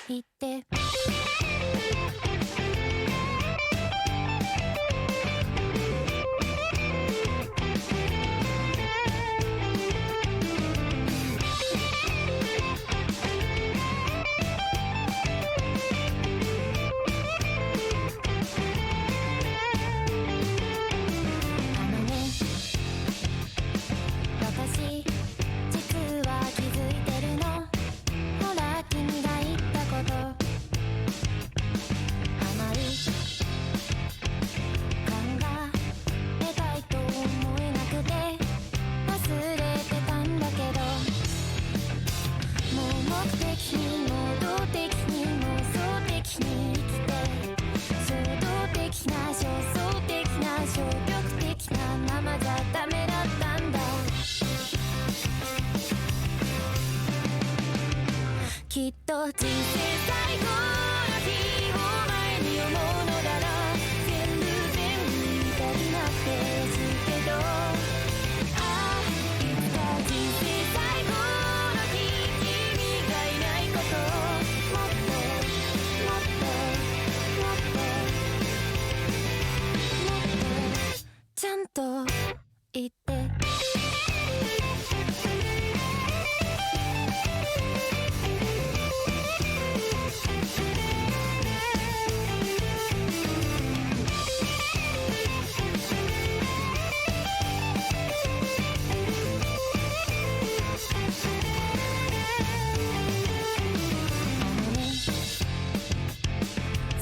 言って私実は気づいてるのほら君が言ったこと甘い考えたいと思えなくて忘れてたんだけどもう目的にも動的にも想的に生きて衝動的な焦燥的な消極的なままじゃダメだったんだきっと人生最後の日を前に思うのだろう全部言いたくなって欲しいけどああいつか人生最後の日君がいないことをもっともっともっともっとちゃんと言って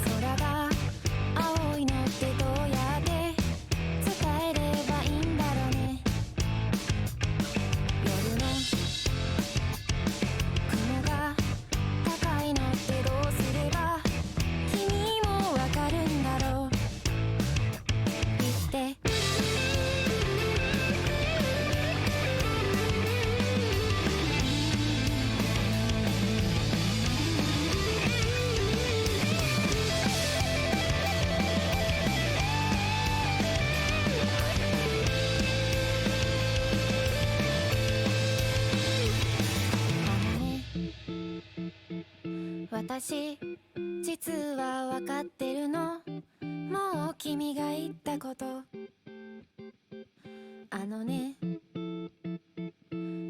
空が青いのってどうやって伝えればいいんだろうね夜の雲が高いのってどうすれば君もわかるんだろう言って私実は分かってるのもう君が言ったことあのね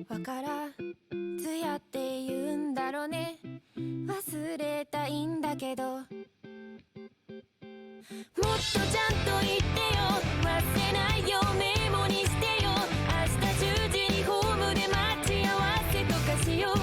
わからずやって言うんだろうね忘れたいんだけどもっとちゃんと言ってよ忘れないよメモにしてよ明日10時にホームで待ち合わせとかしよう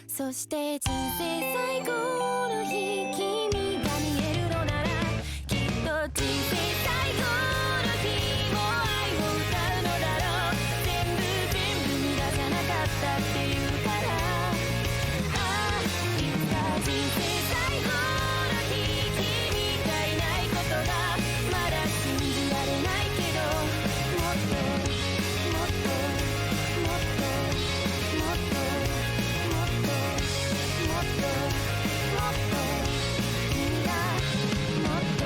そして人生最後の日君が見えるのならきっと人生最後の日も愛を歌うのだろう全部無駄じゃなかったって言うからああいつか人生最後の日君がいないことがまだ信じられないけどもっともっともっともっともっともっともっと君がもっと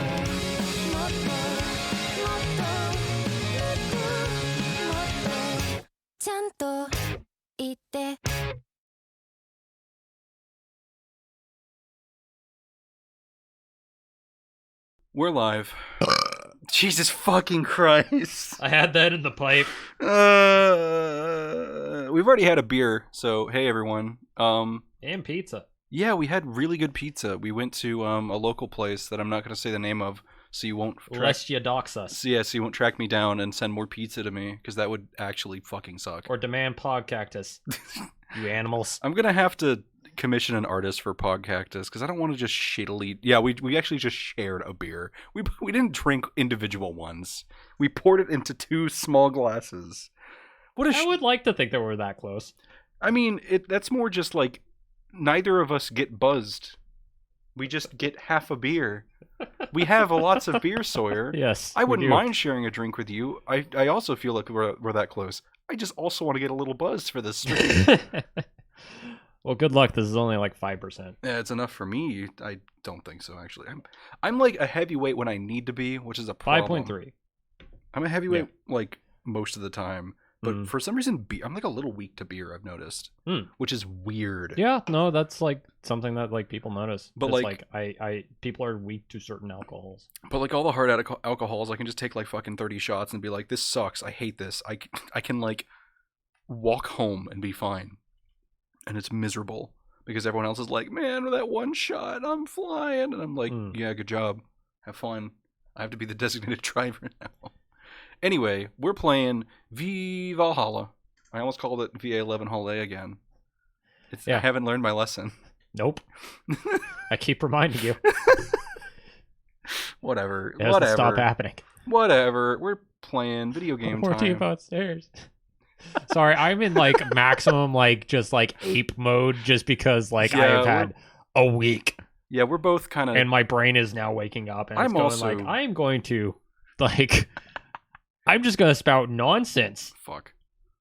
もっともっともっともっとちゃんと言ってWe're live. Jesus fucking Christ. I had that in the pipe. We've already had a beer, so hey everyone. And pizza. Yeah, we had really good pizza. We went to a local place that I'm not going to say the name of, so you won't Lest you dox us. So you won't track me down and send more pizza to me, because that would actually fucking suck. Or demand pod cactus. You animals. I'm gonna have to commission an artist for Pod Cactus because I don't want to just shittily. Yeah, we actually just shared a beer. We didn't drink individual ones. We poured it into 2 small glasses. I would like to think that we're that close. I mean, that's more just like neither of us get buzzed. We just get half a beer. We have lots of beer, Sawyer. Yes, I wouldn't mind sharing a drink with you. I also feel like we're that close. I just also want to get a little buzzed for this stream. Well, good luck. This is only like 5%. Yeah, it's enough for me. I don't think so, actually. I'm like a heavyweight when I need to be, which is a problem. 5.3. I'm a heavyweight like most of the time, but for some reason, I'm like a little weak to beer. I've noticed, which is weird. Yeah, no, that's like something that like people notice. But like I people are weak to certain alcohols. But like all the hard alcohols, I can just take like fucking 30 shots and be like, this sucks. I hate this. I can like walk home and be fine. And it's miserable because everyone else is like, man, with that one shot, I'm flying. And I'm like, yeah, good job. Have fun. I have to be the designated driver now. Anyway, we're playing Valhalla. I almost called it VA-11 Holiday again. I haven't learned my lesson. Nope. I keep reminding you. Whatever. It doesn't stop happening. Whatever. We're playing video game time. 14 upstairs. Sorry, I'm in like maximum like just like ape mode just because like I have had a week. Yeah, we're both kind of, and my brain is now waking up and I'm it's going also like I'm going to like I'm just gonna spout nonsense. Fuck.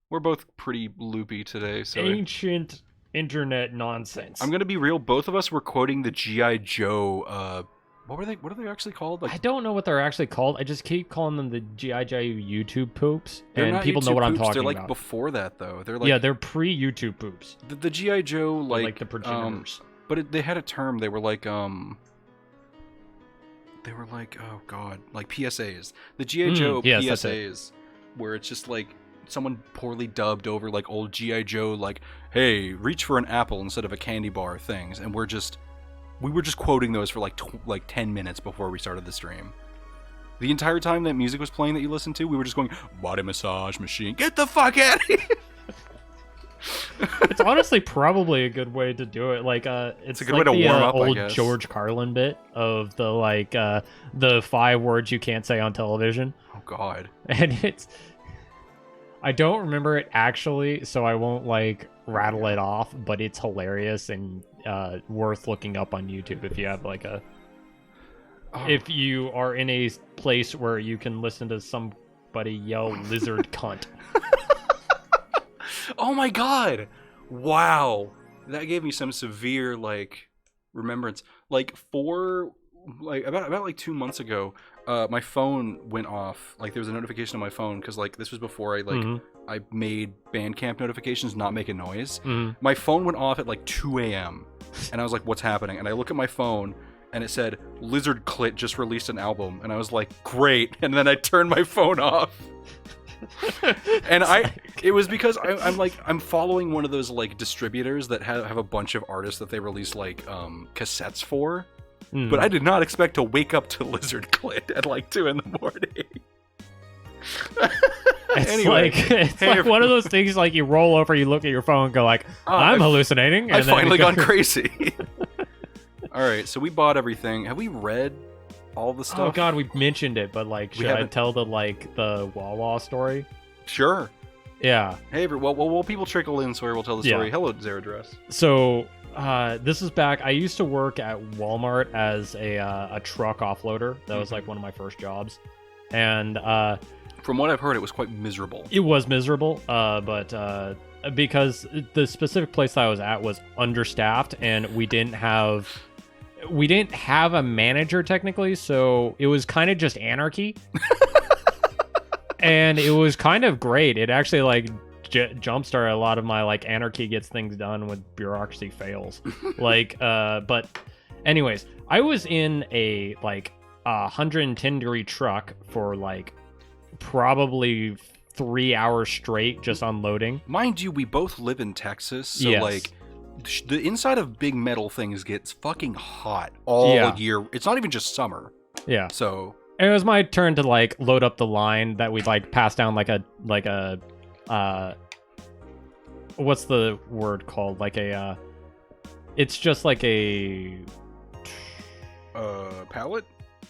We're both pretty loopy today, so ancient internet nonsense. I'm gonna be real. Both of us were quoting the G.I. Joe. What are they actually called? Like, I don't know what they're actually called. I just keep calling them the G.I. Joe YouTube poops, and people YouTube know what I'm poops. talking They're like about. before that though. They're like they're pre-YouTube poops. The G.I. Joe like the progenitors. But they had a term. They were like oh god, like PSAs. The G.I. Joe PSAs, where it's just like someone poorly dubbed over like old G.I. Joe, like, hey, reach for an apple instead of a candy bar things, and we were just quoting those for like 10 minutes before we started the stream. The entire time that music was playing that you listened to, we were just going, body massage machine, get the fuck out of here. It's honestly probably a good way to do it. Like, it's a good like way to warm up, old I guess. George Carlin bit of the like the 5 words you can't say on television. Oh god. And I don't remember it actually, so I won't like rattle it off, but it's hilarious and worth looking up on YouTube if you have like if you are in a place where you can listen to somebody yell lizard cunt. Oh my god! Wow, that gave me some severe like remembrance. Like about 2 months ago, my phone went off. Like there was a notification on my phone because like this was before I made Bandcamp notifications not make a noise. My phone went off at like 2 a.m. and I was like, "What's happening?" And I look at my phone and it said Lizard Clit just released an album, and I was like, "Great!" And then I turned my phone off. And it was because I'm following one of those like distributors that have a bunch of artists that they release like cassettes for, but I did not expect to wake up to Lizard Clit at like 2 in the morning. It's Anyway, it's like one of those things like you roll over, you look at your phone and go like, I'm hallucinating. I've finally gone crazy. All right, so we bought everything. Have we read all the stuff? Oh god, we mentioned it, but like, should I tell the Wawa story? Sure. Yeah. Hey, well, people trickle in, so we'll tell the story. Yeah. Hello, Zaradress. So, this is back. I used to work at Walmart as a truck offloader. That was like one of my first jobs, and from what I've heard, it was quite miserable. It was miserable, but because the specific place I was at was understaffed, and we didn't have a manager technically, so it was kind of just anarchy. And it was kind of great. It actually like jumpstarted a lot of my like anarchy gets things done with bureaucracy fails. But anyways, I was in a like 110-degree truck for like probably 3 hours straight just unloading. Mind you, we both live in Texas, so yes. Like the inside of big metal things gets fucking hot all year. It's not even just summer. Yeah. So it was my turn to like load up the line that we'd like pass down like a what's the word called? Like a it's just like a pallet?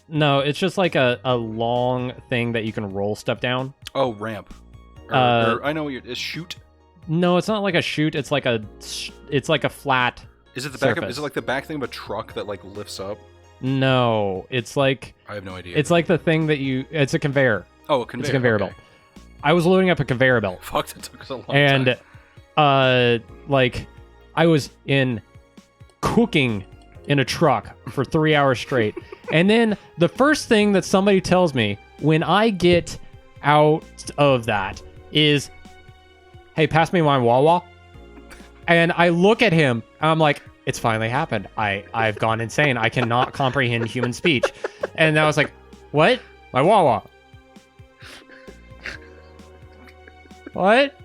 No, it's just like a long thing that you can roll stuff down. Oh, ramp. Or I know what a chute. No, it's not like a chute. It's like a flat. Is it the back? Surface. Is it like the back thing of a truck that like lifts up? No, it's like I have no idea. It's like the thing that it's a conveyor. Oh, a conveyor. It's a conveyor belt. I was loading up a conveyor belt. Fuck, that took us a long time. And like I was in cooking in a truck for 3 hours straight. And then the first thing that somebody tells me when I get out of that is, hey, pass me my Wawa. And I look at him, and I'm like, it's finally happened. I've gone insane. I cannot comprehend human speech. And I was like, what? My Wawa. What?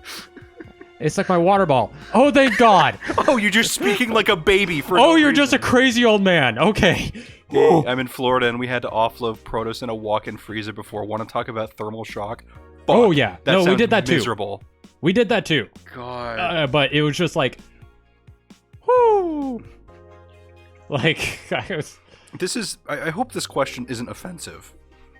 It's like my water ball. Oh, thank God. Oh, you're just speaking like a baby for Oh, no you're reason. just a crazy old man. Okay. Hey, I'm in Florida, and we had to offload produce in a walk-in freezer before. Want to talk about thermal shock? Fuck, Oh, yeah. that No, we sounds did that too. miserable. We did that too. God. But it was just like, whoo. Like, I was... This is... I hope this question isn't offensive.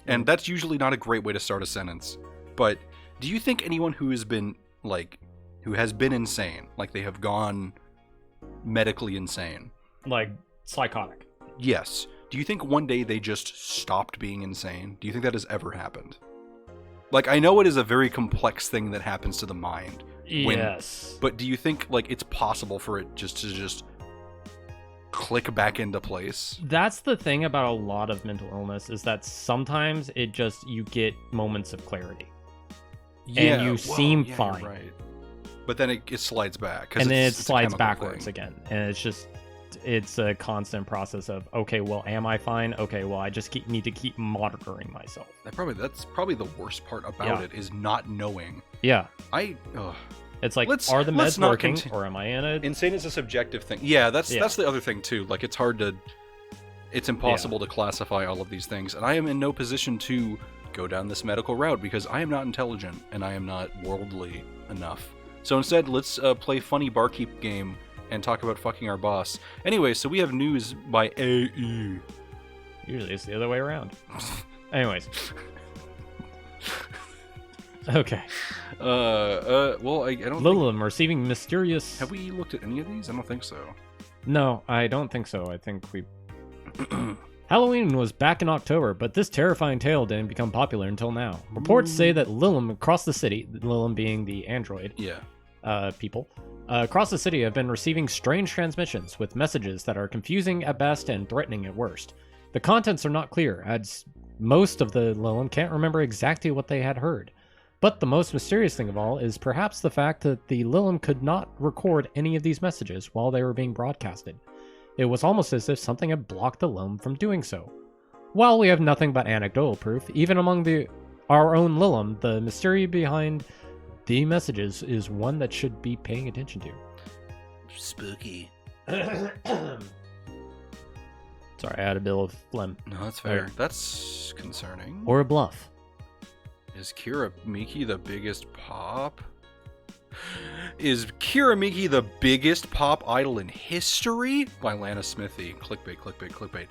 And that's usually not a great way to start a sentence. But do you think anyone who has been, like... who has been insane, like they have gone medically insane... like, psychotic. Yes. Do you think one day they just stopped being insane? Do you think that has ever happened? Like, I know it is a very complex thing that happens to the mind. Yes. But do you think, like, it's possible for it just to click back into place? That's the thing about a lot of mental illness, is that sometimes it just, you get moments of clarity. And you seem fine. You're right. But then it slides back. And then it it's a slides chemical backwards thing. again. And it's a constant process of, okay, well, am I fine? Okay, well, I just need to keep monitoring myself. That's probably the worst part about it, is not knowing. Yeah. It's like, are the meds working, or am I in it? Insane is a subjective thing. Yeah, that's the other thing too. Like, it's impossible to classify all of these things, and I am in no position to go down this medical route because I am not intelligent and I am not worldly enough. So instead, let's play funny barkeep game and talk about fucking our boss. Anyway, so we have news by AE. Usually it's the other way around. Anyways. Okay. Well, I don't Lilum receiving mysterious... Have we looked at any of these? I don't think so. No, I don't think so. I think we... Halloween was back in October, but this terrifying tale didn't become popular until now. Reports say that Lilum across the city, Lilum being the android people, across the city have been receiving strange transmissions with messages that are confusing at best and threatening at worst. The contents are not clear, as most of the Lilum can't remember exactly what they had heard. But the most mysterious thing of all is perhaps the fact that the Lilum could not record any of these messages while they were being broadcasted. It was almost as if something had blocked the Lilum from doing so. While we have nothing but anecdotal proof, even among our own Lilum, the mystery behind the messages is one that should be paying attention to. Spooky. Sorry, I had a bit of phlegm. No, that's fair. That's concerning. Or a bluff. Is Kira Miki the biggest pop? Is Kira Miki the biggest pop idol in history? By Lana Smithy. Clickbait, clickbait, clickbait.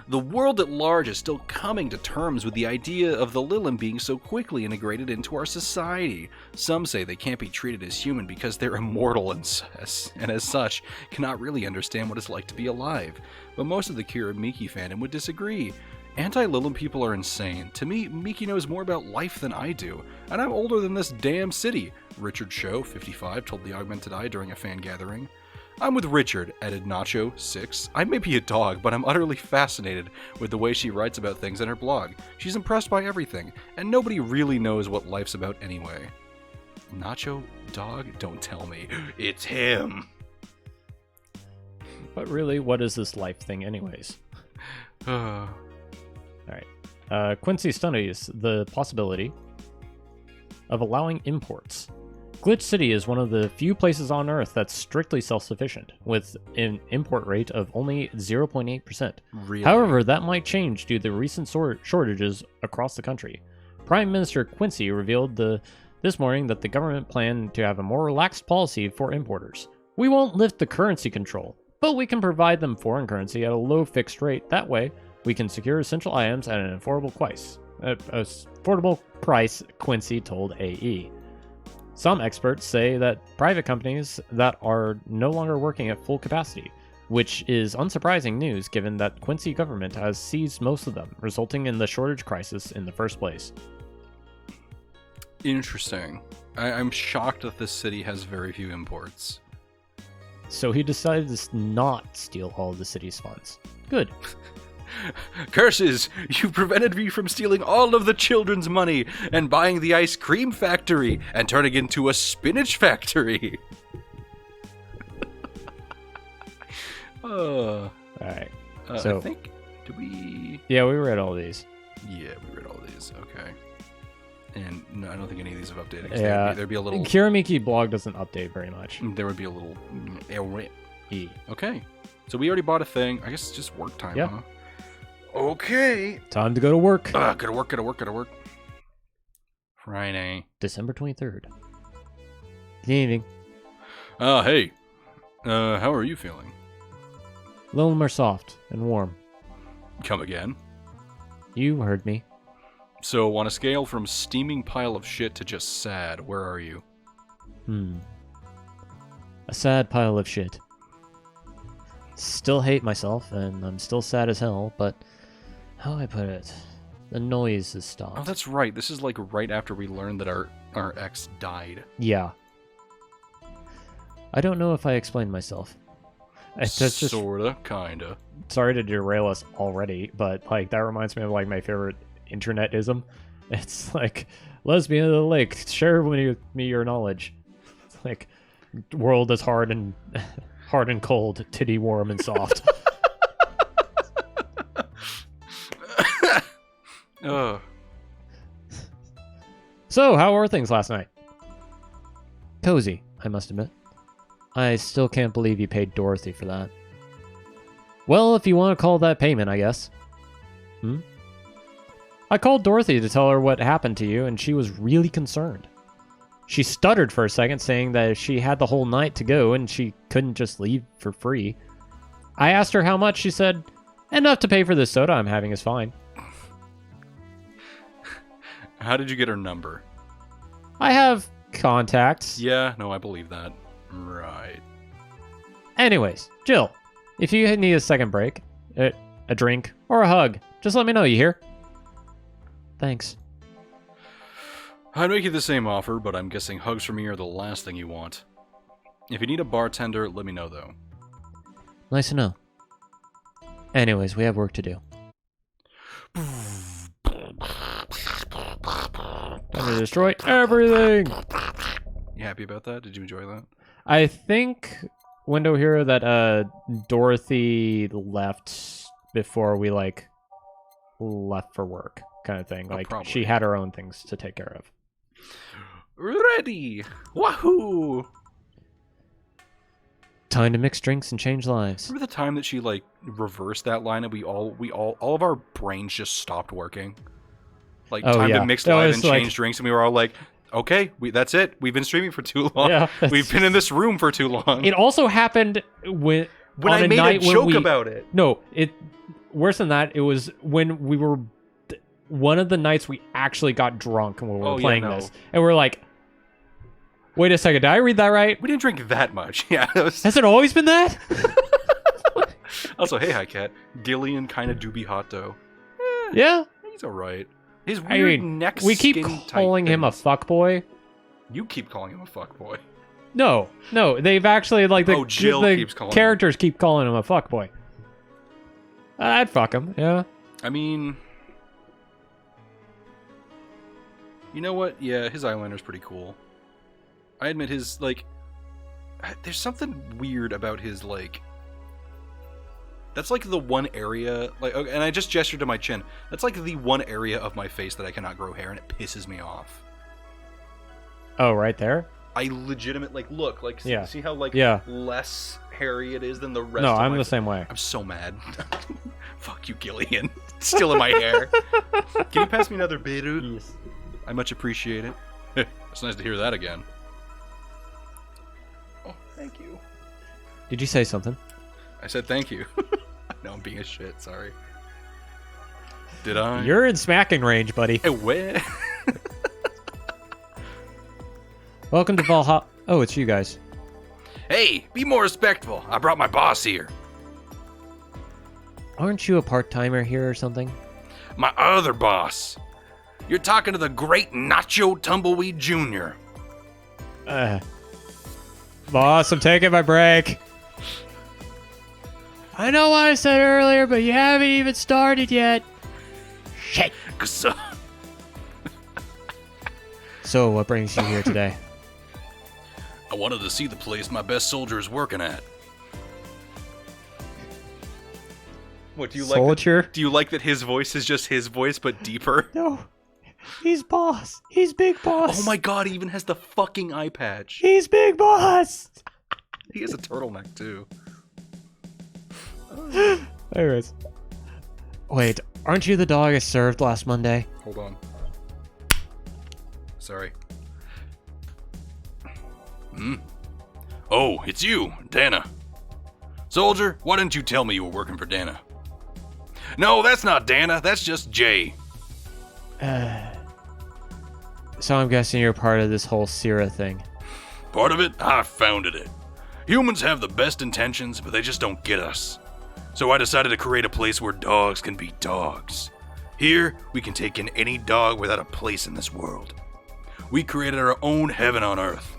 The world at large is still coming to terms with the idea of the Lilum being so quickly integrated into our society. Some say they can't be treated as human because they're immortal and as such cannot really understand what it's like to be alive. But most of the Kira Miki fandom would disagree. Anti-Lilum people are insane. To me, Miki knows more about life than I do, and I'm older than this damn city. Richard Show, 55, told the Augmented Eye during a fan gathering. I'm with Richard, added Nacho, 6. I may be a dog, but I'm utterly fascinated with the way she writes about things in her blog. She's impressed by everything, and nobody really knows what life's about anyway. Nacho, dog? Don't tell me. It's him! But really, what is this life thing anyways? Alright. Quincy studies the possibility of allowing imports. Glitch City is one of the few places on Earth that's strictly self-sufficient, with an import rate of only 0.8%. Really? However, that might change due to recent shortages across the country. Prime Minister Quincy revealed this morning that the government planned to have a more relaxed policy for importers. We won't lift the currency control, but we can provide them foreign currency at a low fixed rate. That way, we can secure essential items at an affordable price, Quincy told AE. Some experts say that private companies that are no longer working at full capacity, which is unsurprising news given that Quincy government has seized most of them, resulting in the shortage crisis in the first place. Interesting. I'm shocked that this city has very few imports. So he decided to not steal all of the city's funds. Good. Curses! You prevented me from stealing all of the children's money and buying the ice cream factory and turning it into a spinach factory. All right. So I think Yeah, we read all these. Yeah, we read all these. Okay. And no, I don't think any of these have updated. Yeah. There'd be a little. Kiramiki blog doesn't update very much. There would be a little. E. Okay. So we already bought a thing. I guess it's just work time, Yep. huh? Okay. Time to go to work. Gotta work. Friday. December 23rd. Good evening. Hey. How are you feeling? A little more soft and warm. Come again. You heard me. So, on a scale from steaming pile of shit to just sad, where are you? A sad pile of shit. Still hate myself, and I'm still sad as hell, but how do I put it? The noise has stopped. Oh, that's right. This is like right after we learned that our ex died. Yeah. I don't know if I explained myself. That's just Sorta, kinda. sorry to derail us already, but like that reminds me of like my favorite internetism. It's like lesbian of the lake, share with me your knowledge. It's like world is hard and cold, titty warm and soft. So, how were things last night? Cozy, I must admit. I still can't believe you paid Dorothy for that. Well, if you want to call that payment, I guess. I called Dorothy to tell her what happened to you, and she was really concerned. She stuttered for a second, saying that she had the whole night to go, and she couldn't just leave for free. I asked her how much. She said, enough to pay for this soda I'm having is fine. How did you get her number? I have contacts. Yeah, no, I believe that. Right. Anyways, Jill, if you need a second break, a drink, or a hug, just let me know, you hear? Thanks. I'd make you the same offer, but I'm guessing hugs from me are the last thing you want. If you need a bartender, let me know, though. Nice to know. Anyways, we have work to do. Time to destroy everything! You happy about that? Did you enjoy that? I think, window here, that Dorothy left before we, like, left for work, kind of thing. Like, probably. she had her own things to take care of. Ready! Wahoo! Time to mix drinks and change lives. Remember the time that she, like, reversed that line and all of our brains just stopped working? Like, time to mix live and change drinks, and we were all like, okay, that's it. We've been streaming for too long. Yeah, we've been in this room for too long. It also happened when I made a joke about it. No, worse than that. It was when we were one of the nights we actually got drunk when we were playing this, and we're like, wait a second, did I read that right? We didn't drink that much. Yeah. Has it always been that? Also, hey, hi, Cat. Gillian kind of do be hot though. Yeah, he's all right. His weird neck. We keep calling him a fuckboy. You keep calling him a fuckboy. No, they've actually like Jill keeps calling characters keep calling him a fuckboy. I'd fuck him. Yeah. I mean, you know what? Yeah, his eyeliner's pretty cool. I admit his like. There's something weird about his like. That's like the one area, like, and I just gestured to my chin. That's like the one area of my face that I cannot grow hair, and it pisses me off. Oh, right there? I legitimate, like, look, like, see how, like, less hairy it is than the rest of my... No, I'm the same way. I'm so mad. Fuck you, Gillian. Still in my hair. Can you pass me another biru? Yes. I much appreciate it. It's nice to hear that again. Oh, thank you. Did you say something? I said thank you. No, I'm being a shit, sorry. Did I? You're in smacking range, buddy. Where? Welcome to Valhalla. Oh, it's you guys. Hey, be more respectful. I brought my boss here. Aren't you a part-timer here or something? My other boss. You're talking to the great Nacho Tumbleweed Jr. Boss, I'm taking my break. I know what I said earlier, but you haven't even started yet. Shit. So, what brings you here today? I wanted to see the place my best soldier is working at. What do you like? Soldier? Do you like that his voice is just his voice but deeper? No. He's boss. He's big boss. Oh my god, he even has the fucking eye patch. He's big boss. He has a turtleneck too. Anyways. Wait, aren't you the dog I served last Monday? Hold on. Sorry. Oh, it's you, Dana. Soldier, why didn't you tell me you were working for Dana? No, that's not Dana, that's just Jay. So I'm guessing you're part of this whole Sierra thing. Part of it, I founded it. Humans have the best intentions, but they just don't get us. So I decided to create a place where dogs can be dogs. Here, we can take in any dog without a place in this world. We created our own heaven on earth.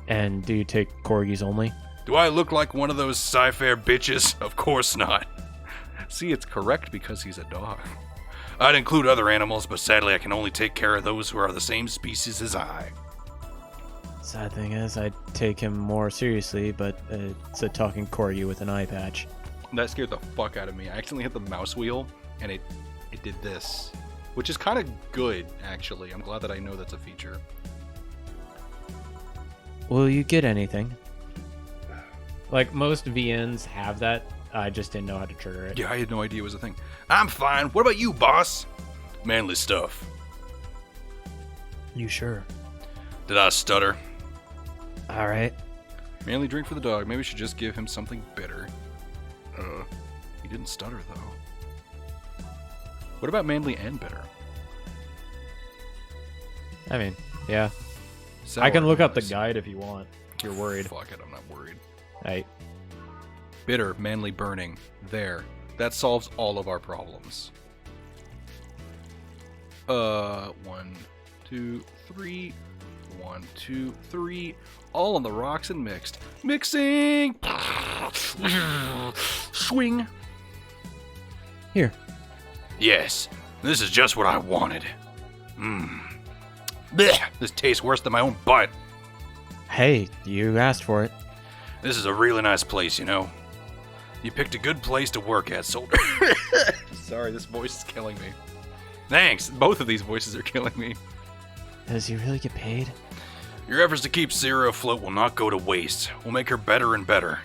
And do you take corgis only? Do I look like one of those sci-fi bitches? Of course not. See, it's correct because he's a dog. I'd include other animals, but sadly I can only take care of those who are the same species as I. Sad thing is, I'd take him more seriously, but it's a talking corgi with an eye patch. That scared the fuck out of me. I accidentally hit the mouse wheel, and it did this. Which is kind of good, actually. I'm glad that I know that's a feature. Will you get anything? Like, most VNs have that. I just didn't know how to trigger it. Yeah, I had no idea it was a thing. I'm fine. What about you, boss? Manly stuff. You sure? Did I stutter? Alright. Manly drink for the dog. Maybe we should just give him something bitter. He didn't stutter, though. What about manly and bitter? I mean, yeah. Sour I can look up the nice. guide if you want. If you're worried. Fuck it, I'm not worried. Hey. Bitter, manly burning. There. That solves all of our problems. 1, 2, 3. 1, 2, 3. All on the rocks and mixed. Mixing! Swing! Here. Yes, this is just what I wanted. Blech, this tastes worse than my own butt. Hey, you asked for it. This is a really nice place, you know. You picked a good place to work at, soldier. Sorry, this voice is killing me. Thanks, both of these voices are killing me. Does he really get paid? Your efforts to keep Sarah afloat will not go to waste. We'll make her better and better.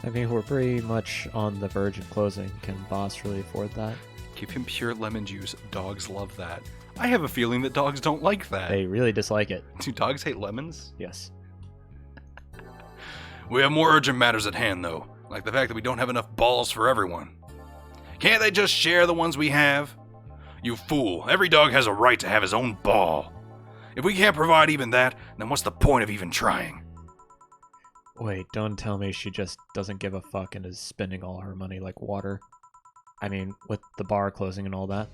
I mean, we're pretty much on the verge of closing. Can boss really afford that? Give him pure lemon juice. Dogs love that. I have a feeling that dogs don't like that. They really dislike it. Do dogs hate lemons? Yes. We have more urgent matters at hand, though, like the fact that we don't have enough balls for everyone. Can't they just share the ones we have? You fool, every dog has a right to have his own ball. If we can't provide even that, then what's the point of even trying? Wait, don't tell me she just doesn't give a fuck and is spending all her money like water. I mean, with the bar closing and all that.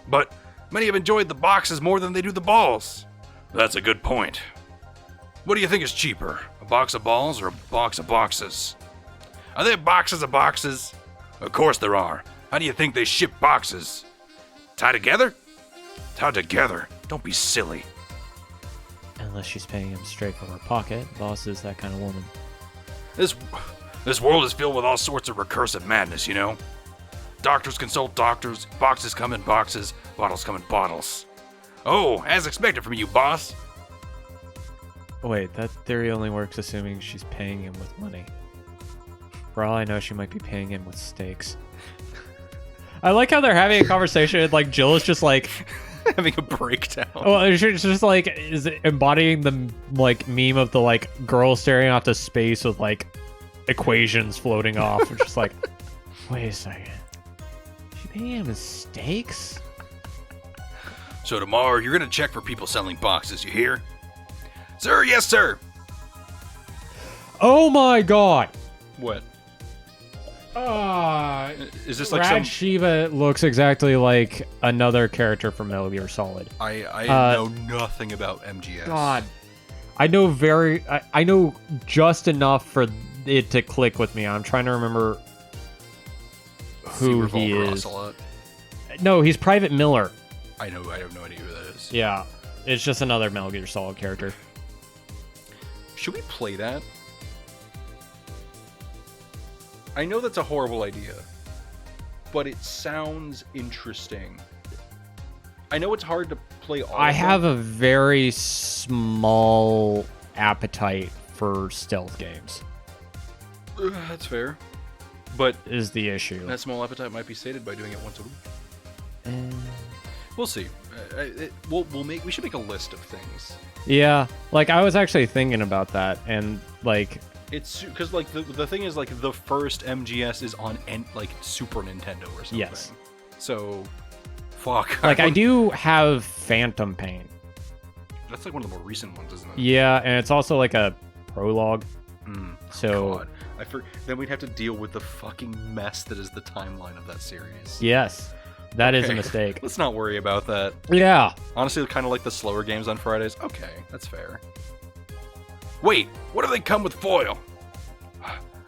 But many have enjoyed the boxes more than they do the balls. That's a good point. What do you think is cheaper, a box of balls or a box of boxes? Are there boxes of boxes? Of course there are. How do you think they ship boxes? Tied together? Tied together. Don't be silly. Unless she's paying him straight from her pocket. Boss is that kind of woman. This world is filled with all sorts of recursive madness, you know? Doctors consult doctors, boxes come in boxes, bottles come in bottles. Oh, as expected from you, boss. Wait, that theory only works assuming she's paying him with money. For all I know, she might be paying him with steaks. I like how they're having a conversation, like Jill is just like... Having a breakdown. Well, she's just like is embodying the like meme of the like girl staring off to space with like equations floating off. It's just like, wait a second. Is she paying him with steaks? So tomorrow, you're gonna check for people selling boxes, you hear? Sir, yes, sir. Oh my god. What? Is this like Rad some... Shiva looks exactly like another character from Metal Gear Solid. I know nothing about MGS. God. I know I know just enough for it to click with me. I'm trying to remember who he is. Ocelot. No, he's Private Miller. I know. I have no idea who that is. Yeah, it's just another Metal Gear Solid character. Should we play that? I know that's a horrible idea, but it sounds interesting. I know it's hard to play all. I have a very small appetite for stealth games. That's fair, but is the issue. that small appetite might be sated by doing it once a week. We'll see. We should make a list of things. Yeah, like I was actually thinking about that, and like it's because like the thing is like the first MGS is on like Super Nintendo or something. Yes. So, fuck. Like I do have Phantom Pain. That's like one of the more recent ones, isn't it? Yeah, and it's also like a prologue. So God. Then we'd have to deal with the fucking mess that is the timeline of that series. yes, that is a Okay. mistake. Let's not worry about that. Yeah. Honestly, kind of like the slower games on Fridays. Okay, that's fair. Wait, what do they come with foil?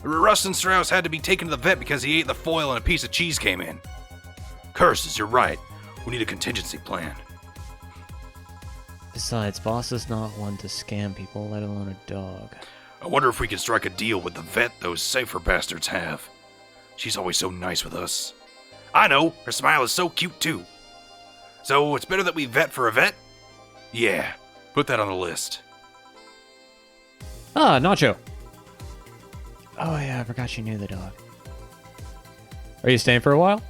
Rustin Strauss had to be taken to the vet because he ate the foil and a piece of cheese came in. Curses, you're right. We need a contingency plan. Besides, Boss is not one to scam people, let alone a dog. I wonder if we can strike a deal with the vet those Cypher bastards have. She's always so nice with us. I know, her smile is so cute too. So it's better that we vet for a vet? Yeah, put that on the list. Ah, Nacho. Oh yeah, I forgot you knew the dog. Are you staying for a while?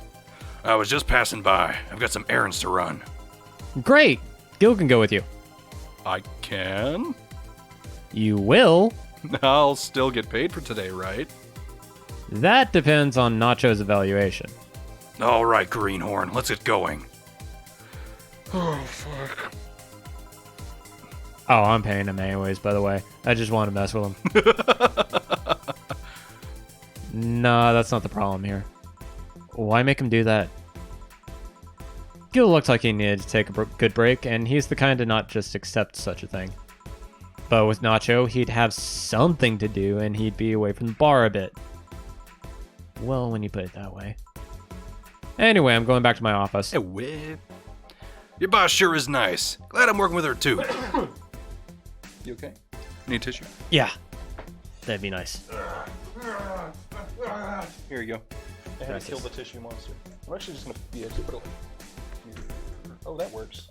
I was just passing by. I've got some errands to run. Great! Gil can go with you. I can? You will? I'll still get paid for today, right? That depends on Nacho's evaluation. All right, Greenhorn, let's get going. Oh, fuck. Oh, I'm paying him anyways, by the way. I just want to mess with him. No, that's not the problem here. Why make him do that? Gil looked like he needed to take a good break, and he's the kind to not just accept such a thing. But with Nacho, he'd have something to do, and he'd be away from the bar a bit. Well, when you put it that way. Anyway, I'm going back to my office. Hey, whip. Your boss sure is nice. Glad I'm working with her, too. You okay? Need tissue? Yeah, that'd be nice. Here you go. I had Gracias. to kill the tissue monster. I'm actually just gonna put it like here. Oh, that works.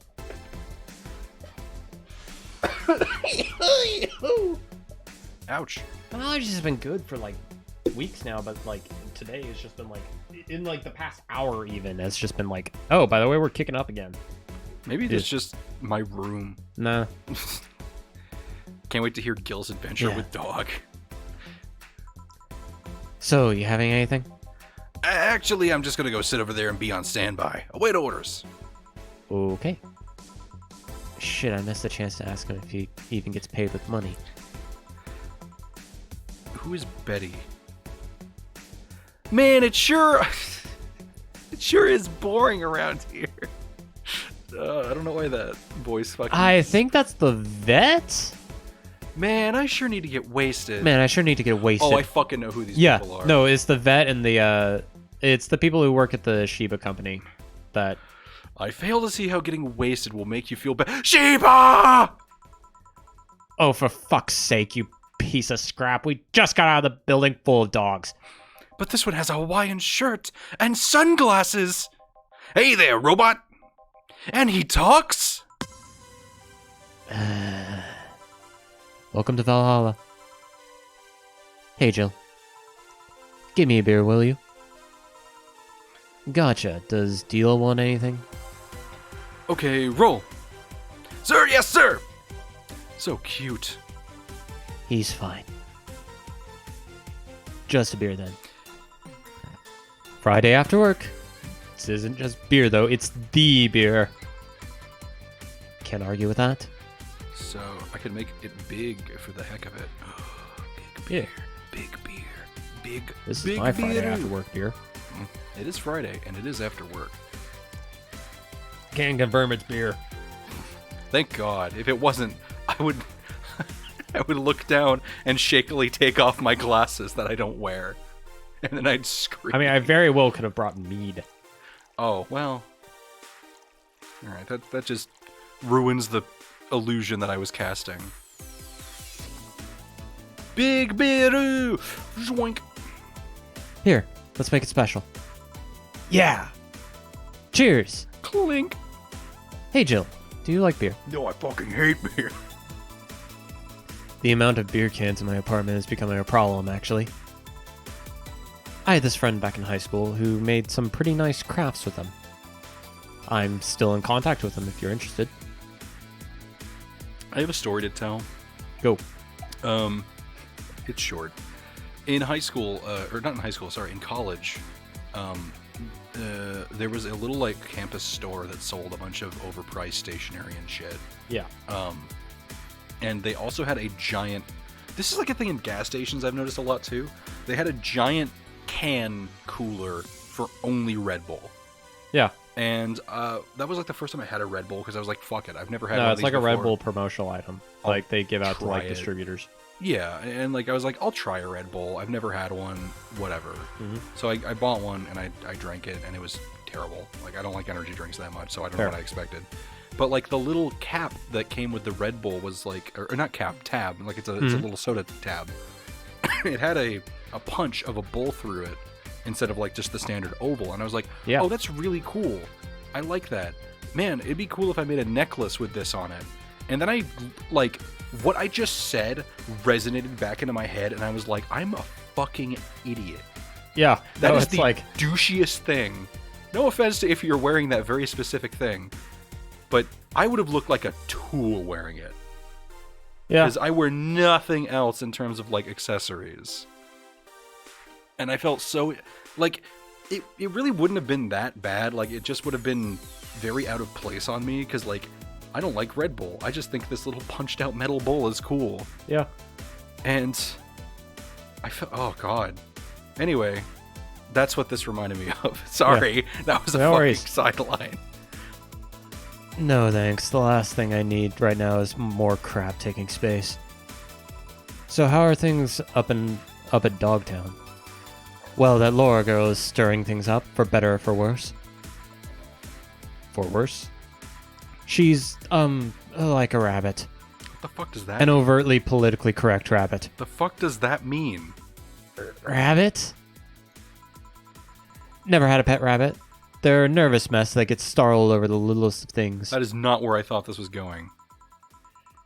Ouch. My allergies have been good for like weeks now, but like today has just been like in like the past hour even. It's just been like, oh, by the way, we're kicking up again. Maybe it's just my room. Nah. Can't wait to hear Gil's adventure Yeah. with Dog. So, you having anything? Actually, I'm just gonna go sit over there and be on standby. Await orders. Okay. Shit, I missed the chance to ask him if he even gets paid with money. Who is Betty? Man, it sure is boring around here. I don't know why that voice fucking. I think that's the vet? Man, I sure need to get wasted. Man, I sure need to get wasted. Oh, I fucking know who these yeah, people are. no, it's the vet and the, it's the people who work at the Shiba company that... I fail to see how getting wasted will make you feel bad. Sheba! Oh, for fuck's sake, you piece of scrap. We just got out of the building full of dogs. But this one has a Hawaiian shirt and sunglasses. Hey there, robot. And he talks? Welcome to Valhalla. Hey, Jill. Give me a beer, will you? Gotcha. Does Deal want anything? Okay, roll. Sir, yes, sir. So cute. He's fine. Just a beer, then. Friday after work. This isn't just beer, though. It's the beer. Can't argue with that. So I could make it big for the heck of it. Big Yeah. beer, big beer, big. This big is my Friday beer. after work beer. It is Friday and it is after work. Can confirm it's beer. Thank God. If it wasn't, I would. I would look down and shakily take off my glasses that I don't wear. And then I'd scream. I mean, I very well could have brought mead. Oh, well. Alright, that just ruins the illusion that I was casting. Big Bearoo! Zoink! Here, let's make it special. Yeah! Cheers! Clink! Hey Jill, do you like beer? No, I fucking hate beer. The amount of beer cans in my apartment is becoming a problem, actually. I had this friend back in high school who made some pretty nice crafts with them. I'm still in contact with him if you're interested. I have a story to tell. Go. It's short. In high school, or not in high school, sorry, in college, there was a little, like, campus store that sold a bunch of overpriced stationery and shit. Yeah. And they also had a giant... This is like a thing in gas stations I've noticed a lot, too. They had a giant can cooler for only Red Bull. Yeah. And that was like the first time I had a Red Bull, because I was like, fuck it, I've never had No, one of it's these like a Red before. Bull promotional item. Like they give out to like try it. distributors. Yeah, and like I was like, I'll try a Red Bull. I've never had one, whatever. Mhm. So I bought one and I drank it, and it was terrible. Like, I don't like energy drinks that much, so I don't Fair. know what I expected. But like the little cap that came with the Red Bull was like, or not cap, tab. Like it's a little soda tab. It had a punch of a bull through it instead of like just the standard oval, and I was like, Yeah. oh, that's really cool. I like that. Man, it'd be cool if I made a necklace with this on it. And then I, like, what I just said resonated back into my head, and I was like, I'm a fucking idiot. Yeah. That no, is it's the like douchiest thing. No offense to if you're wearing that very specific thing, but I would have looked like a tool wearing it. yeah. Because I wear nothing else in terms of, like, accessories. And I felt so, like, it really wouldn't have been that bad. Like, it just would have been very out of place on me, because, like, I don't like Red Bull. I just think this little punched out metal bowl is cool. Yeah. And I felt, oh god. Anyway, that's what this reminded me of. Sorry, that was a No fucking worries. sideline. No thanks, the last thing I need right now is more crap taking space. So how are things up at Dogtown? Well, that Laura girl is stirring things up, for better or for worse. For worse? She's, like a rabbit. What the fuck does that An mean? overtly politically correct rabbit. The fuck does that mean? Rabbit? Never had a pet rabbit. They're a nervous mess that gets startled over the littlest of things. That is not where I thought this was going.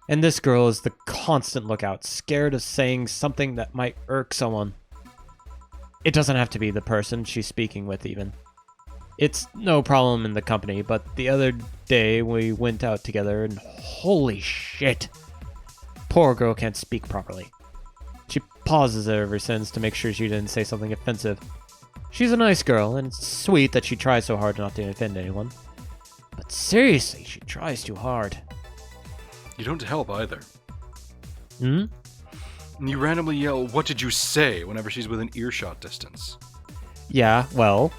And this girl is the constant lookout, scared of saying something that might irk someone. It doesn't have to be the person she's speaking with, even. It's no problem in the company, but the other day we went out together and holy shit! Poor girl can't speak properly. She pauses every sentence to make sure she didn't say something offensive. She's a nice girl, and it's sweet that she tries so hard not to offend anyone. But seriously, she tries too hard. You don't help either. Hmm? You randomly yell, "What did you say?" whenever she's within earshot distance. Yeah, well,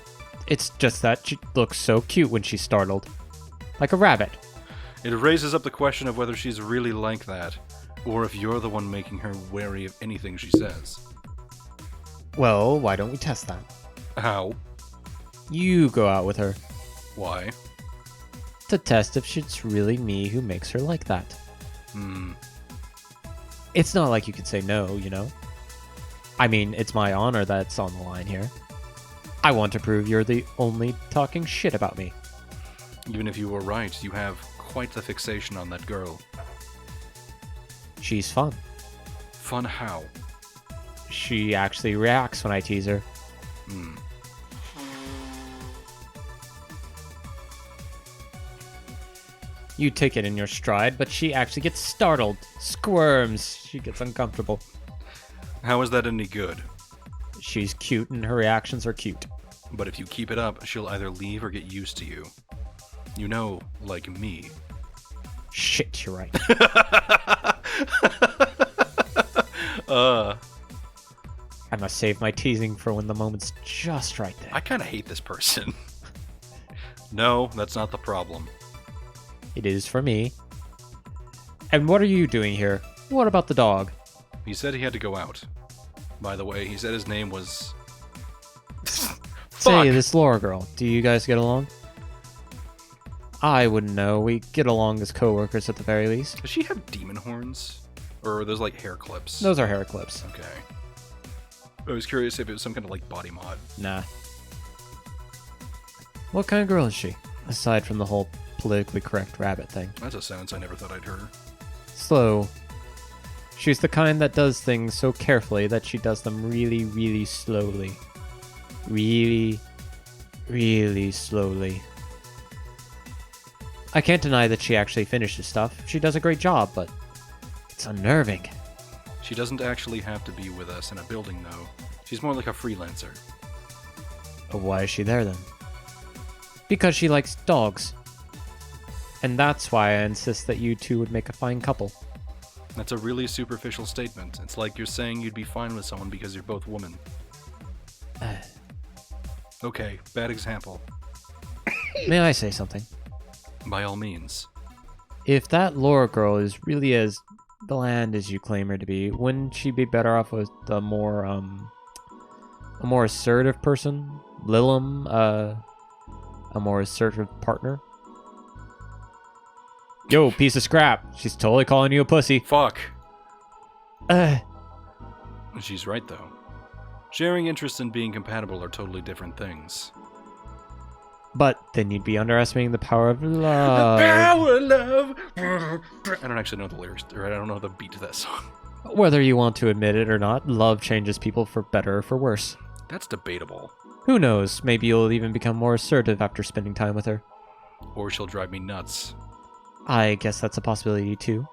it's just that she looks so cute when she's startled. Like a rabbit. It raises up the question of whether she's really like that, or if you're the one making her wary of anything she says. Well, why don't we test that? How? You go out with her Why? to test if it's really me who makes her like that. Hmm. It's not like you could say no, you know? I mean, it's my honor that's on the line here. I want to prove you're the only talking shit about me. Even if you were right, you have quite the fixation on that girl. She's fun. Fun how? She actually reacts when I tease her. Hmm. You take it in your stride, but she actually gets startled, squirms, she gets uncomfortable. How is that any good? She's cute and her reactions are cute. But if you keep it up, she'll either leave or get used to you. You know, like me. Shit, you're right. I must save my teasing for when the moment's just right there. I kind of hate this person. No, that's not the problem. It is for me. And what are you doing here? What about the dog? He said he had to go out. By the way, he said his name was... Say, this Laura girl, do you guys get along? I wouldn't know. We get along as co-workers at the very least. Does she have demon horns? Or are those like hair clips? Those are hair clips. Okay. I was curious if it was some kind of like body mod. Nah. What kind of girl is she? Aside from the whole politically correct rabbit thing. That's a sentence I never thought I'd heard. Slow. She's the kind that does things so carefully that she does them really, really slowly. Really, really slowly. I can't deny that she actually finishes stuff. She does a great job, but it's unnerving. She doesn't actually have to be with us in a building, though. She's more like a freelancer. But why is she there then? Because she likes dogs. And that's why I insist that you two would make a fine couple. That's a really superficial statement. It's like you're saying you'd be fine with someone because you're both women. Okay, bad example. May I say something? By all means. If that Laura girl is really as bland as you claim her to be, wouldn't she be better off with a more assertive person? Lilum, a more assertive partner? Yo, piece of scrap. She's totally calling you a pussy. Fuck. She's right, though. Sharing interests and being compatible are totally different things. But then you'd be underestimating the power of love. The power of love. I don't actually know the lyrics, or I don't know the beat to that song. Whether you want to admit it or not, love changes people for better or for worse. That's debatable. Who knows? Maybe you'll even become more assertive after spending time with her. Or she'll drive me nuts. I guess that's a possibility too.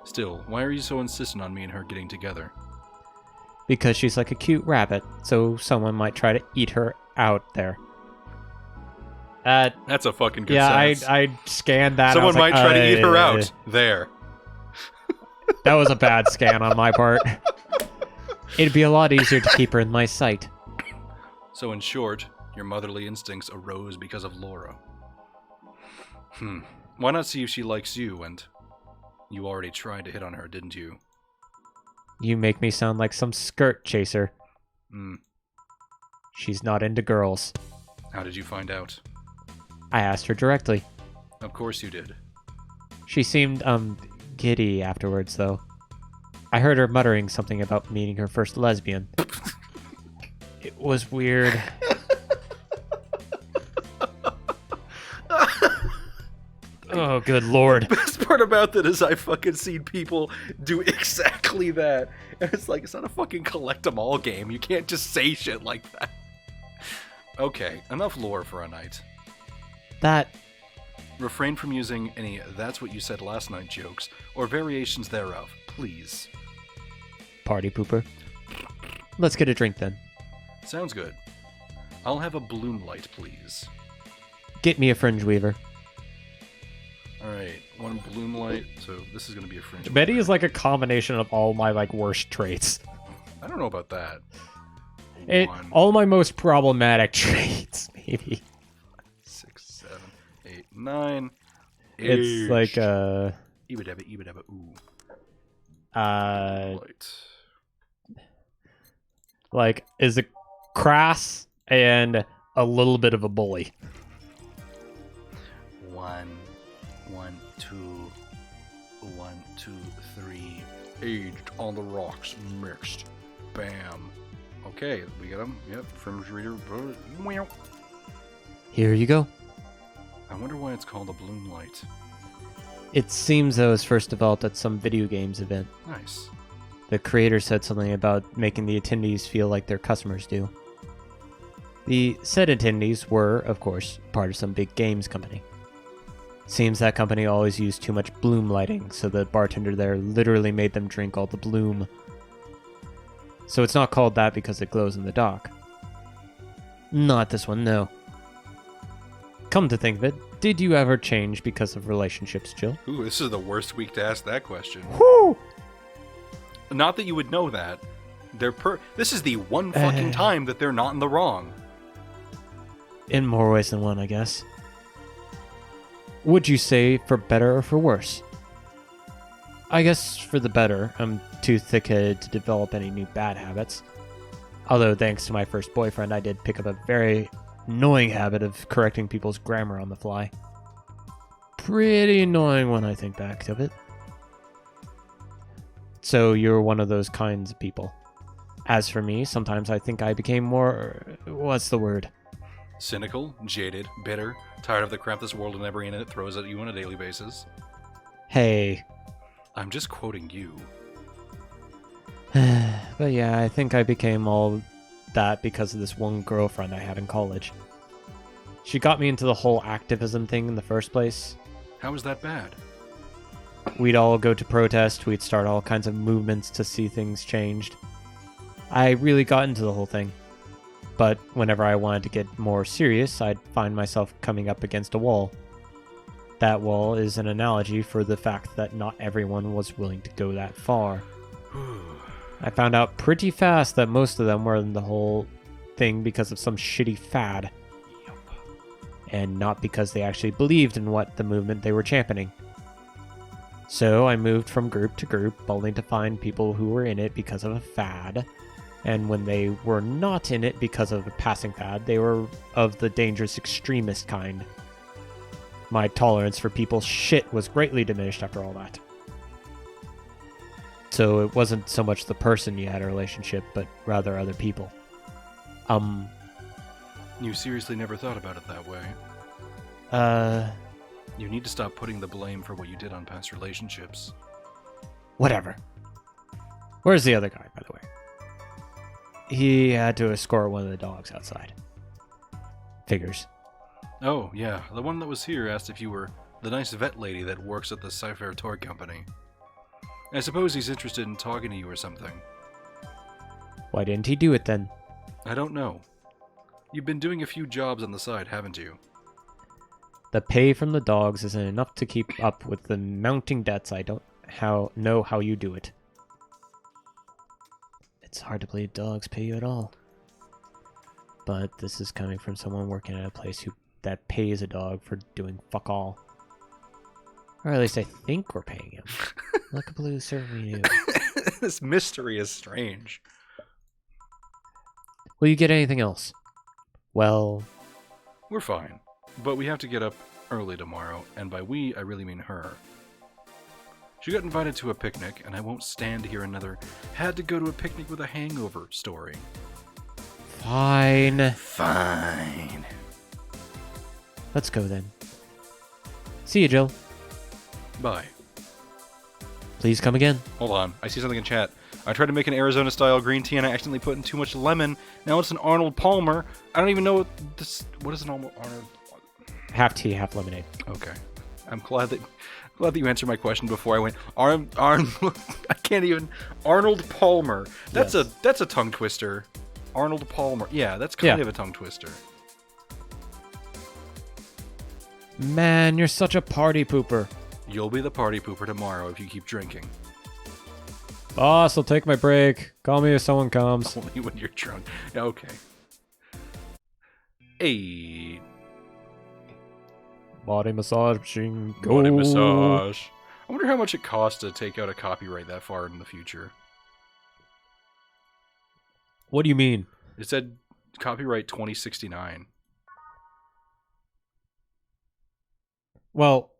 Still, why are you so insistent on me and her getting together? Because she's like a cute rabbit, so someone might try to eat her out there. That's a fucking good Yeah, sentence. I scanned that. Someone might try to eat her out. There. That was a bad scan on my part. It'd be a lot easier to keep her in my sight. So in short, your motherly instincts arose because of Laura. Why not see if she likes you, and you already tried to hit on her, didn't you? You make me sound like some skirt chaser. She's not into girls. How did you find out? I asked her directly. Of course you did. She seemed, giddy afterwards, though. I heard her muttering something about meeting her first lesbian. It was weird. Oh, good lord. Best part about that is I fucking seen people do exactly that. And it's like, it's not a fucking collect 'em all game. You can't just say shit like that. Okay, enough lore for a night. That... Refrain from using any "that's what you said last night" jokes, or variations thereof, please. Party pooper. Let's get a drink then. Sounds good. I'll have a balloon light, please. Get me a fringe weaver. Alright, one balloon light, so this is gonna be a fringe. Betty is like a combination of all my like worst traits. I don't know about that. All my most problematic traits, maybe. 6, 7, 8, 9. It's like Ibadabba, ooh. Light. like is a crass and a little bit of a bully. 1, 1, 2, 1, 2, 3. Aged on the rocks, mixed. Bam. Okay, we got them. Yep, fringe reader. Meow. Here you go. I wonder why it's called a balloon light. It seems that it was first developed at some video games event. Nice. The creator said something about making the attendees feel like their customers do. The said attendees were, of course, part of some big games company. Seems that company always used too much bloom lighting, so the bartender there literally made them drink all the bloom. So it's not called that because it glows in the dark. Not this one, no. Come to think of it, did you ever change because of relationships, Jill? Ooh, this is the worst week to ask that question. Whew! Not that you would know that. This is the one fucking time that they're not in the wrong. In more ways than one, I guess. Would you say for better or for worse? I guess for the better. I'm too thick-headed to develop any new bad habits. Although, thanks to my first boyfriend, I did pick up a very annoying habit of correcting people's grammar on the fly. Pretty annoying when I think back to it. So you're one of those kinds of people. As for me, sometimes I think I became more... what's the word? Cynical, jaded, bitter, tired of the crap this world and every in it throws at you on a daily basis. Hey. I'm just quoting you. But yeah, I think I became all that because of this one girlfriend I had in college. She got me into the whole activism thing in the first place. How is that bad? We'd all go to protest, we'd start all kinds of movements to see things changed. I really got into the whole thing. But whenever I wanted to get more serious, I'd find myself coming up against a wall. That wall is an analogy for the fact that not everyone was willing to go that far. I found out pretty fast that most of them were in the whole thing because of some shitty fad. And not because they actually believed in what the movement they were championing. So I moved from group to group, only to find people who were in it because of a fad. And when they were not in it because of a passing fad, they were of the dangerous extremist kind. My tolerance for people's shit was greatly diminished after all that. So it wasn't so much the person you had a relationship, but rather other people. You seriously never thought about it that way? You need to stop putting the blame for what you did on past relationships. Whatever. Where's the other guy, by the way? He had to escort one of the dogs outside. Figures. Oh, yeah, the one that was here asked if you were the nice vet lady that works at the Cypher Toy Company. I suppose he's interested in talking to you or something. Why didn't he do it then? I don't know. You've been doing a few jobs on the side, haven't you? The pay from the dogs isn't enough to keep up with the mounting debts. I don't know how you do it. It's hard to believe dogs pay you at all. But this is coming from someone working at a place that pays a dog for doing fuck all. Or at least I think we're paying him. Look, Blue certainly knew. This mystery is strange. Will you get anything else? Well... We're fine. But we have to get up early tomorrow, and by we, I really mean her. She got invited to a picnic, and I won't stand here another had to go to a picnic with a hangover story. Fine. Fine. Let's go then. See you, Jill. Bye. Please come again. Hold on, I see something in chat. I tried to make an Arizona-style green tea, and I accidentally put in too much lemon. Now it's an Arnold Palmer. I don't even know what is an Arnold... Half tea, half lemonade. Okay. I'm glad that you answered my question before I went I can't even Arnold Palmer. That's a tongue twister. Arnold Palmer. Yeah, that's kind of a tongue twister. Man, you're such a party pooper. You'll be the party pooper tomorrow if you keep drinking. Boss, I'll take my break. Call me if someone comes. Only when you're drunk. Okay. Hey. Body massage machine. Go. Body massage. I wonder how much it costs to take out a copyright that far in the future. What do you mean? It said copyright 2069. Well,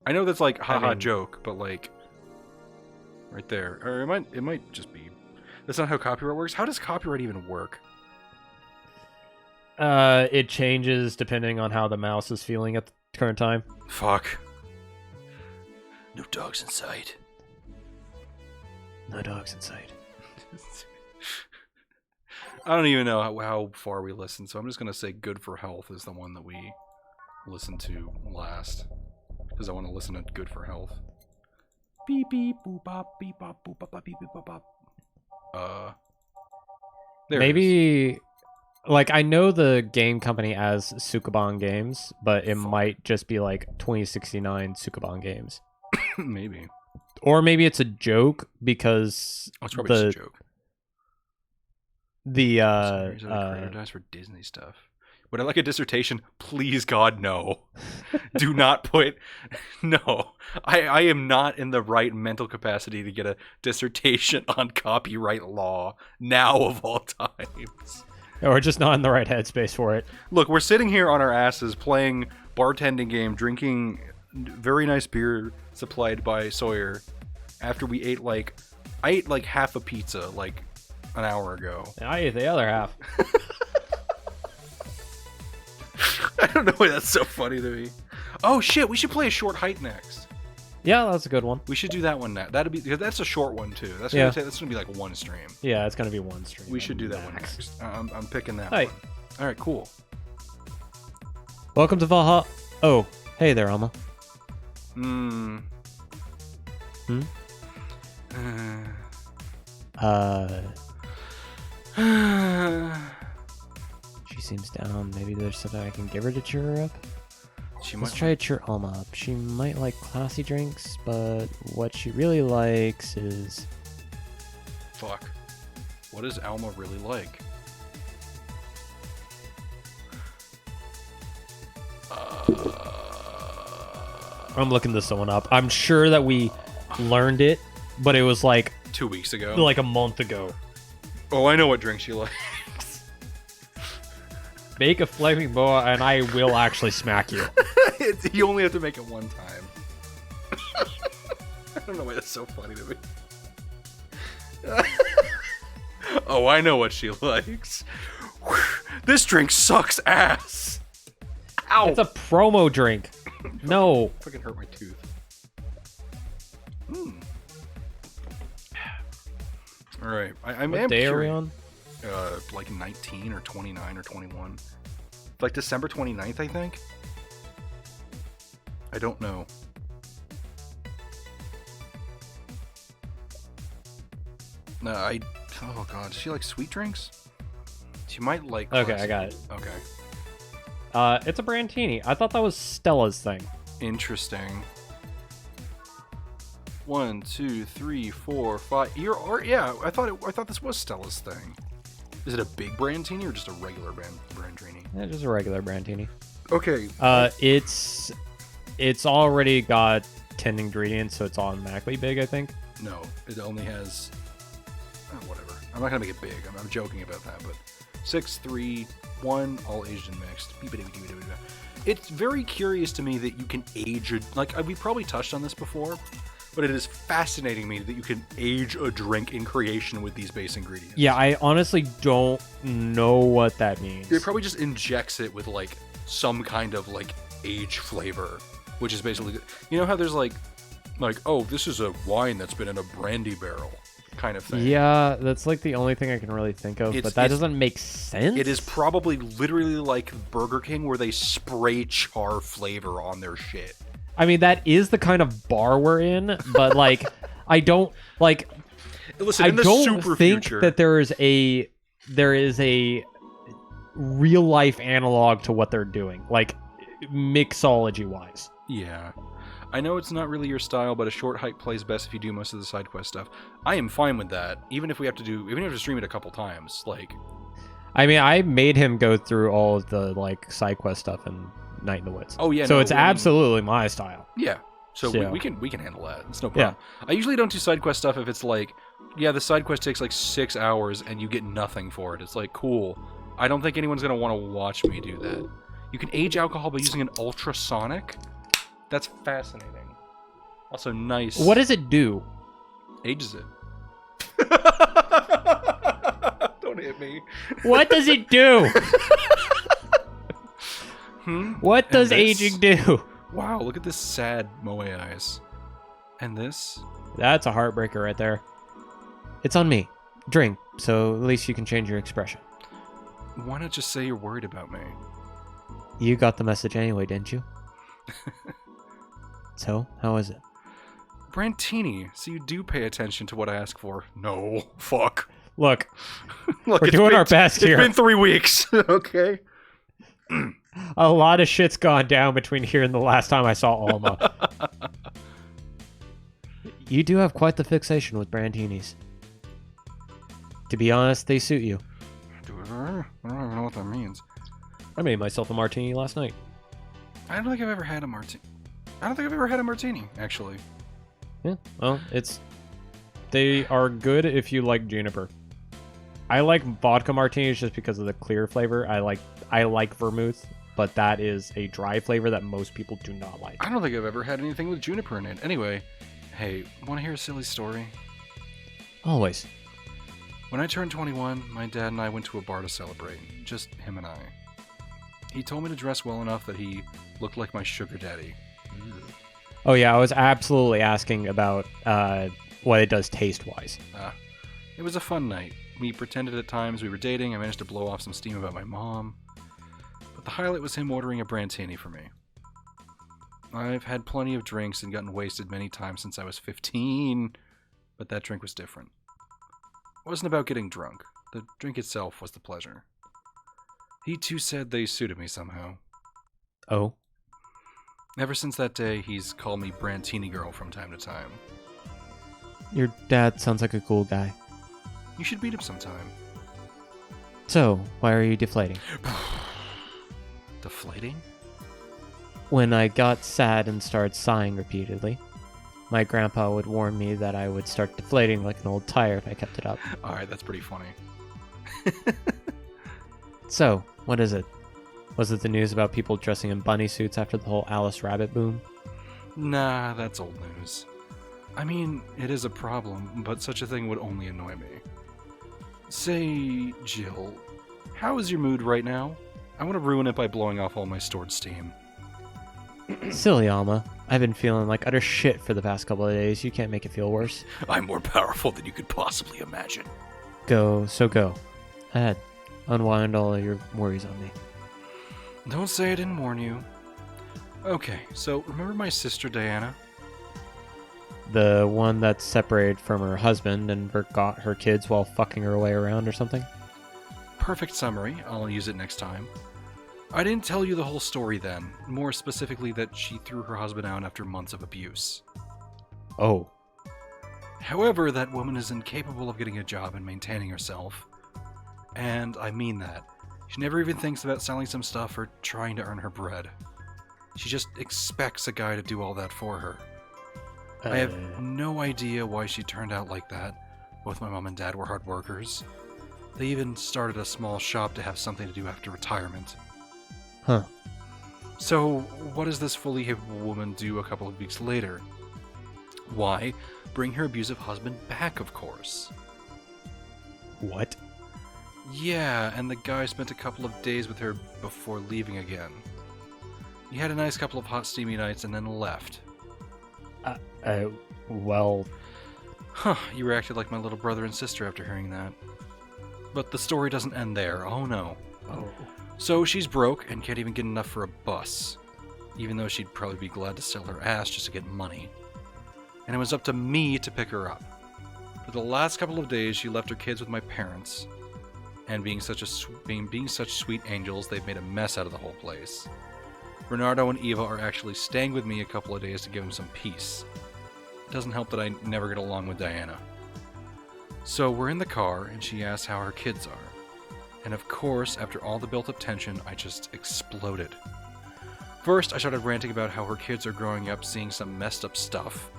I know that's like haha joke, but like right there. Or it might just be. That's not how copyright works. How does copyright even work? It changes depending on how the mouse is feeling at the current time. Fuck. No dogs in sight. no dogs in sight. I don't even know how far we listened, so I'm just going to say Good for Health is the one that we listened to last. Because I want to listen to Good for Health. Beep beep boop bop beep bop boop bop beep beep bop bop. There Maybe, like, I know the game company as Sukaban Games, but it might just be like 2069 Sukaban Games. Maybe. Or maybe it's a joke because it's probably just a joke. The creator dies for Disney stuff. Would I like a dissertation? Please, God, no. Do not put... No. I am not in the right mental capacity to get a dissertation on copyright law now of all times. Or just not in the right headspace for it. Look, we're sitting here on our asses playing bartending game, drinking very nice beer supplied by Sawyer after we ate I ate like half a pizza like an hour ago. And I ate the other half. I don't know why that's so funny to me. Oh shit, we should play a short height next. Yeah, that's a good one. We should do that one next. That'd be because that's a short one too. That's gonna be like one stream. Yeah, it's gonna be one stream. We should do that one next. I'm picking that Hey. one. All right, cool. Welcome to Valhalla. Oh, hey there, Alma. Hmm. She seems down. Maybe there's something I can give her to cheer her up. Let's might try to cheer Alma up. She might like classy drinks, but what she really likes is... Fuck. What does Alma really like? I'm looking this one up. I'm sure that we learned it, but it was like 2 weeks ago. a month ago. Oh, I know what drink she likes. Make a flaming boa, and I will actually smack you. You only have to make it one time. I don't know why that's so funny to me. Oh, I know what she likes. This drink sucks ass. Ow! It's a promo drink. No. Fucking hurt my tooth. All right, I'm What day are we curious. on? Like 19 or 29 or 21. Like December 29th, I think. I don't know. No, oh god, does she like sweet drinks? She might like. Okay, classic. I got it. Okay. It's a Brantini. I thought that was Stella's thing. Interesting. 1, 2, 3, 4, 5. Yeah. I thought this was Stella's thing. Is it a big Brantini or just a regular Brantini? Yeah, just a regular Brantini. Okay. It's already got 10 ingredients, so it's automatically big, I think. No, it only has. Oh, whatever. I'm not gonna make it big. I'm joking about that, but 6, 3, 1, all aged and mixed. It's very curious to me that you can age we probably touched on this before, but it is fascinating me that you can age a drink in creation with these base ingredients. Yeah, I honestly don't know what that means. It probably just injects it with like some kind of like age flavor, which is basically, you know how there's like oh, this is a wine that's been in a brandy barrel kind of thing. Yeah, that's like the only thing I can really think of, but that doesn't make sense. It is probably literally like Burger King where they spray char flavor on their shit. I mean, that is the kind of bar we're in, but like, I don't like. Listen, I in the don't super think future, that there is a real life analog to what they're doing, like mixology wise. Yeah. I know it's not really your style, but a short hike plays best if you do most of the side quest stuff. I am fine with that, even if we have to stream it a couple times. Like, I mean, I made him go through all of the like side quest stuff in Night in the Woods. oh yeah, So no, it's absolutely my style. yeah. So Yeah. we can handle that. It's no problem. I usually don't do side quest stuff if it's like, yeah, the side quest takes like 6 hours and you get nothing for it. It's like, cool. I don't think anyone's gonna want to watch me do that. You can age alcohol by using an ultrasonic. That's fascinating. Also nice. What does it do? Ages it. Don't hit me. What does it do? What And does this? aging do? Wow, look at this sad moe eyes. And this? That's a heartbreaker right there. It's on me. Drink, so at least you can change your expression. Why not just say you're worried about me? You got the message anyway, didn't you? So, how is it? Brantini, so you do pay attention to what I ask for. No, fuck. Look, Look, we're it's doing been- our best here. It's been 3 weeks, okay? A lot of shit's gone down between here and the last time I saw Alma. You do have quite the fixation with Brantinis. To be honest, they suit you. I don't even know what that means. I made myself a martini last night. I don't think I've ever had a martini. I don't think I've ever had a martini, actually. Yeah, well, they are good if you like juniper. I like vodka martinis just because of the clear flavor. I like vermouth, but that is a dry flavor that most people do not like. I don't think I've ever had anything with juniper in it. Anyway, hey, want to hear a silly story? Always. When I turned 21, my dad and I went to a bar to celebrate. Just him and I. He told me to dress well enough that he looked like my sugar daddy. Oh yeah, I was absolutely asking about what it does taste-wise. It was a fun night. We pretended at times we were dating. I managed to blow off some steam about my mom. But the highlight was him ordering a brandtini for me. I've had plenty of drinks and gotten wasted many times since I was 15, but that drink was different. It wasn't about getting drunk. The drink itself was the pleasure. He too said they suited me somehow. Oh? Ever since that day, he's called me Brantini Girl from time to time. Your dad sounds like a cool guy. You should meet him sometime. So, why are you deflating? Deflating? When I got sad and started sighing repeatedly, my grandpa would warn me that I would start deflating like an old tire if I kept it up. Alright, that's pretty funny. So, what is it? Was it the news about people dressing in bunny suits after the whole Alice Rabbit boom? Nah, that's old news. I mean, it is a problem, but such a thing would only annoy me. Say, Jill, how is your mood right now? I want to ruin it by blowing off all my stored steam. Silly Alma. I've been feeling like utter shit for the past couple of days. You can't make it feel worse. I'm more powerful than you could possibly imagine. Go. Ahead. Unwind all of your worries on me. Don't say I didn't warn you. Okay, so remember my sister Diana? The one that's separated from her husband and forgot her kids while fucking her way around or something? Perfect summary. I'll use it next time. I didn't tell you the whole story then. More specifically that she threw her husband out after months of abuse. Oh. However, that woman is incapable of getting a job and maintaining herself. And I mean that. She never even thinks about selling some stuff or trying to earn her bread. She just expects a guy to do all that for her. I have no idea why she turned out like that. Both my mom and dad were hard workers. They even started a small shop to have something to do after retirement. Huh. So, what does this fully hip woman do a couple of weeks later? Why, bring her abusive husband back, of course. What? Yeah, and the guy spent a couple of days with her before leaving again. He had a nice couple of hot, steamy nights and then left. Well... Huh, you reacted like my little brother and sister after hearing that. But the story doesn't end there, oh no. Oh. So she's broke and can't even get enough for a bus, even though she'd probably be glad to sell her ass just to get money. And it was up to me to pick her up. For the last couple of days, she left her kids with my parents, and being such sweet angels, they've made a mess out of the whole place. Bernardo and Eva are actually staying with me a couple of days to give them some peace. It doesn't help that I never get along with Diana. So we're in the car, and she asks how her kids are. And of course, after all the built-up tension, I just exploded. First, I started ranting about how her kids are growing up seeing some messed up stuff.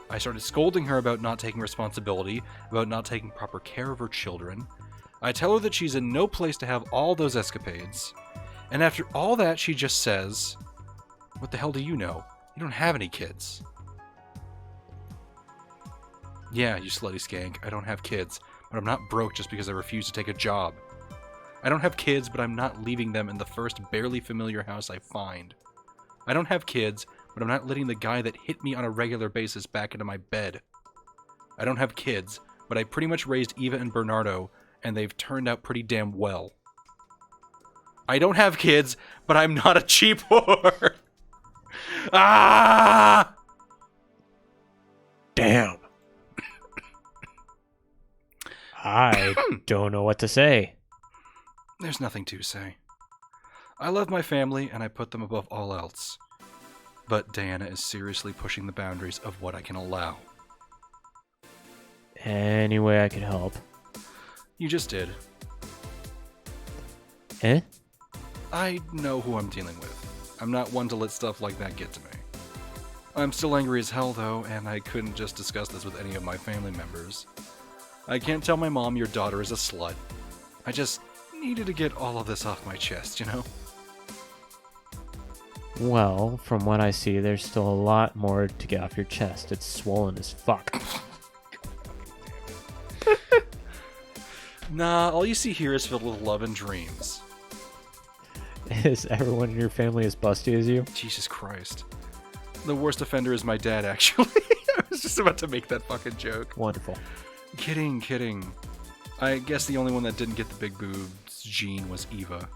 I started scolding her about not taking responsibility, about not taking proper care of her children. I tell her that she's in no place to have all those escapades. And after all that, she just says, "What the hell do you know? You don't have any kids." Yeah, you slutty skank, I don't have kids, but I'm not broke just because I refuse to take a job. I don't have kids, but I'm not leaving them in the first barely familiar house I find. I don't have kids, but I'm not letting the guy that hit me on a regular basis back into my bed. I don't have kids, but I pretty much raised Eva and Bernardo, and they've turned out pretty damn well. I don't have kids, but I'm not a cheap whore. Ah! Damn. I don't know what to say. There's nothing to say. I love my family, and I put them above all else. But Diana is seriously pushing the boundaries of what I can allow. Any way I could help. You just did. Eh? I know who I'm dealing with. I'm not one to let stuff like that get to me. I'm still angry as hell, though, and I couldn't just discuss this with any of my family members. I can't tell my mom your daughter is a slut. I just needed to get all of this off my chest, you know? Well, from what I see, there's still a lot more to get off your chest. It's swollen as fuck. Nah, all you see here is filled with love and dreams. Is everyone in your family as busty as you? Jesus Christ. The worst offender is my dad, actually. I was just about to make that fucking joke. Wonderful. Kidding. I guess the only one that didn't get the big boobs gene was Eva.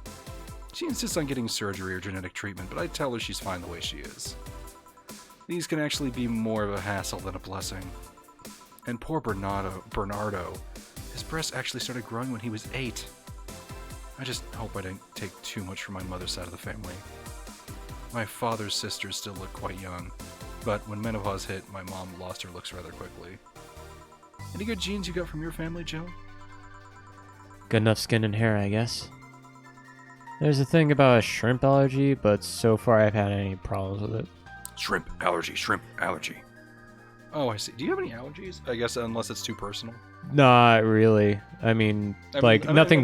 She insists on getting surgery or genetic treatment, but I tell her she's fine the way she is. These can actually be more of a hassle than a blessing. And poor Bernardo, his breasts actually started growing when he was 8. I just hope I didn't take too much from my mother's side of the family. My father's sisters still look quite young, but when menopause hit, my mom lost her looks rather quickly. Any good genes you got from your family, Jill? Good enough skin and hair, I guess. There's a thing about a shrimp allergy, but so far I've had any problems with it. Shrimp allergy. Oh, I see. Do you have any allergies? I guess unless it's too personal. Not really. Nothing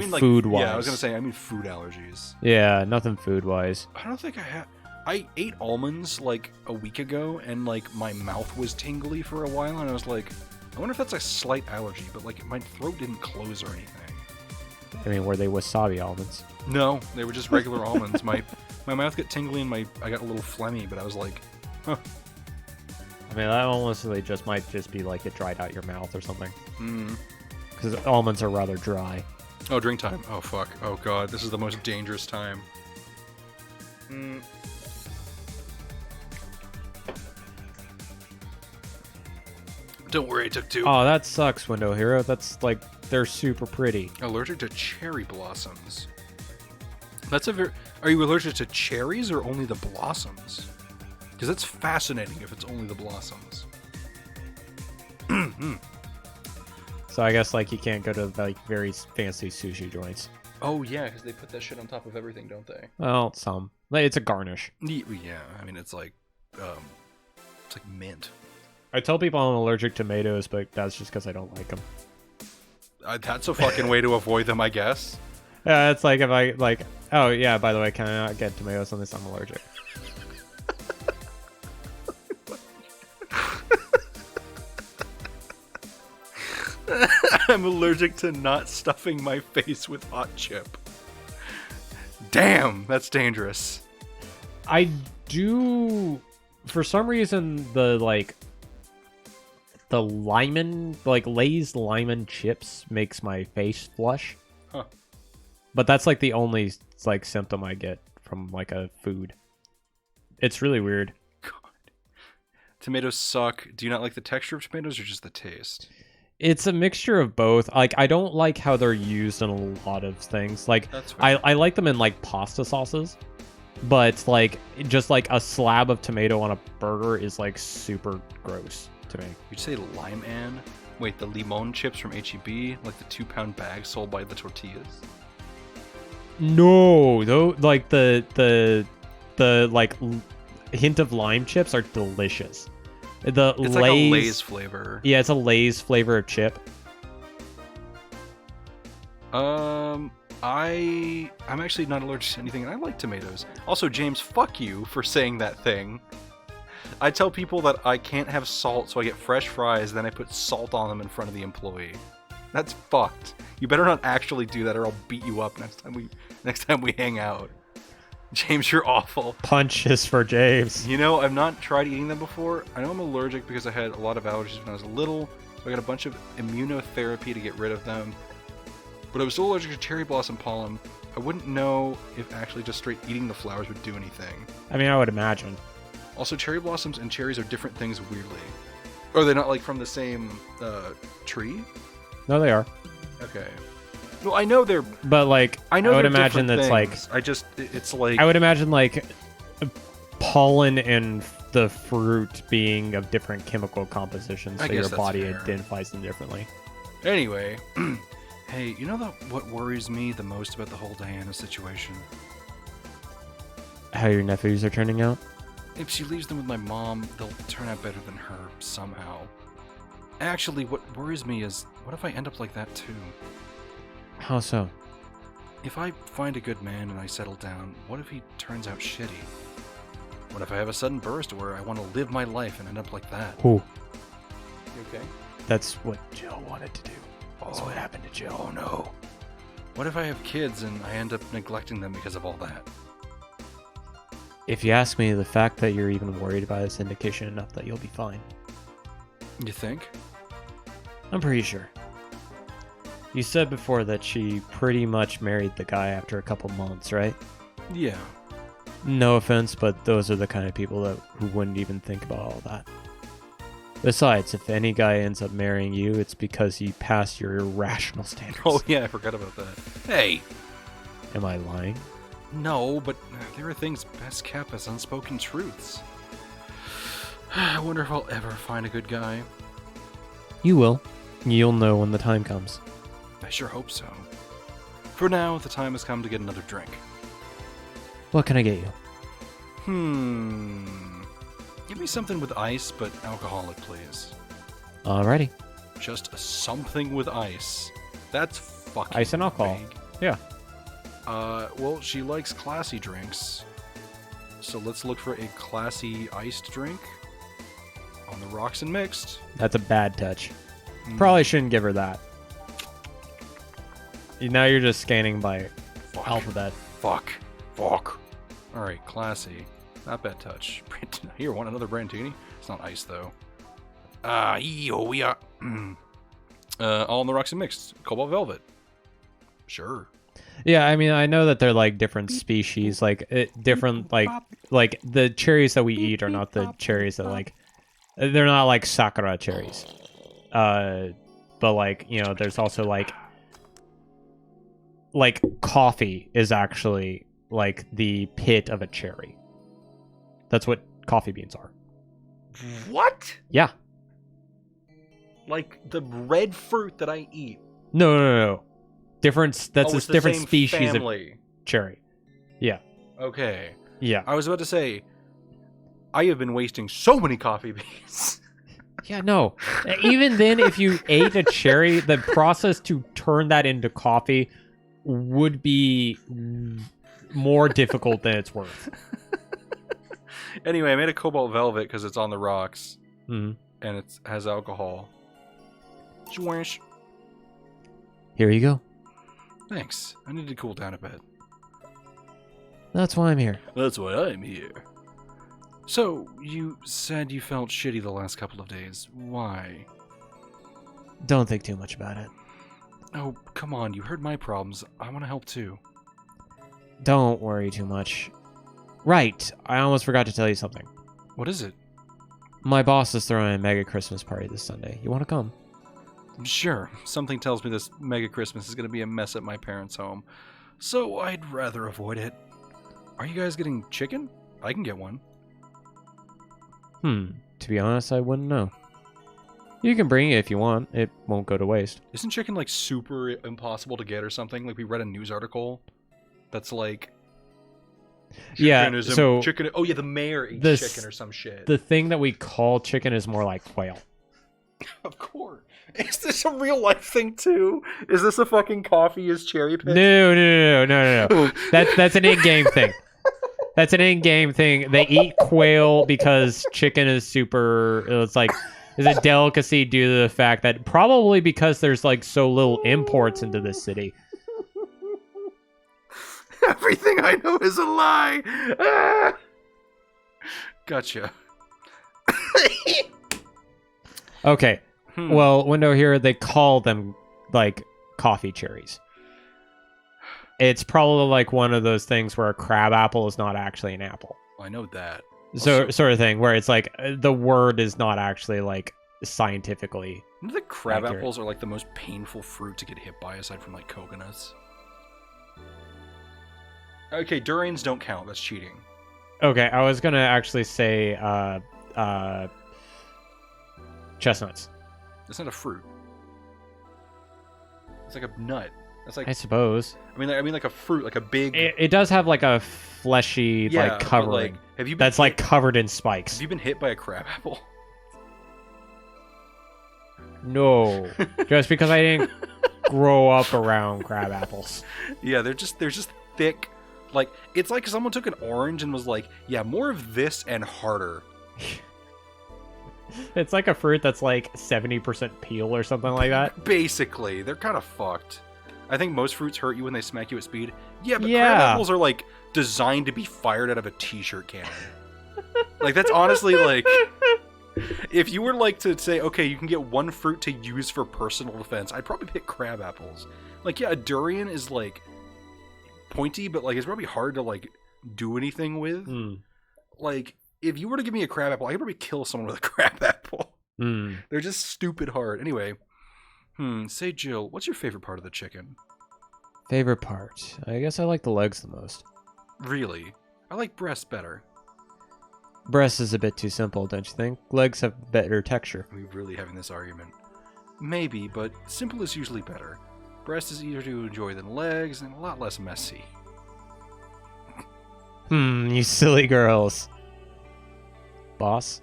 food-wise. Yeah, I was gonna say, I mean food allergies. Yeah, nothing food-wise. I don't think I have. I ate almonds like a week ago, and like my mouth was tingly for a while, and I was like, I wonder if that's a slight allergy, but like my throat didn't close or anything. I mean, were they wasabi almonds? No, they were just regular almonds. My mouth got tingly and I got a little phlegmy, but I was like, huh. I mean, that honestly just might just be like it dried out your mouth or something. Mm. Because almonds are rather dry. Oh, drink time. Oh, fuck. Oh, God. This is the most dangerous time. Mm. Don't worry, I took 2. Oh, that sucks, Window Hero. That's like, they're super pretty. Allergic to cherry blossoms. That's a very... Are you allergic to cherries or only the blossoms? Because that's fascinating if it's only the blossoms. So I guess like you can't go to like very fancy sushi joints. Oh yeah, because they put that shit on top of everything, don't they? Well, some. It's a garnish. Yeah, I mean it's like mint. I tell people I'm allergic to tomatoes, but that's just because I don't like them. That's a fucking way to avoid them, I guess. Yeah, it's like if I like. Oh yeah, by the way, can I not get tomatoes unless I'm allergic? I'm allergic to not stuffing my face with hot chip. Damn, that's dangerous. I do, for some reason, the Lyman, like Lay's Lyman chips makes my face flush. Huh. But that's like the only like symptom I get from like a food. It's really weird. God. Tomatoes suck. Do you not like the texture of tomatoes or just the taste? It's a mixture of both. Like, I don't like how they're used in a lot of things. Like, That's fair. I like them in like pasta sauces, but like just like a slab of tomato on a burger is like super gross to me. You'd say lime Ann? Wait, the limon chips from HEB? Like the 2-pound bag sold by the tortillas? No, though, like the like hint of lime chips are delicious. The It's Lay's, like a Lay's flavor. Yeah, it's a Lay's flavor of chip. I'm actually not allergic to anything, and I like tomatoes. Also, James, fuck you for saying that thing. I tell people that I can't have salt, so I get fresh fries, then I put salt on them in front of the employee. That's fucked. You better not actually do that, or I'll beat you up next time we hang out. James, you're awful. Punches for James. You know, I've not tried eating them before. I know I'm allergic because I had a lot of allergies when I was little, so I got a bunch of immunotherapy to get rid of them. But I was still allergic to cherry blossom pollen. I wouldn't know if actually just straight eating the flowers would do anything. I mean, I would imagine. Also, cherry blossoms and cherries are different things weirdly. Or are they not like from the same tree? No, they are. Okay. No, I know they're. But like, I would they're imagine different that's things. It's like. I would imagine like pollen and the fruit being of different chemical compositions, I so guess your that's body fair. identifies them differently. Anyway, hey, you know what worries me the most about the whole Diana situation? How your nephews are turning out? If she leaves them with my mom, they'll turn out better than her, somehow. Actually, what worries me is, what if I end up like that too? How so? If I find a good man and I settle down, what if he turns out shitty? What if I have a sudden burst where I want to live my life and end up like that? Ooh, You okay? that's what Jill wanted to do. That's what happened to Jill. Oh no. What if I have kids and I end up neglecting them because of all that? If you ask me, the fact that you're even worried about is indication enough that you'll be fine. You think? I'm pretty sure. You said before that she pretty much married the guy after a couple months, right? Yeah. No offense, but those are the kind of people who wouldn't even think about all that. Besides, if any guy ends up marrying you, it's because he passed your irrational standards. Oh yeah, I forgot about that. Hey! Am I lying? No, but there are things best kept as unspoken truths. I wonder if I'll ever find a good guy. You will. You'll know when the time comes. I sure hope so. For now, the time has come to get another drink. What can I get you? Give me something with ice, but alcoholic, please. Alrighty. Just something with ice. That's fucking Ice and alcohol. vague. Yeah. Well, she likes classy drinks. So let's look for a classy iced drink. On the rocks and mixed. That's a bad touch. Probably shouldn't give her that. Now you're just scanning by Fuck. alphabet. Fuck. Alright, classy. Not bad touch. Here, want another Brandini? It's not ice, though. We are. All on the rocks and mixed. Cobalt Velvet. Sure. Yeah, I mean, I know that they're like different species, like different, like the cherries that we eat are not the cherries that they're not like sakura cherries. But like, you know, there's also like coffee is actually like the pit of a cherry. That's what coffee beans are. What? Yeah. Like the red fruit that I eat. No. Different. That's it's a the different same species family. of cherry. Yeah. Okay. Yeah. I was about to say, I have been wasting so many coffee beans. Yeah, no. Even then, if you ate a cherry, the process to turn that into coffee would be more difficult than it's worth. Anyway, I made a Cobalt Velvet because it's on the rocks. Mhm. And it has alcohol. Swish. Here you go. Thanks. I need to cool down a bit. That's why I'm here. That's why I'm here. So, you said you felt shitty the last couple of days. Why? Don't think too much about it. Oh, come on. You heard my problems. I want to help too. Don't worry too much. Right. I almost forgot to tell you something. What is it? My boss is throwing a mega Christmas party this Sunday. You want to come? Sure. Something tells me this mega Christmas is going to be a mess at my parents' home. So I'd rather avoid it. Are you guys getting chicken? I can get one. To be honest, I wouldn't know. You can bring it if you want. It won't go to waste. Isn't chicken like super impossible to get or something? Like we read a news article that's like Yeah, so chicken. Oh yeah, the mayor eats this- chicken or some shit. the thing that we call chicken is more like quail. Of course. Is this a real life thing too? Is this a fucking coffee is cherry picked? No. That's an in-game thing. That's an in-game thing. They eat quail because chicken is super. It's like is a delicacy due to the fact that probably because there's like so little imports into this city. Everything I know is a lie. Ah! Gotcha. Okay. Well, window here, they call them like coffee cherries. It's probably like one of those things where a crab apple is not actually an apple. I know that. So Also- sort of thing where it's like the word is not actually like scientifically. You know that crab Accurate. apples are like the most painful fruit to get hit by aside from like coconuts? Okay, durians don't count. That's cheating. Okay, I was gonna actually say chestnuts. That's not a fruit. It's like a nut. That's like I suppose. I mean like a fruit, like a big. It does have like a fleshy Yeah, like but, covering. like, have you been that's like hit- covered in spikes. Have you been hit by a crab apple? No, just because I didn't grow up around crab apples. Yeah, they're just thick. Like it's like someone took an orange and was like, yeah, more of this and harder. It's like a fruit that's like 70% peel or something like that. Basically, they're kind of fucked. I think most fruits hurt you when they smack you at speed. Yeah, but Yeah. crab apples are like designed to be fired out of a t-shirt cannon. Like that's honestly like, if you were like to say, okay, you can get one fruit to use for personal defense, I'd probably pick crab apples. Like, yeah, a durian is like pointy, but like it's probably hard to like do anything with. Like, if you were to give me a crab apple, I could probably kill someone with a crab apple. They're just stupid hard. Anyway, say Jill, what's your favorite part of the chicken? Favorite part? I guess I like the legs the most. Really? I like breast better. Breast is a bit too simple, don't you think? Legs have better texture. Are we really having this argument? Maybe, but simple is usually better. Breast is easier to enjoy than legs and a lot less messy. You silly girls. Boss?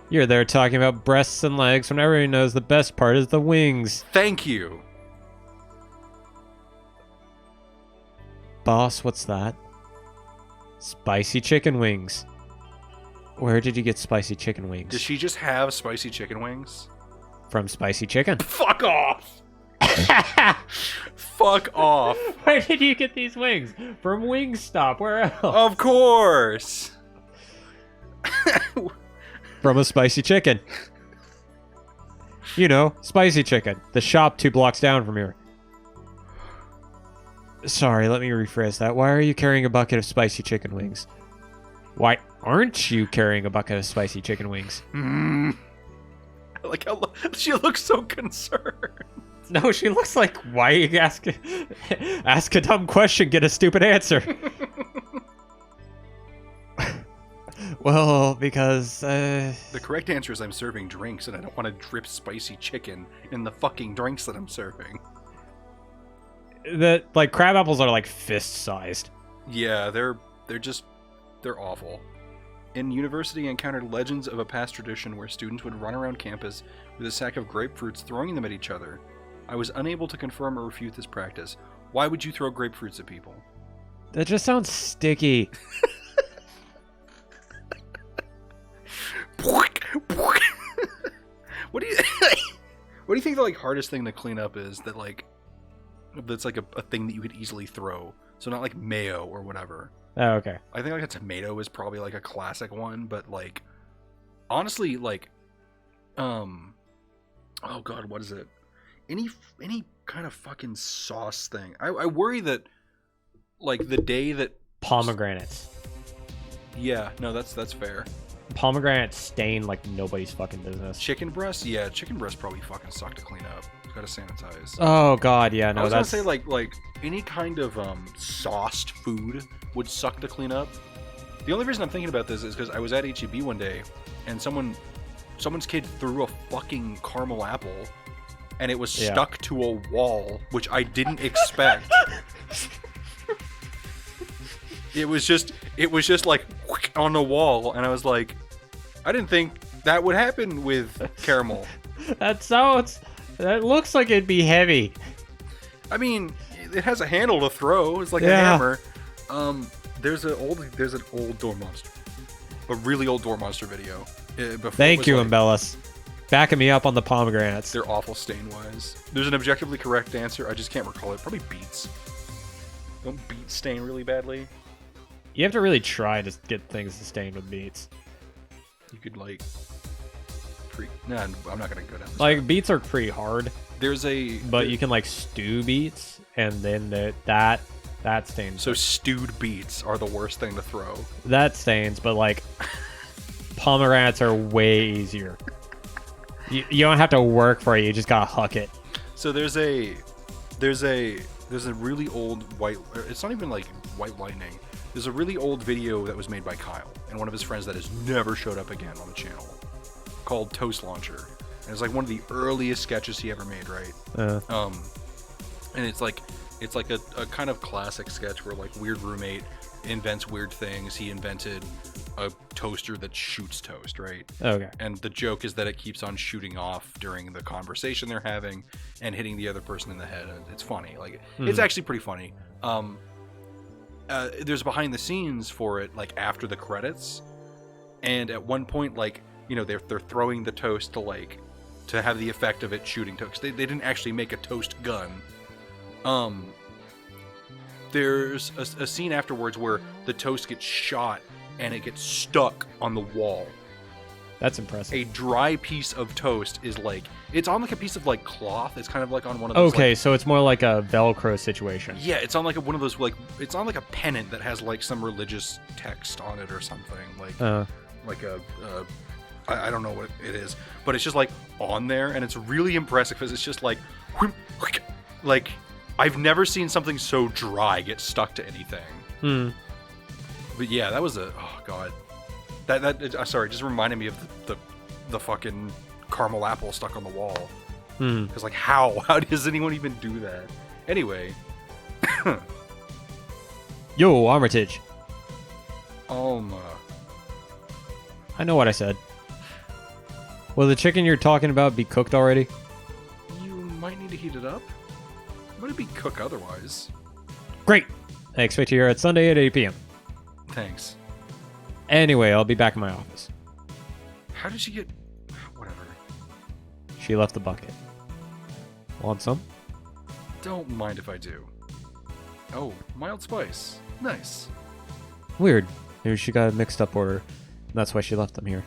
You're there talking about breasts and legs when everyone knows the best part is the wings. Thank you! Boss, what's that? Spicy chicken wings. Where did you get spicy chicken wings? Does she just have spicy chicken wings? From Spicy Chicken. Fuck off! Fuck off! Where did you get these wings? From Wingstop. Where else? Of course! From a Spicy Chicken. You know, Spicy Chicken. The shop 2 blocks down from here. Sorry, let me rephrase that. Why are you carrying a bucket of spicy chicken wings? Why aren't you carrying a bucket of spicy chicken wings? Like how she looks so concerned. No, she looks like, why you ask a dumb question, get a stupid answer. Well, because The correct answer is I'm serving drinks and I don't want to drip spicy chicken in the fucking drinks that I'm serving. the like crab apples are like fist sized. Yeah, they're awful. In university, I encountered legends of a past tradition where students would run around campus with a sack of grapefruits, throwing them at each other. I was unable to confirm or refute this practice. Why would you throw grapefruits at people? That just sounds sticky. What do you what do you think the like hardest thing to clean up is that like that's like a thing that you could easily throw? So not like mayo or whatever. Oh, okay. I think like a tomato is probably like a classic one, but like honestly like oh god, what is it? Any kind of fucking sauce thing. I worry that like the day that Pomegranates. yeah, no, that's fair. Pomegranates stain like nobody's fucking business. Chicken breast, yeah, chicken breast probably fucking suck to clean up. Gotta sanitize. Oh god, yeah, I no, was that's gonna say like any kind of sauced food would suck to clean up. The only reason I'm thinking about this is because I was at HEB one day and someone's kid threw a fucking caramel apple and it was stuck to a wall, which I didn't expect. It was just like on the wall, and I was like, I didn't think that would happen with caramel. that looks like it'd be heavy. I mean, it has a handle to throw. It's like a Yeah. hammer. There's an old door monster, a really old door monster video. Before Thank you, like, Embellis. Backing me up on the pomegranates. They're awful stain-wise. There's an objectively correct answer. I just can't recall it. Probably beets. Don't beets stain really badly? You have to really try to get things to stain with beets. You could like Nah, I'm not gonna go down this Like road. beets are pretty hard, There's a but you can like stew beets, and then that stains. so stewed beets are the worst thing to throw. That stains, but like pomegranates are way easier. You don't have to work for it. You just gotta huck it. So there's a really old white. It's not even like White Lightning. There's a really old video that was made by Kyle and one of his friends that has never showed up again on the channel, called Toast Launcher. And it's like one of the earliest sketches he ever made, right? And it's like a kind of classic sketch where like weird roommate invents weird things. He invented a toaster that shoots toast, right? Okay. And the joke is that it keeps on shooting off during the conversation they're having and hitting the other person in the head. And it's funny. Like, it's actually pretty funny. There's behind the scenes for it, like after the credits. And at one point, like, you know, they're throwing the toast to have the effect of it shooting toast. They didn't actually make a toast gun. There's a scene afterwards where the toast gets shot and it gets stuck on the wall. That's impressive. A dry piece of toast is like, it's on like a piece of like cloth. It's kind of like on one of those. Okay, like, so it's more like a Velcro situation. yeah, it's on like one of those, like, it's on like a pennant that has like some religious text on it or something. Like I don't know what it is, but it's just like on there, and it's really impressive because it's just like I've never seen something so dry get stuck to anything. But yeah, that was oh god, sorry, just reminded me of the fucking caramel apple stuck on the wall. Because like how does anyone even do that? Anyway, Yo, Armitage. Alma. I know what I said. Will the chicken you're talking about be cooked already? You might need to heat it up. Would it be cook otherwise? Great. I expect you here at Sunday at 8 p.m. Thanks. Anyway, I'll be back in my office. How did she get... Whatever. She left the bucket. Want some? Don't mind if I do. Oh, mild spice. Nice. Weird. Maybe she got a mixed up order. That's why she left them here.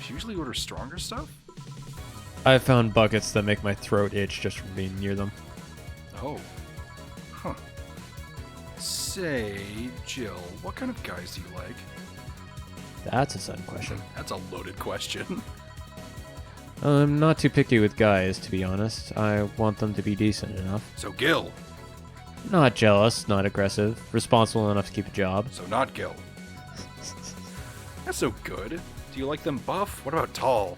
She usually orders stronger stuff? I found buckets that make my throat itch just from being near them. Oh. Huh. Say, Jill, what kind of guys do you like? That's a sudden question. That's a loaded question. I'm not too picky with guys, to be honest. I want them to be decent enough. So Gil. Not jealous, not aggressive, responsible enough to keep a job. So not Gil. That's so good. Do you like them buff? What about tall?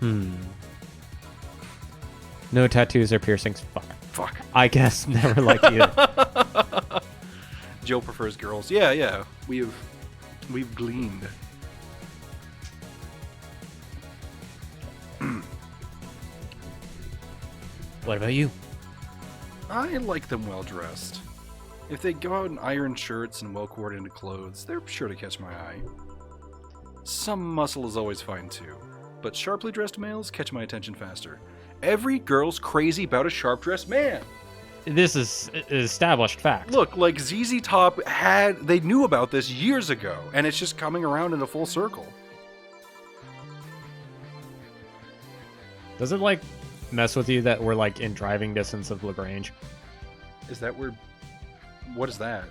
No tattoos or piercings. Fuck. I guess never liked either. Jill prefers girls. Yeah. We've gleaned. What about you? I like them well dressed. If they go out in iron shirts and well coordinated clothes, they're sure to catch my eye. Some muscle is always fine too, but sharply dressed males catch my attention faster. Every girl's crazy about a sharp dressed man. This is established fact. Look, like ZZ Top they knew about this years ago, and it's just coming around in a full circle. Does it like mess with you that we're like in driving distance of LaGrange? Is that where? What is that?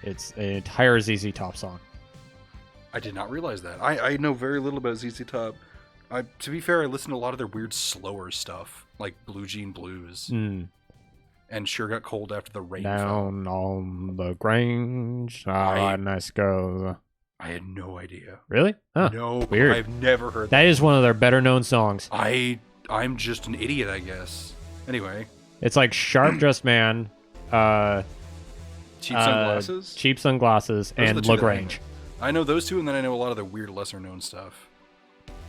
It's an entire ZZ Top song. I did not realize that. I know very little about ZZ Top. To be fair, I listen to a lot of their weird, slower stuff, like Blue Jean Blues. And Sure Got Cold After the Rain Down Fell. on the Grange, nice go. I had no idea. Really? Huh. No, weird. I've never heard That is one of their better known songs. I'm just an idiot, I guess. Anyway. It's like Sharp Dressed Man, Cheap Sunglasses? Cheap Sunglasses, Those are the and two that LaGrange. I know those two, and then I know a lot of their weird, lesser-known stuff.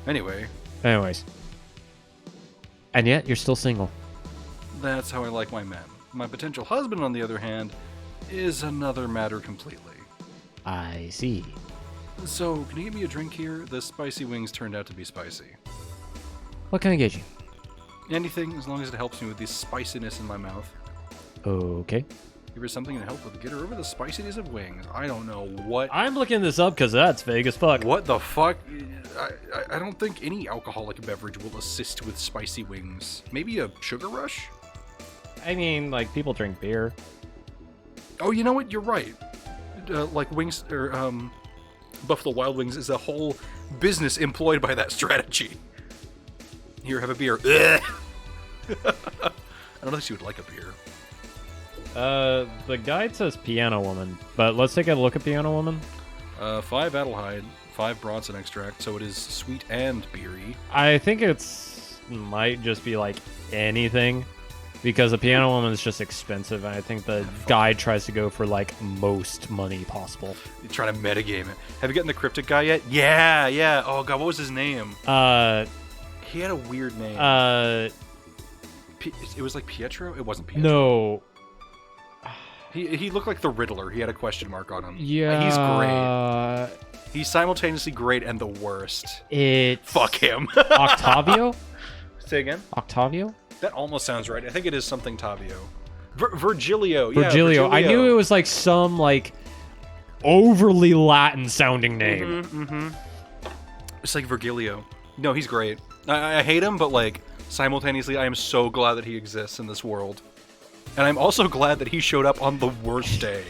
Anyway. Anyways. And yet, you're still single. That's how I like my men. My potential husband, on the other hand, is another matter completely. I see. So, can you get me a drink here? The spicy wings turned out to be spicy. What can I get you? Anything, as long as it helps me with the spiciness in my mouth. Okay. Give her something to help with get her over the spiciness of wings. I don't know what... I'm looking this up because that's vague as fuck. What the fuck? I don't think any alcoholic beverage will assist with spicy wings. Maybe a sugar rush? I mean, like, people drink beer. Oh, you know what? You're right. Like wings, or Buffalo Wild Wings is a whole business employed by that strategy. Here, have a beer. I don't know if she would like a beer. The guide says Piano Woman, but let's take a look at Piano Woman. 5 Adelhyde, 5 Bronson extract, so it is sweet and beery. I think might just be like anything. because the piano woman is just expensive, and I think the guy tries to go for like most money possible. You're trying to metagame it. Have you gotten the cryptic guy yet? Yeah. Oh god, what was his name? He had a weird name. It was like Pietro? It wasn't Pietro. No. He looked like the Riddler. He had a question mark on him. Yeah. He's great. He's simultaneously great and the worst. It's Fuck him. Octavio? Say again? Octavio? That almost sounds right. I think it is something Tavio. Virgilio. Yeah, Virgilio. I knew it was like some like overly Latin sounding name. Mm-hmm. It's like Virgilio. No, he's great. I hate him, but like simultaneously, I am so glad that he exists in this world. And I'm also glad that he showed up on the worst day.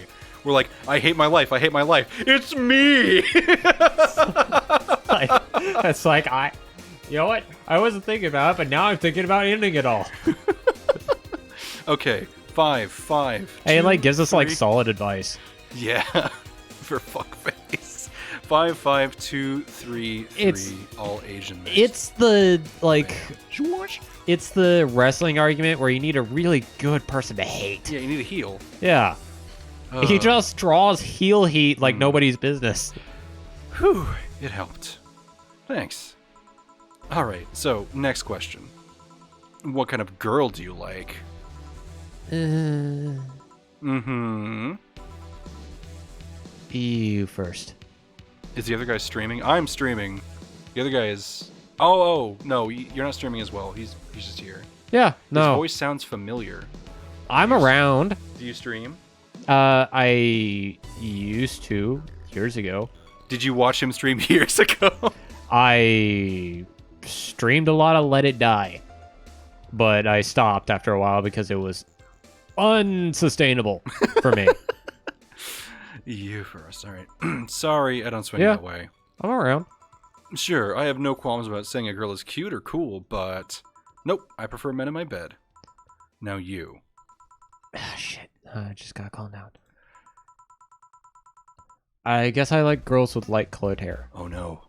We're like, I hate my life. I hate my life. It's me. It's like you know what? I wasn't thinking about it, but now I'm thinking about ending it all. Okay, 5, 5. Hey, it like gives us like 3. solid advice. Yeah, for fuckface. 5, 5, 2, 3, 3. All Asian. It's the like. George. It's the wrestling argument where you need a really good person to hate. Yeah, you need a heel. Yeah. He just draws heel heat like nobody's business. Whew, it helped. Thanks. All right, so next question. What kind of girl do you like? Mm-hmm. You first. Is the other guy streaming? I'm streaming. The other guy is... Oh, no, you're not streaming as well. He's just here. Yeah, His no. voice sounds familiar. I'm around. Do you stream? I used to years ago. Did you watch him stream years ago? I streamed a lot of Let It Die, but I stopped after a while because it was unsustainable for me. You first. All right. Sorry, I don't swing Yeah. that way. I'm around. Sure, I have no qualms about saying a girl is cute or cool, but nope, I prefer men in my bed. Now you. Ah, shit. I just gotta calm down. I guess I like girls with light colored hair. Oh no.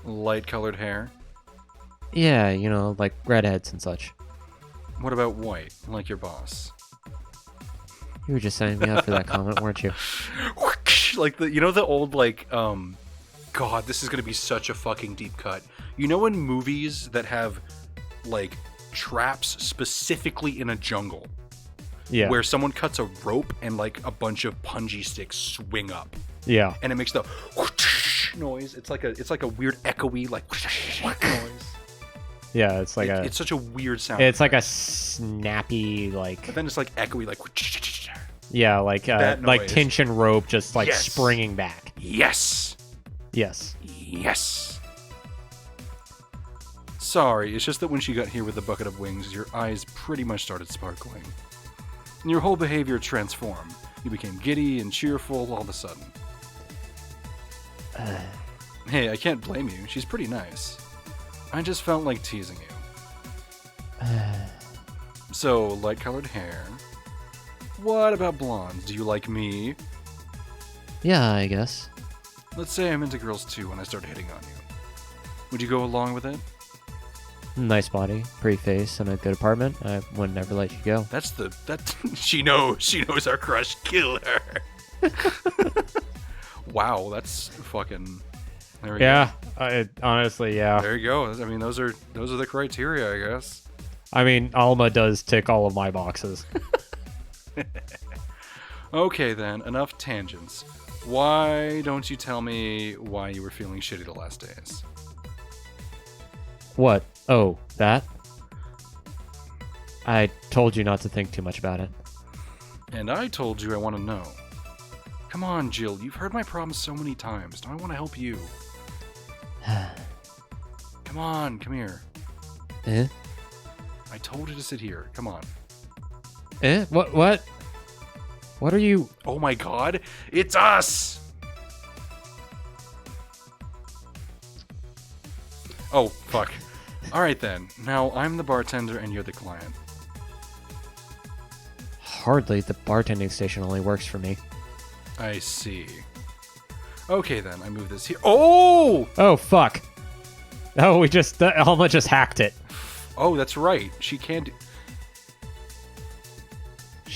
Light colored hair? Yeah, you know, like redheads and such. What about white, like your boss? You were just signing me up for that comment, weren't you? Like the old God, this is gonna be such a fucking deep cut. You know in movies that have like traps specifically in a jungle? Yeah. Where someone cuts a rope and like a bunch of punji sticks swing up. Yeah. And it makes the noise. It's like a weird echoey like noise. Yeah, it's like It's such a weird sound. it's like a snappy like But then it's like echoey like yeah, like that like noise. tension rope just like Yes. springing back. Yes. Yes. Yes. Sorry, it's just that when she got here with the bucket of wings, your eyes pretty much started sparkling. And your whole behavior transformed. You became giddy and cheerful all of a sudden. Hey, I can't blame you. She's pretty nice. I just felt like teasing you. So, light-colored hair. What about blondes? Do you like me? Yeah, I guess. Let's say I'm into girls too when I start hitting on you. Would you go along with it? Nice body, pretty face, and a good apartment. I would never let you go. She knows our crush. Kill her. Wow, that's fucking. There we go. Yeah. Honestly, yeah. There you go. I mean, those are the criteria, I guess. I mean, Alma does tick all of my boxes. Okay then, enough tangents. Why don't you tell me why you were feeling shitty the last days? What? Oh, that? I told you not to think too much about it. And I told you I want to know. Come on, Jill, you've heard my problems so many times. Don't I want to help you? Come on, come here. Eh? I told you to sit here. Come on. Eh? What? What are you... Oh my god, it's us! Oh, fuck. Alright then, now I'm the bartender and you're the client. Hardly. The bartending station only works for me. I see. Okay then, I move this here. Oh! Oh, fuck. Oh, Alma just hacked it. Oh, that's right. She can't do...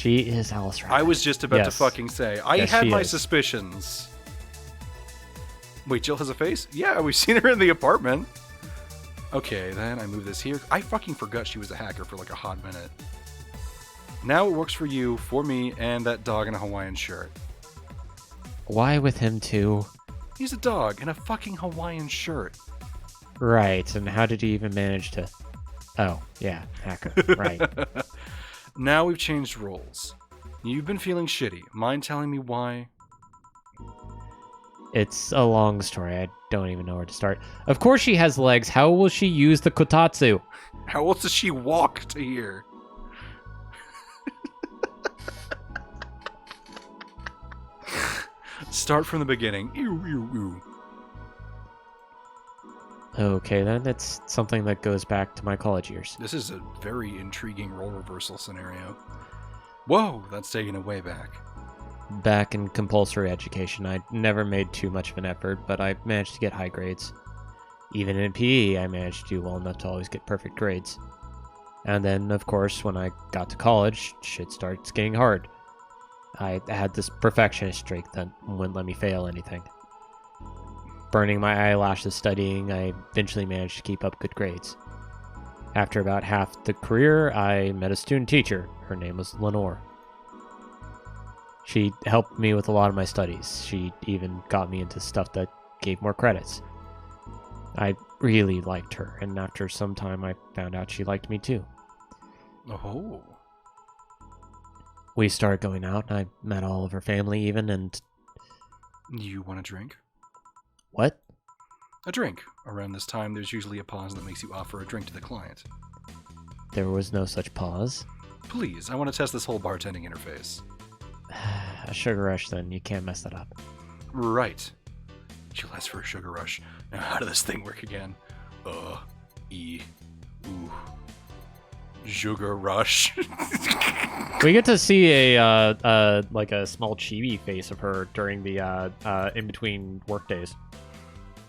She is Alice Rabbit. I was just about to Yes. fucking say. I Yes, had she my is. suspicions. Wait, Jill has a face? Yeah, we've seen her in the apartment. Okay, then I move this here. I fucking forgot she was a hacker for like a hot minute. Now it works for you, for me, and that dog in a Hawaiian shirt. Why with him too? He's a dog in a fucking Hawaiian shirt. Right, and how did he even manage to... Oh, yeah, hacker, right. Now we've changed roles. You've been feeling shitty. Mind telling me why? It's a long story. I don't even know where to start. Of course she has legs. How will she use the kotatsu? How else does she walk to here? Start from the beginning. Ew, ew, ew. Okay, then it's something that goes back to my college years. This is a very intriguing role reversal scenario. Whoa, that's taking it way back. Back in compulsory education, I never made too much of an effort, but I managed to get high grades. Even in PE, I managed to do well enough to always get perfect grades. And then, of course, when I got to college, shit starts getting hard. I had this perfectionist streak that wouldn't let me fail anything. Burning my eyelashes studying, I eventually managed to keep up good grades. After about half the career, I met a student teacher. Her name was Lenore. She helped me with a lot of my studies. She even got me into stuff that gave more credits. I really liked her, and after some time I found out she liked me too. Oh. We started going out, and I met all of her family even, and... You want a drink? What? A drink. Around this time, there's usually a pause that makes you offer a drink to the client. There was no such pause. Please, I want to test this whole bartending interface. A sugar rush, then. You can't mess that up. Right. She'll ask for a sugar rush. Now, how does this thing work again? Ooh. Sugar rush. We get to see a like a small chibi face of her during the in between work days.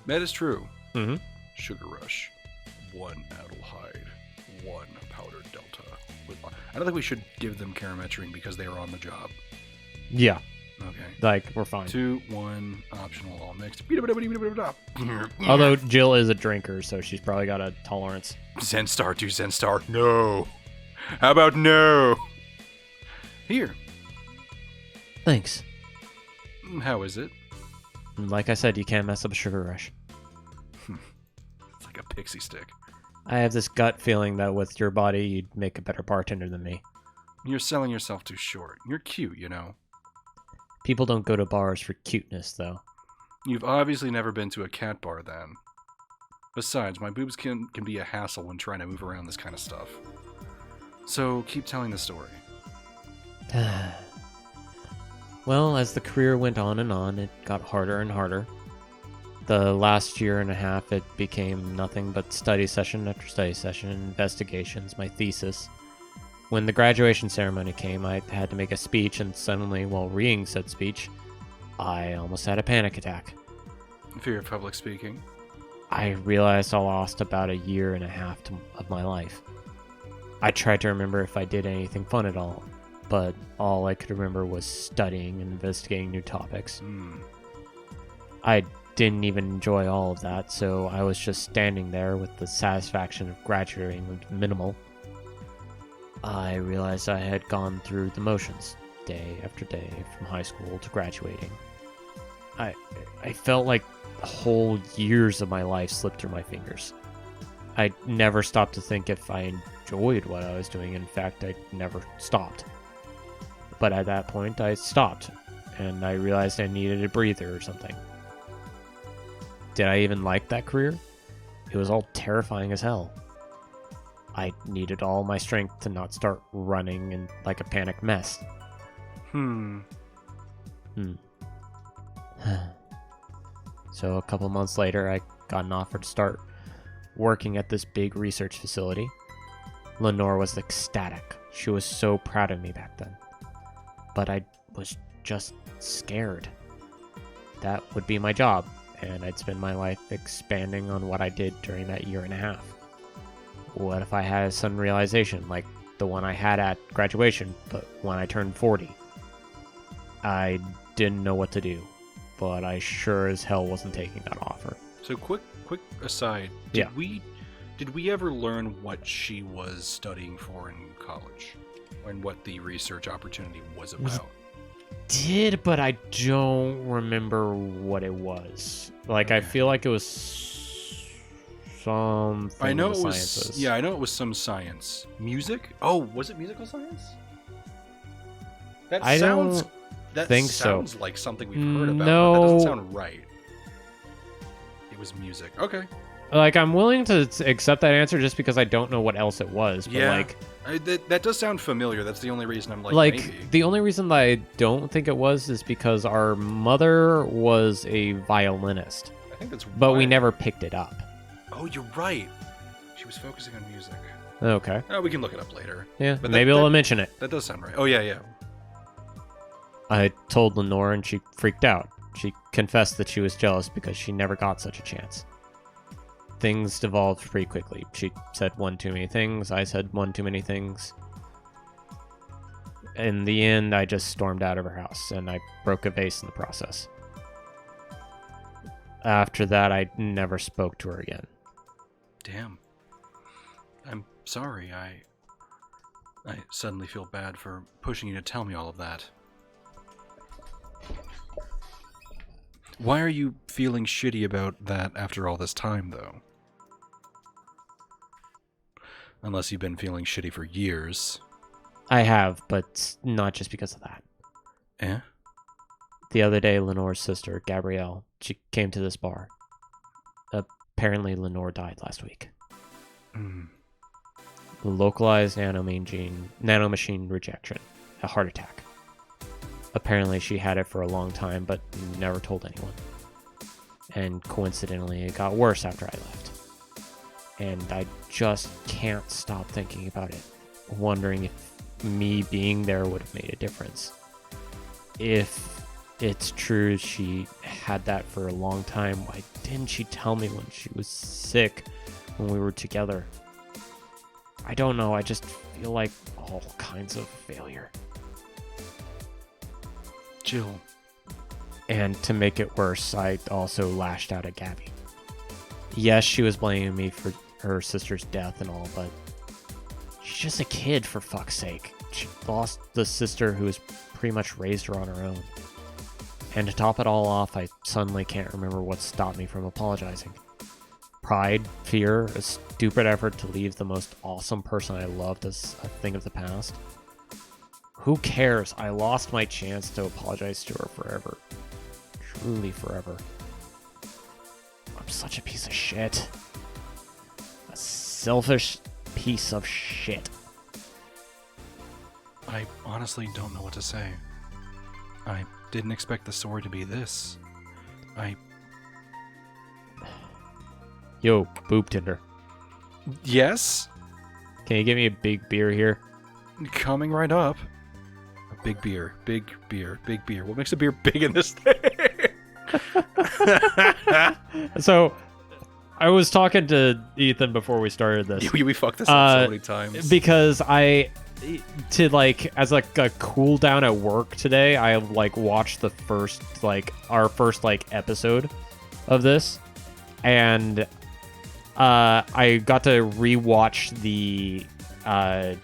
That is true. Mm-hmm. Sugar rush. 1 Adelhyde. 1 powdered delta. I don't think we should give them carametering because they are on the job. Yeah, Okay. like we're fine. 2, 1, optional, all mixed. Although Jill is a drinker, so she's probably got a tolerance. Zen Star, do Zen Star. No. How about no? Here. Thanks. How is it? Like I said, you can't mess up a sugar rush. It's like a pixie stick. I have this gut feeling that with your body, you'd make a better bartender than me. You're selling yourself too short. You're cute, you know. People don't go to bars for cuteness, though. You've obviously never been to a cat bar then. Besides, my boobs can be a hassle when trying to move around this kind of stuff. So keep telling the story. Well, as the career went on, it got harder and harder. The last year and a half, it became nothing but study session after study session, investigations, my thesis. When the graduation ceremony came, I had to make a speech, and suddenly, while reading said speech, I almost had a panic attack. Fear of public speaking. I realized I lost about a year and a half of my life. I tried to remember if I did anything fun at all, but all I could remember was studying and investigating new topics. I didn't even enjoy all of that, so I was just standing there with the satisfaction of graduating with minimal. I realized I had gone through the motions, day after day, from high school to graduating. I felt like whole years of my life slipped through my fingers. I never stopped to think if I enjoyed what I was doing. In fact, I never stopped. But at that point, I stopped, and I realized I needed a breather or something. Did I even like that career? It was all terrifying as hell. I needed all my strength to not start running in like a panicked mess. So a couple months later, I got an offer to start working at this big research facility. Lenore was ecstatic. She was so proud of me back then. But I was just scared. That would be my job, and I'd spend my life expanding on what I did during that year and a half. What if I had a sudden realization, like the one I had at graduation, but when I turned 40, I didn't know what to do, but I sure as hell wasn't taking that offer. So quick aside. Yeah. Did we ever learn what she was studying for in college? And what the research opportunity was about? Did, but I don't remember what it was. Like, I feel like it was something I know in the it was. sciences. Yeah, I know it was some science. Music? Oh, was it musical science? That I sounds. don't That think so. sounds like something we've heard about. But that No. doesn't sound right. It was music. Okay. Like, I'm willing to accept that answer just because I don't know what else it was. But Yeah. like, That does sound familiar. That's the only reason I'm like maybe. the only reason that I don't think it was is because our mother was a violinist, I think that's. but we why- never picked it up. Oh, you're right. She was focusing on music. Okay. Oh, we can look it up later. Yeah, But maybe I'll mention it. That does sound right. Oh, yeah. I told Lenore and she freaked out. She confessed that she was jealous because she never got such a chance. Things devolved pretty quickly. She said one too many things. I said one too many things. In the end, I just stormed out of her house and I broke a vase in the process. After that, I never spoke to her again. Damn. I'm sorry. I suddenly feel bad for pushing you to tell me all of that. Why are you feeling shitty about that after all this time, though? Unless you've been feeling shitty for years. I have, but not just because of that. Eh? The other day, Lenore's sister, Gabrielle, she came to this bar. Apparently, Lenore died last week. Mm. Localized nanomachine rejection. A heart attack. Apparently, she had it for a long time, but never told anyone. And coincidentally, it got worse after I left. And I just can't stop thinking about it. Wondering if me being there would have made a difference. If it's true she had that for a long time, why didn't she tell me when she was sick, when we were together? I don't know, I just feel like all kinds of failure. Jill. And to make it worse, I also lashed out at Gabby. Yes, she was blaming me for her sister's death and all, but she's just a kid, for fuck's sake. She lost the sister who was pretty much raised her on her own. And to top it all off, I suddenly can't remember what stopped me from apologizing. Pride, fear, a stupid effort to leave the most awesome person I loved as a thing of the past. Who cares? I lost my chance to apologize to her forever. Truly forever. I'm such a piece of shit. A selfish piece of shit. I honestly don't know what to say. I didn't expect the story to be this. Yo, boob Tinder. Yes? Can you give me a big beer here? Coming right up. A big beer. Big beer. Big beer. What makes a beer big in this thing? So, I was talking to Ethan before we started this. we fucked this up so many times. Because as like a cool down at work today, I like watched the first our first episode of this, and I got to rewatch the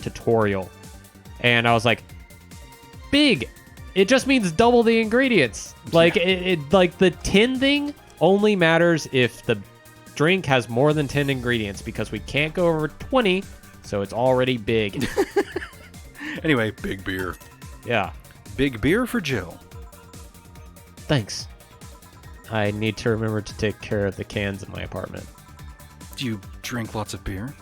tutorial, and I was like, big. It just means double the ingredients. Like it like the 10 thing only matters if the drink has more than 10 ingredients, because we can't go over 20, so it's already big. Anyway, big beer. Yeah. Big beer for Jill. Thanks. I need to remember to take care of the cans in my apartment. Do you drink lots of beer?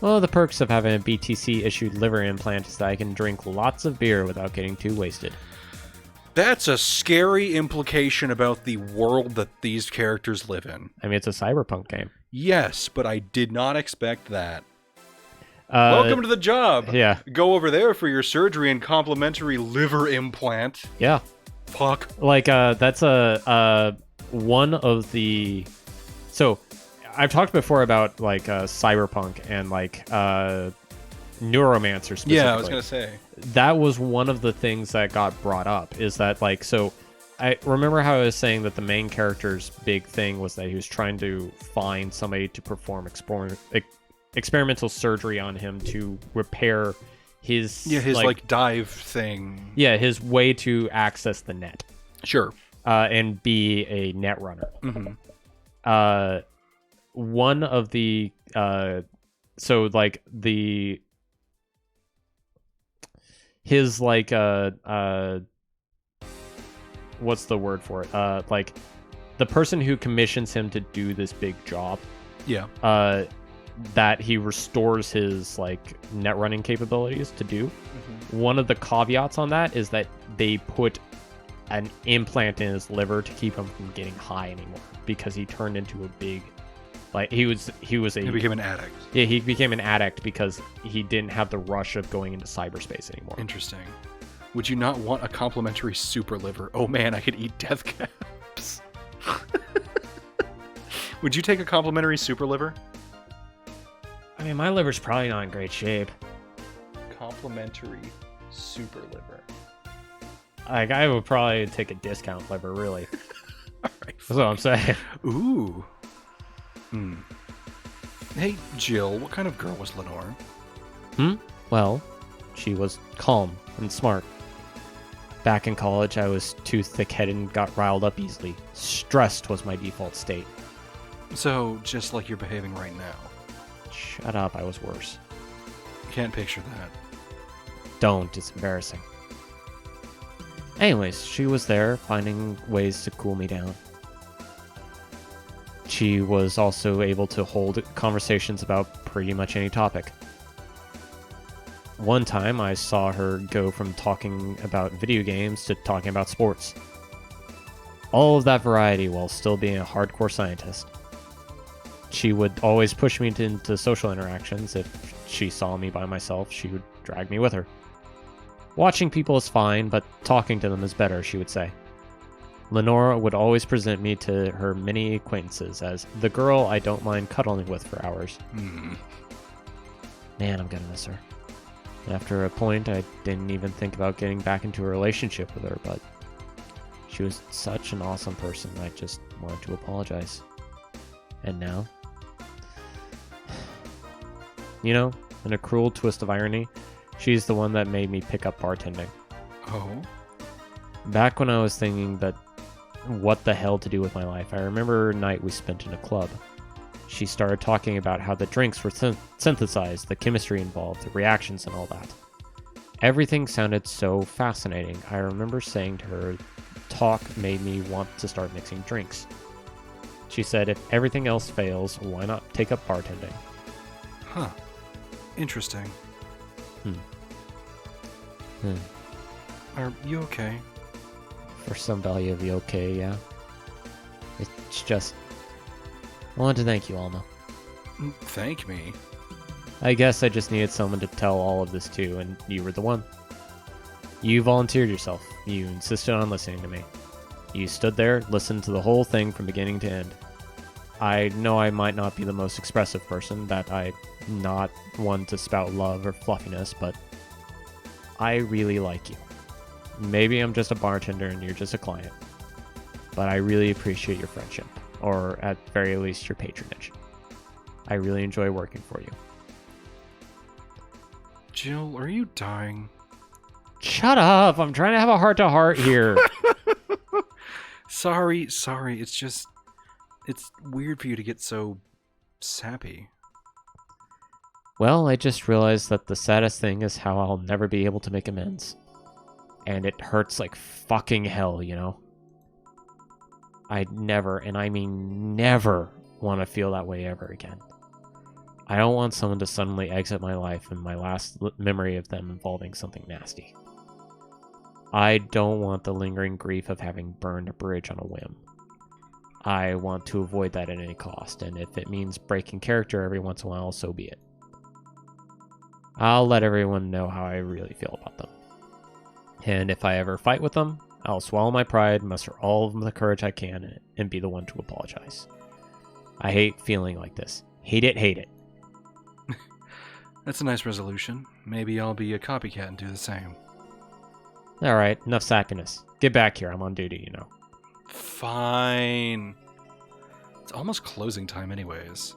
Well, the perks of having a BTC-issued liver implant is that I can drink lots of beer without getting too wasted. That's a scary implication about the world that these characters live in. I mean, it's a cyberpunk game. Yes, but I did not expect that. Welcome to the job. Yeah. Go over there for your surgery and complimentary liver implant. Yeah. Fuck. Like, that's one of the... So, I've talked before about, cyberpunk and, Neuromancer specifically. Yeah, I was gonna say. That was one of the things that got brought up, is that, like, so I remember how I was saying that the main character's big thing was that he was trying to find somebody to perform experimental surgery on him to repair his like dive thing. Yeah, his way to access the net. Sure. And be a net runner. Mm-hmm. One of the so like the his like what's the word for it? Like the person who commissions him to do this big job. Yeah. That he restores his like net running capabilities to do. Mm-hmm. One of the caveats on that is that they put an implant in his liver to keep him from getting high anymore, because he turned into a big, like he became an addict. Yeah, he became an addict because he didn't have the rush of going into cyberspace anymore. Interesting. Would you not want a complimentary super liver? Oh man, I could eat death caps. Would you take a complimentary super liver? I mean, my liver's probably not in great shape. Complimentary super liver. Like, I would probably take a discount liver, really. All right. That's what I'm saying. Ooh. Hey, Jill, what kind of girl was Lenore? Well, she was calm and smart. Back in college, I was too thick-headed and got riled up easily. Stressed was my default state. So, just like you're behaving right now. Shut up, I was worse. Can't picture that. Don't, it's embarrassing. Anyways, she was there, finding ways to cool me down. She was also able to hold conversations about pretty much any topic. One time, I saw her go from talking about video games to talking about sports. All of that variety while still being a hardcore scientist. She would always push me into social interactions. If she saw me by myself, she would drag me with her. Watching people is fine, but talking to them is better, she would say. Lenora would always present me to her many acquaintances as the girl I don't mind cuddling with for hours. Man, I'm gonna miss her. After a point, I didn't even think about getting back into a relationship with her, but she was such an awesome person, I just wanted to apologize. And now? You know, in a cruel twist of irony, she's the one that made me pick up bartending. Oh? Back when I was thinking that what the hell to do with my life, I remember a night we spent in a club. She started talking about how the drinks were synthesized, the chemistry involved, the reactions and all that. Everything sounded so fascinating. I remember saying to her, talk made me want to start mixing drinks. She said, if everything else fails, why not take up bartending? Huh. Interesting. Are you okay? For some value of the okay, yeah. It's just... I wanted to thank you, Alma. Thank me? I guess I just needed someone to tell all of this to, and you were the one. You volunteered yourself. You insisted on listening to me. You stood there, listened to the whole thing from beginning to end. I know I might not be the most expressive person, that I'm not one to spout love or fluffiness, but I really like you. Maybe I'm just a bartender and you're just a client, but I really appreciate your friendship, or at very least your patronage. I really enjoy working for you. Jill, are you dying? Shut up! I'm trying to have a heart-to-heart here. Sorry. It's weird for you to get so sappy. Well, I just realized that the saddest thing is how I'll never be able to make amends. And it hurts like fucking hell, you know? I'd never, and I mean never, want to feel that way ever again. I don't want someone to suddenly exit my life and my last memory of them involving something nasty. I don't want the lingering grief of having burned a bridge on a whim. I want to avoid that at any cost, and if it means breaking character every once in a while, so be it. I'll let everyone know how I really feel about them. And if I ever fight with them, I'll swallow my pride, muster all of the courage I can, and be the one to apologize. I hate feeling like this. Hate it, hate it. That's a nice resolution. Maybe I'll be a copycat and do the same. All right, enough sappiness. Get back here. I'm on duty, you know. Fine. It's almost closing time anyways.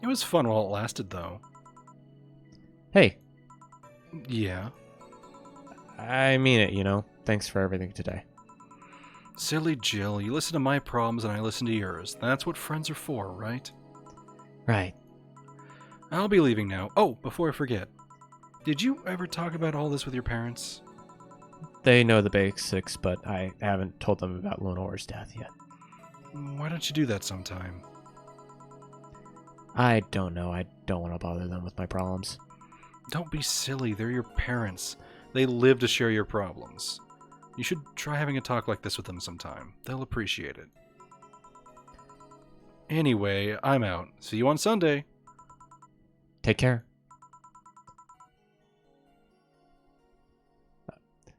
It was fun while it lasted, though. Hey, Yeah. I mean it, you know. Thanks for everything today. Silly Jill, you listen to my problems and I listen to yours. That's what friends are for, right? Right. I'll be leaving now. Oh, before I forget. Did you ever talk about all this with your parents? They know the basics, but I haven't told them about Lenore's death yet. Why don't you do that sometime? I don't know. I don't want to bother them with my problems. Don't be silly. They're your parents. They live to share your problems. You should try having a talk like this with them sometime. They'll appreciate it. Anyway, I'm out. See you on Sunday. Take care.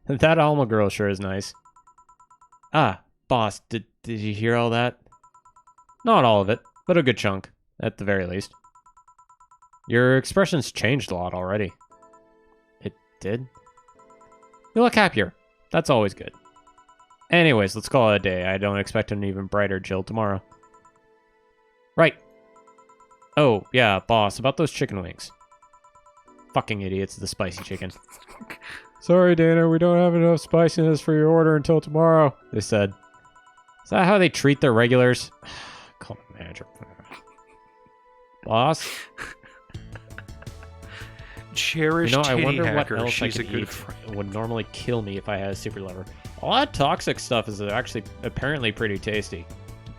That Alma girl sure is nice. Ah, boss, did you hear all that? Not all of it, but a good chunk, at the very least. Your expression's changed a lot already. It did? You look happier. That's always good. Anyways, let's call it a day. I don't expect an even brighter Jill tomorrow. Right. Oh, yeah, boss, about those chicken wings. Fucking idiots, the spicy chicken. Sorry, Dana, we don't have enough spiciness for your order until tomorrow, they said. Is that how they treat their regulars? Call the manager. Boss? Cherish I titty wonder hacker. what else She's I a could good eat friend. would normally kill me if I had a super liver. All that toxic stuff is actually apparently pretty tasty.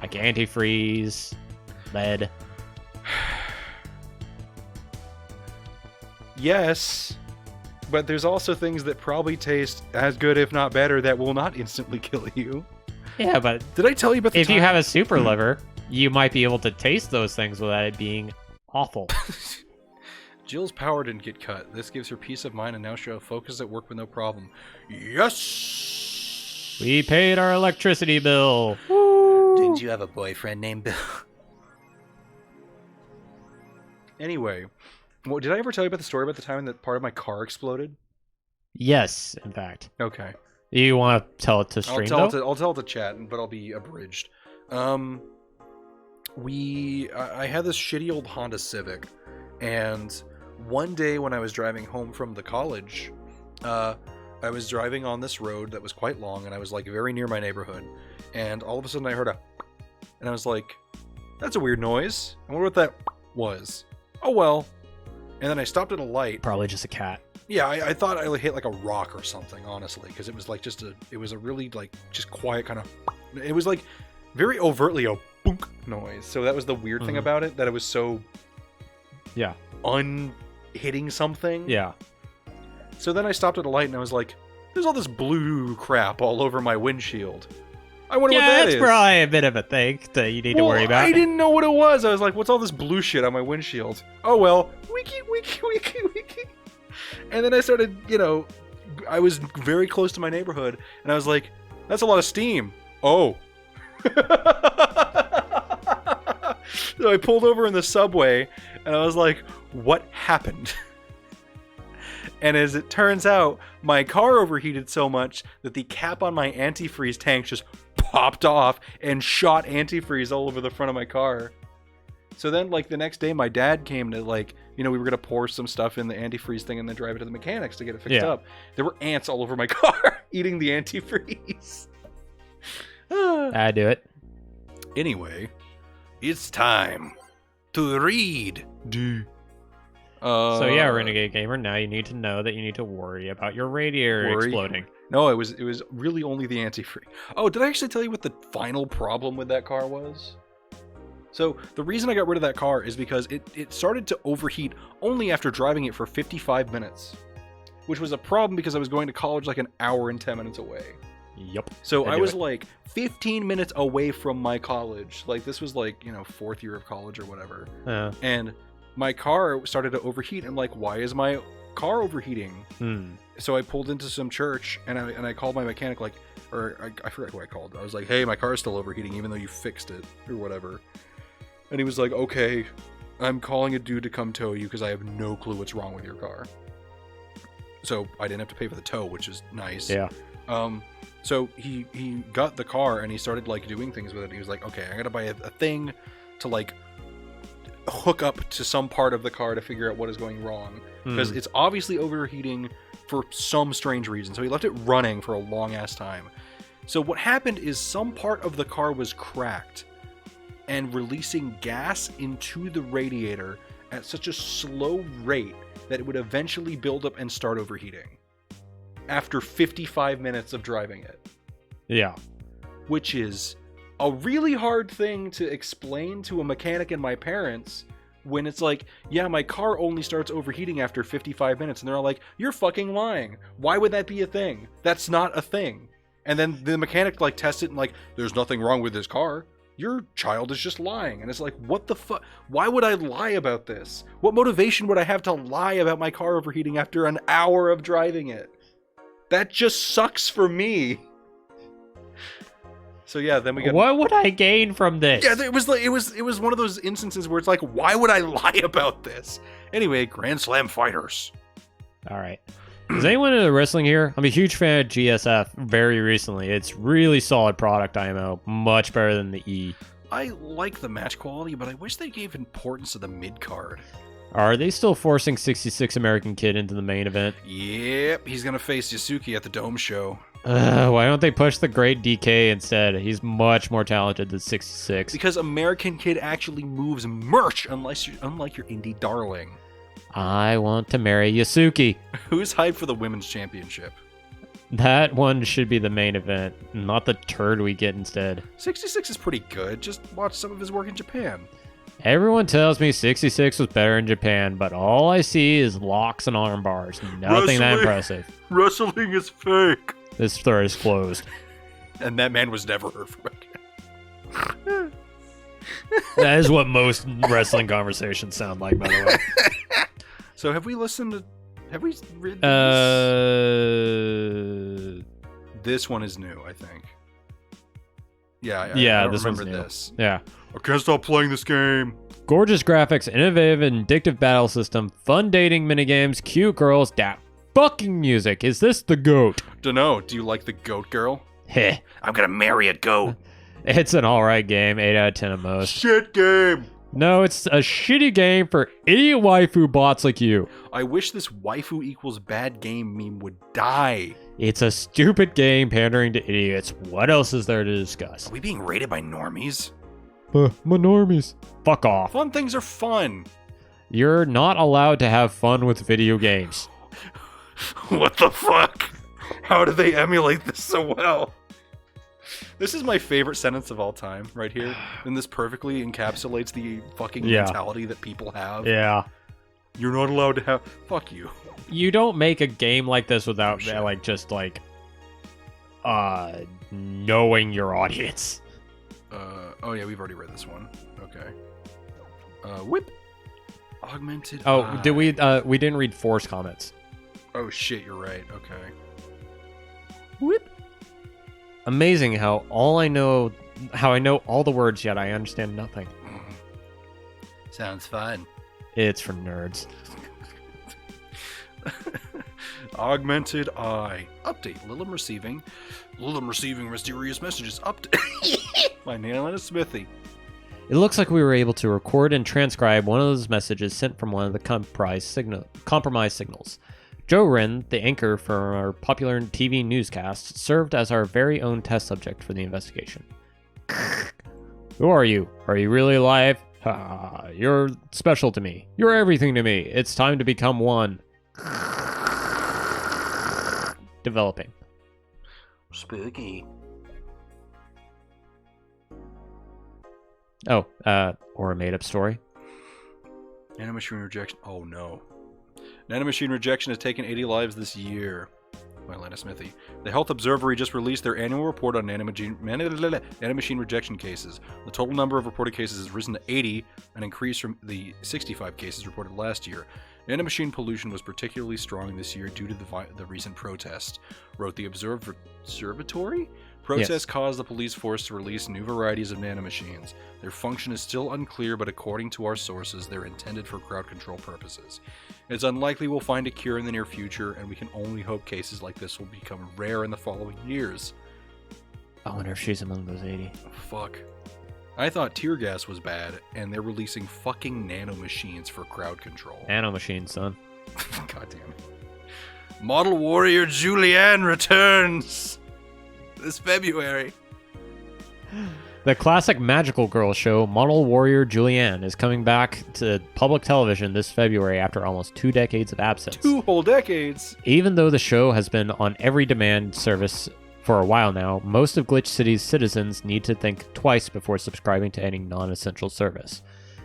Like antifreeze, lead. Yes, but there's also things that probably taste as good, if not better, that will not instantly kill you. Yeah, but Did I tell you about the if you time- have a super liver, you might be able to taste those things without it being awful. Jill's power didn't get cut. This gives her peace of mind and now she'll focus at work with no problem. Yes! We paid our electricity bill. Didn't you have a boyfriend named Bill? Anyway, well, did I ever tell you about the story about the time that part of my car exploded? Yes, in fact. Okay. You want to tell it to stream, I'll though? tell it to chat, but I'll be abridged. I had this shitty old Honda Civic, and one day when I was driving home from the college, I was driving on this road that was quite long, and I was like very near my neighborhood, and all of a sudden I heard and I was like, that's a weird noise. I wonder what that was. Oh well. And then I stopped at a light. Probably just a cat. Yeah, I thought I hit like a rock or something, honestly, because it was like it was a really like just quiet kind of, it was like very overtly a boonk noise. So that was the weird thing about it, that it was so Yeah. hitting something. Yeah. So then I stopped at a light and I was like, there's all this blue crap all over my windshield. I wonder what that is. That's probably a bit of a thing that you need to worry about. I didn't know what it was. I was like, what's all this blue shit on my windshield? Oh well, wiki, wiki, wiki, wiki. And then I started, I was very close to my neighborhood, and I was like, that's a lot of steam. Oh. So I pulled over in the subway, and I was like, what happened? And as it turns out, my car overheated so much that the cap on my antifreeze tank just popped off and shot antifreeze all over the front of my car. So then, like, the next day, my dad came to, like, we were going to pour some stuff in the antifreeze thing and then drive it to the mechanics to get it fixed up. There were ants all over my car eating the antifreeze. I do it. Anyway, it's time to read. So yeah, Renegade Gamer, now you need to know that you need to worry about your radiator exploding. No, it was really only the antifreeze. Oh, did I actually tell you what the final problem with that car was? So the reason I got rid of that car is because it started to overheat only after driving it for 55 minutes, which was a problem because I was going to college like an hour and 10 minutes away. Yep. So I was like 15 minutes away from my college. Like this was like, fourth year of college or whatever. And my car started to overheat. I'm like, why is my car overheating? So I pulled into some church and I called my mechanic, like, or I forgot who I called. I was like, hey, my car's still overheating even though you fixed it or whatever. And he was like, okay. I'm calling a dude to come tow you because I have no clue what's wrong with your car. So I didn't have to pay for the tow, which is nice. Yeah. So he got the car and he started like doing things with it. He was like, okay, I gotta buy a thing to like hook up to some part of the car to figure out what is going wrong, because it's obviously overheating for some strange reason. So he left it running for a long ass time. So what happened is some part of the car was cracked and releasing gas into the radiator at such a slow rate that it would eventually build up and start overheating after 55 minutes of driving it. Yeah. Which is a really hard thing to explain to a mechanic and my parents when it's like, yeah, my car only starts overheating after 55 minutes. And they're all like, you're fucking lying. Why would that be a thing? That's not a thing. And then the mechanic like tests it and like, there's nothing wrong with this car. Your child is just lying. And it's like, what the fuck? Why would I lie about this? What motivation would I have to lie about my car overheating after an hour of driving it? That just sucks for me. So yeah, then we got. What would I gain from this? Yeah, it was like it was one of those instances where it's like, why would I lie about this? Anyway, Grand Slam fighters. All right. Is anyone into wrestling here? I'm a huge fan of GSF very recently. It's really solid product IMO. Much better than the E. I like the match quality, but I wish they gave importance to the mid card. Are they still forcing 66 American Kid into the main event? Yep, he's gonna face Yasuki at the Dome show. Why don't they push the Great DK instead? He's much more talented than 66. Because American Kid actually moves merch, unlike your indie darling. I want to marry Yasuki. Who's hyped for the women's championship? That one should be the main event, not the turd we get instead. 66 is pretty good. Just watch some of his work in Japan. Everyone tells me 66 was better in Japan, but all I see is locks and arm bars. Nothing that impressive. Wrestling is fake. This thread is closed. And that man was never heard from again. That is what most wrestling conversations sound like, by the way. So have we listened to... Have we read this? This one is new, I think. Yeah, I don't this remember one's new. this. Yeah. I can't stop playing this game. Gorgeous graphics, innovative and addictive battle system, fun dating minigames, cute girls, that fucking music. Is this the GOAT? Dunno, do you like the goat girl? Heh. I'm gonna marry a goat. It's an alright game, 8 out of 10 at most. Shit game. No, it's a shitty game for idiot waifu bots like you. I wish this waifu equals bad game meme would die. It's a stupid game pandering to idiots. What else is there to discuss? Are we being rated by normies? My normies. Fuck off. Fun things are fun. You're not allowed to have fun with video games. What the fuck? How do they emulate this so well? This is my favorite sentence of all time, right here. And this perfectly encapsulates the fucking mentality that people have. Yeah. You're not allowed to have... Fuck you. You don't make a game like this without, knowing your audience. Oh yeah, we've already read this one. Okay. Whip. Augmented Oh, did we didn't read Force comments. Oh shit, you're right. Okay. Whip. Amazing how I know all the words, yet I understand nothing. Sounds fun. It's for nerds. Augmented Eye. Update. Lilim receiving mysterious messages. Update. My nail and a smithy. It looks like we were able to record and transcribe one of those messages sent from one of the compromised signals. Joe Wren, the anchor for our popular TV newscast, served as our very own test subject for the investigation. Who are you? Are you really alive? You're special to me. You're everything to me. It's time to become one. Developing. Spooky. Oh, or a made-up story. Nanomachine rejection. Oh no. Nanomachine rejection has taken 80 lives this year. By Lana Smithy. The Health Observatory just released their annual report on nanomachine rejection cases. The total number of reported cases has risen to 80, an increase from the 65 cases reported last year. Nanomachine pollution was particularly strong this year due to the recent protest, wrote the observatory. Protests caused the police force to release new varieties of nanomachines. Their function is still unclear, but according to our sources, they're intended for crowd control purposes. It's unlikely we'll find a cure in the near future, and we can only hope cases like this will become rare in the following years. I wonder if she's among those 80. Oh, fuck. I thought tear gas was bad, and they're releasing fucking nanomachines for crowd control. Nanomachine, son. God damn it. Model Warrior Julianne returns this February. The classic magical girl show, Model Warrior Julianne, is coming back to public television this February after almost 2 decades of absence. 2 whole decades! Even though the show has been on every demand service for a while now, most of Glitch City's citizens need to think twice before subscribing to any non-essential service,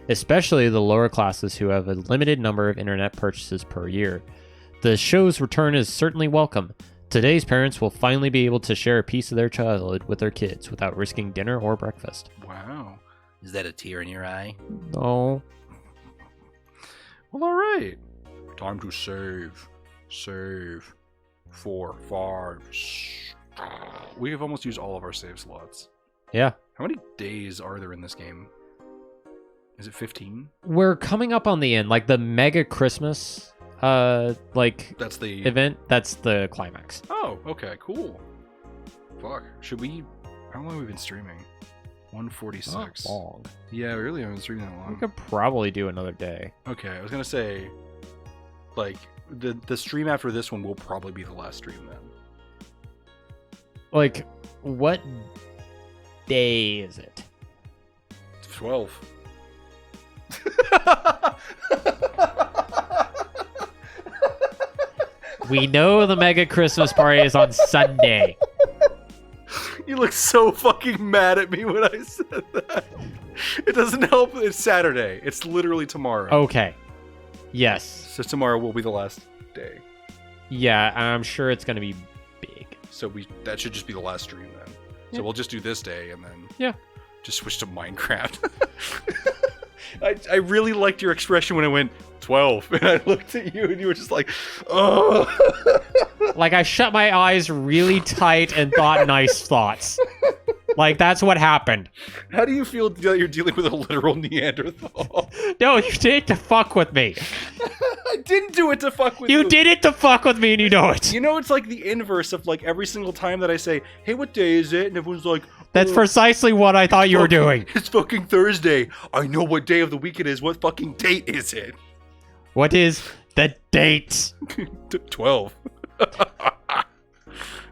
especially the lower classes who have a limited number of internet purchases per year. The show's return is certainly welcome. Today's parents will finally be able to share a piece of their childhood with their kids without risking dinner or breakfast. Wow. Is that a tear in your eye? No. Well, alright. Time to save. Save. 4, 5. We have almost used all of our save slots. Yeah. How many days are there in this game? Is it 15? We're coming up on the end, like the mega Christmas That's the event, that's the climax. Oh, okay, cool. Fuck. Should we... How long have we been streaming? 146. Not long. Yeah, we really haven't been streaming that We long. could probably do another day. Okay, I was gonna say, like, the stream after this one will probably be the last stream then. Like, what day is it? 12. We know the mega Christmas party is on Sunday. You look so fucking mad at me when I said that. It doesn't help. It's Saturday. It's literally tomorrow. Okay. Yes. So tomorrow will be the last day. Yeah, I'm sure it's going to be big. So that should just be the last stream then. Yeah. So we'll just do this day and then just switch to Minecraft. I really liked your expression when I went 12 and I looked at you and you were just like, oh. Like, I shut my eyes really tight and thought nice thoughts. Like, that's what happened. How do you feel that you're dealing with a literal Neanderthal? No, you did it to fuck with me. I didn't do it to fuck with you. You did it to fuck with me and you know it. You know, it's like the inverse of like every single time that I say, hey, what day is it? And everyone's like, That's precisely what I thought you were doing. It's fucking Thursday. I know what day of the week it is. What fucking date is it? What is the date? 12.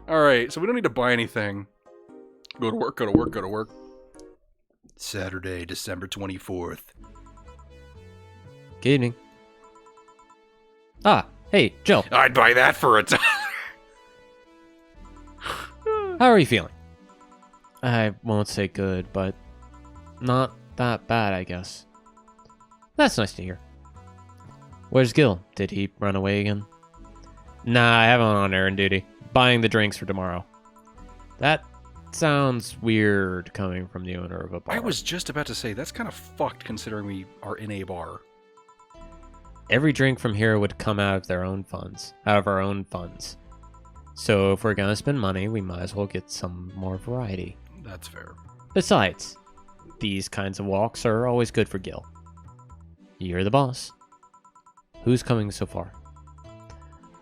All right, so we don't need to buy anything. Go to work, go to work, go to work. Saturday, December 24th. Good evening. Ah, hey, Jill. I'd buy that for $1. How are you feeling? I won't say good, but not that bad, I guess. That's nice to hear. Where's Gil? Did he run away again? Nah, I have him on errand duty. Buying the drinks for tomorrow. That sounds weird coming from the owner of a bar. I was just about to say, that's kind of fucked considering we are in a bar. Every drink from here would come out of their own funds. Out of our own funds. So if we're gonna spend money, we might as well get some more variety. That's fair. Besides, these kinds of walks are always good for Gil. You're the boss. Who's coming so far?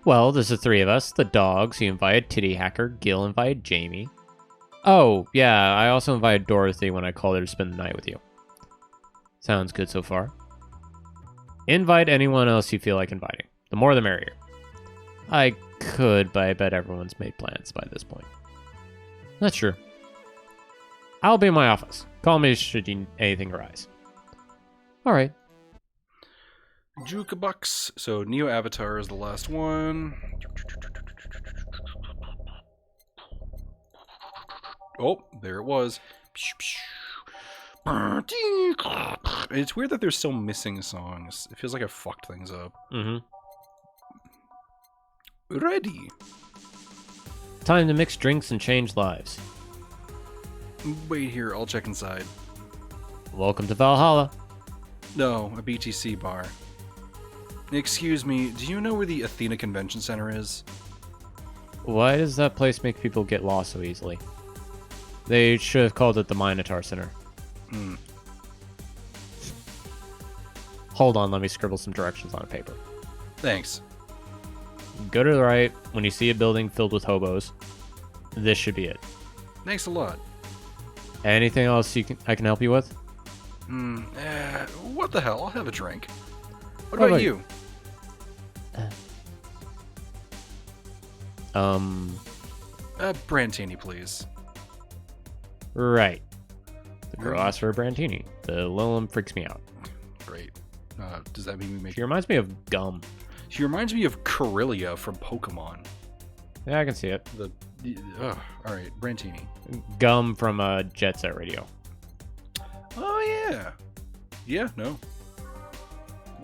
Well, there's the 3 of us. The dogs, you invited Titty Hacker. Gil invited Jamie. Oh, yeah, I also invited Dorothy when I called her to spend the night with you. Sounds good so far. Invite anyone else you feel like inviting. The more the merrier. I could, but I bet everyone's made plans by this point. That's true. I'll be in my office. Call me should anything arise. Alright. Jukebox. So Neo Avatar is the last one. Oh, there it was. It's weird that they're still missing songs. It feels like I fucked things up. Mm-hmm. Ready. Time to mix drinks and change lives. Wait here, I'll check inside. Welcome to Valhalla. No, a BTC bar. Excuse me, do you know where the Athena Convention Center is? Why does that place make people get lost so easily? They should have called it the Minotaur Center. Hmm. Hold on, let me scribble some directions on a paper. Thanks. Go to the right when you see a building filled with hobos. This should be it. Thanks a lot. Anything else I can help you with? What the hell? I'll have a drink. What How about about you? Brantini, please. Right. The girl asked for a Brantini. The Lilum freaks me out. Great. Does that mean we make... She reminds me of gum. She reminds me of Corellia from Pokemon. Yeah, I can see it. Alright, Brantini. Gum from Jet Set Radio. Oh, yeah. Yeah, no.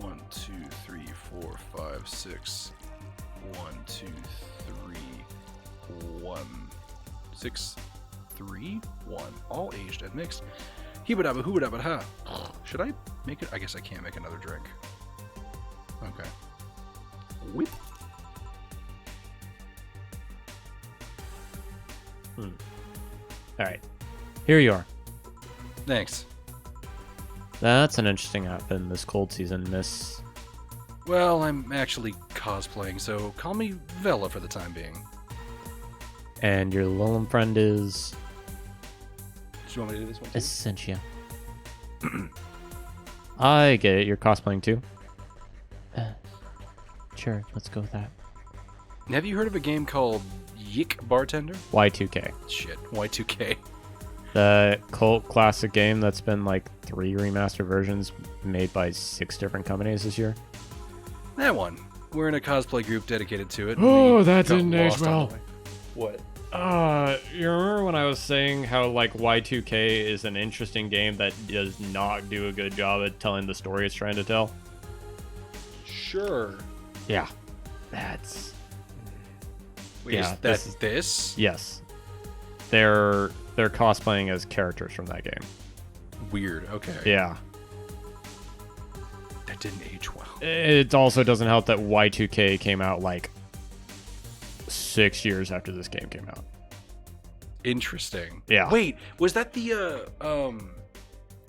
1, 2, 3, 4, 5, 6. 1, 2, 3, 1. 6, 3, 1. All aged and mixed. Hibadaba hoobadaba ha. Should I make it? I guess I can't make another drink. Okay. Whip. Alright. Here you are. Thanks. That's an interesting outfit in this cold season, miss. Well, I'm actually cosplaying, so call me Vela for the time being. And your Lilum friend is... Do you want me to do this one too? Essentia. I get it, you're cosplaying too. Sure, let's go with that. Have you heard of a game called Yick Bartender? Y2K. Shit, Y2K. The cult classic game that's been like 3 remastered versions made by 6 different companies this year. That one. We're in a cosplay group dedicated to it. Oh, that got didn't age lost on well. the way. What? You remember when I was saying how like Y2K is an interesting game that does not do a good job at telling the story it's trying to tell? Sure. Yeah. That's... Wait, Yeah, is this? Yes. They're cosplaying as characters from that game. Weird. Okay. Yeah. That didn't age well. It also doesn't help that Y2K came out like 6 years after this game came out. Interesting. Yeah. Wait, was that the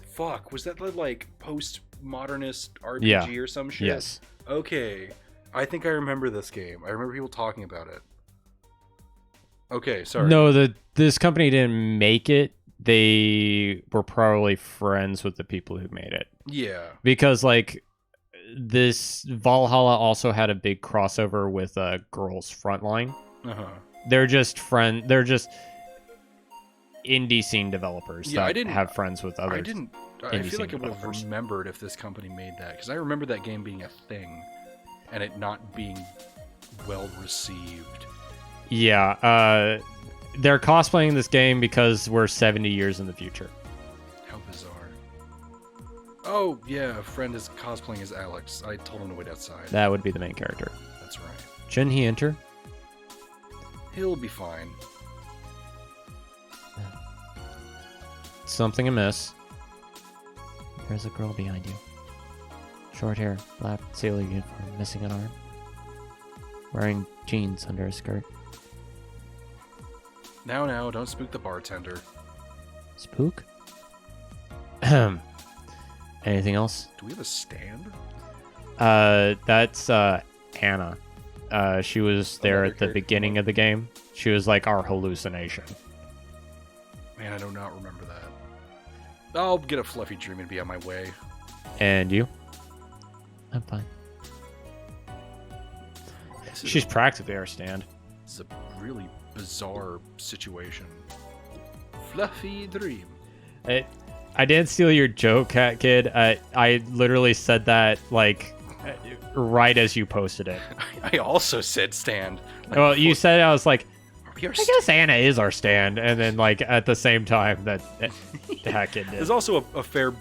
fuck, was that the like postmodernist RPG or some shit? Yes. Okay. I think I remember this game. I remember people talking about it. Okay, sorry. No, this company didn't make it. They were probably friends with the people who made it. Yeah. Because like this Valhalla also had a big crossover with Girls Frontline. Uh-huh. They're just indie scene developers that have friends with others. I feel like I would have remembered if this company made that, because I remember that game being a thing and it not being well received. Yeah, they're cosplaying this game because we're 70 years in the future. How bizarre. Oh, yeah, a friend is cosplaying as Alex. I told him to wait outside. That would be the main character. That's right. Shouldn't he enter? He'll be fine. Something amiss. There's a girl behind you. Short hair, black sailor uniform, missing an arm. Wearing jeans under a skirt. Now, don't spook the bartender. Spook? Anything else? Do we have a stand? That's Anna. She was there at the beginning of the game. She was like our hallucination. Man, I do not remember that. I'll get a fluffy dream and be on my way. And you? I'm fine. She's practically our stand. This is a really bizarre situation. Fluffy dream. I didn't steal your joke, Cat Kid. I literally said that like right as you posted it. I also said stand. Like, Well, you said it, I was like, we are I guess Anna is our stand, and then like at the same time that Cat Kid did. There's also a fair.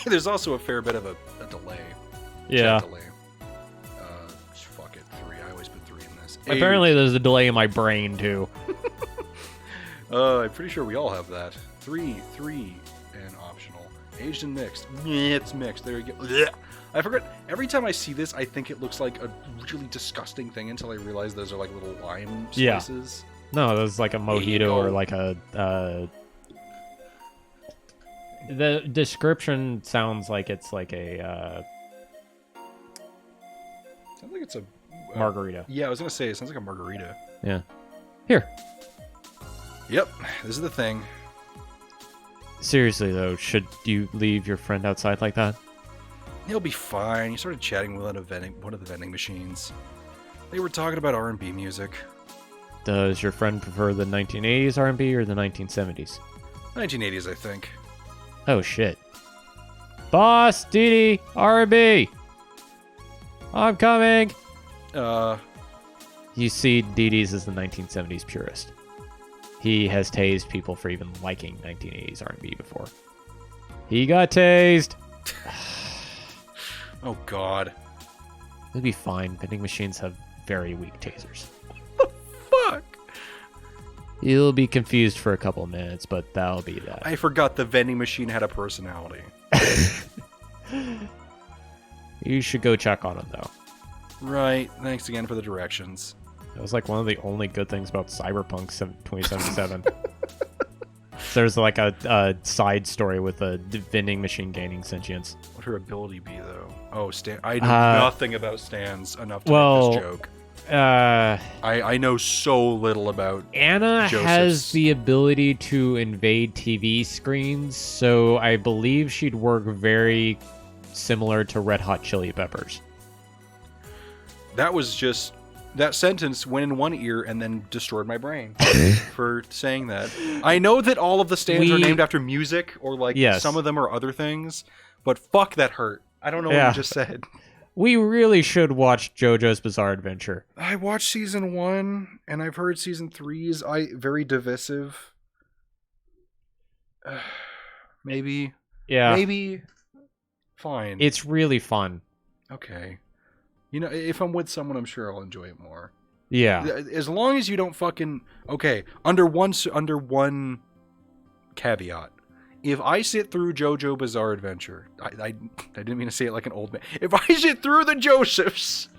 There's also a fair bit of a delay. Yeah. Chat delay. Fuck it. 3. I always put 3 in this. Apparently, there's a delay in my brain too. I'm pretty sure we all have that. 3, and optional. Aged and mixed. Yeah, it's mixed. There you go. Blech. I forgot. Every time I see this, I think it looks like a really disgusting thing until I realize those are like little lime Yeah. slices. No, there's like a mojito or like a The description sounds like it's like a Sounds like it's a margarita. Yeah, I was gonna say it sounds like a margarita. Yeah. Here. Yep, this is the thing. Seriously, though, should you leave your friend outside like that? He'll be fine. He started chatting with one of the vending machines. They were talking about R&B music. Does your friend prefer the 1980s R&B or the 1970s? 1980s, I think. Oh, shit. Boss, Dee Dee, R&B! I'm coming! You see, Dee Dee's is the 1970s purist. He has tased people for even liking 1980s R&B before. He got tased! Oh, God. It'll be fine. Vending machines have very weak tasers. Fuck! You'll be confused for a couple of minutes, but that'll be that. I forgot the vending machine had a personality. You should go check on him, though. Right. Thanks again for the directions. That was like one of the only good things about Cyberpunk 2077. There's like a side story with a vending machine gaining sentience. What her ability be, though? Oh, I know nothing about stands enough to make this joke. I know so little about Anna Joseph's. has the ability to invade TV screens, so I believe she'd work very similar to Red Hot Chili Peppers. That was just... That sentence went in one ear and then destroyed my brain for saying that. I know that all of the stands are named after music, or like some of them are other things, but fuck, that hurt. I don't know what you just said. We really should watch JoJo's Bizarre Adventure. I watched season 1, and I've heard season 3 is very divisive. Maybe. Yeah. Maybe. Fine. It's really fun. Okay. You know, if I'm with someone, I'm sure I'll enjoy it more. Yeah. As long as you don't fucking... Okay, under one caveat. If I sit through JoJo Bizarre Adventure... I didn't mean to say it like an old man. If I sit through the Josephs...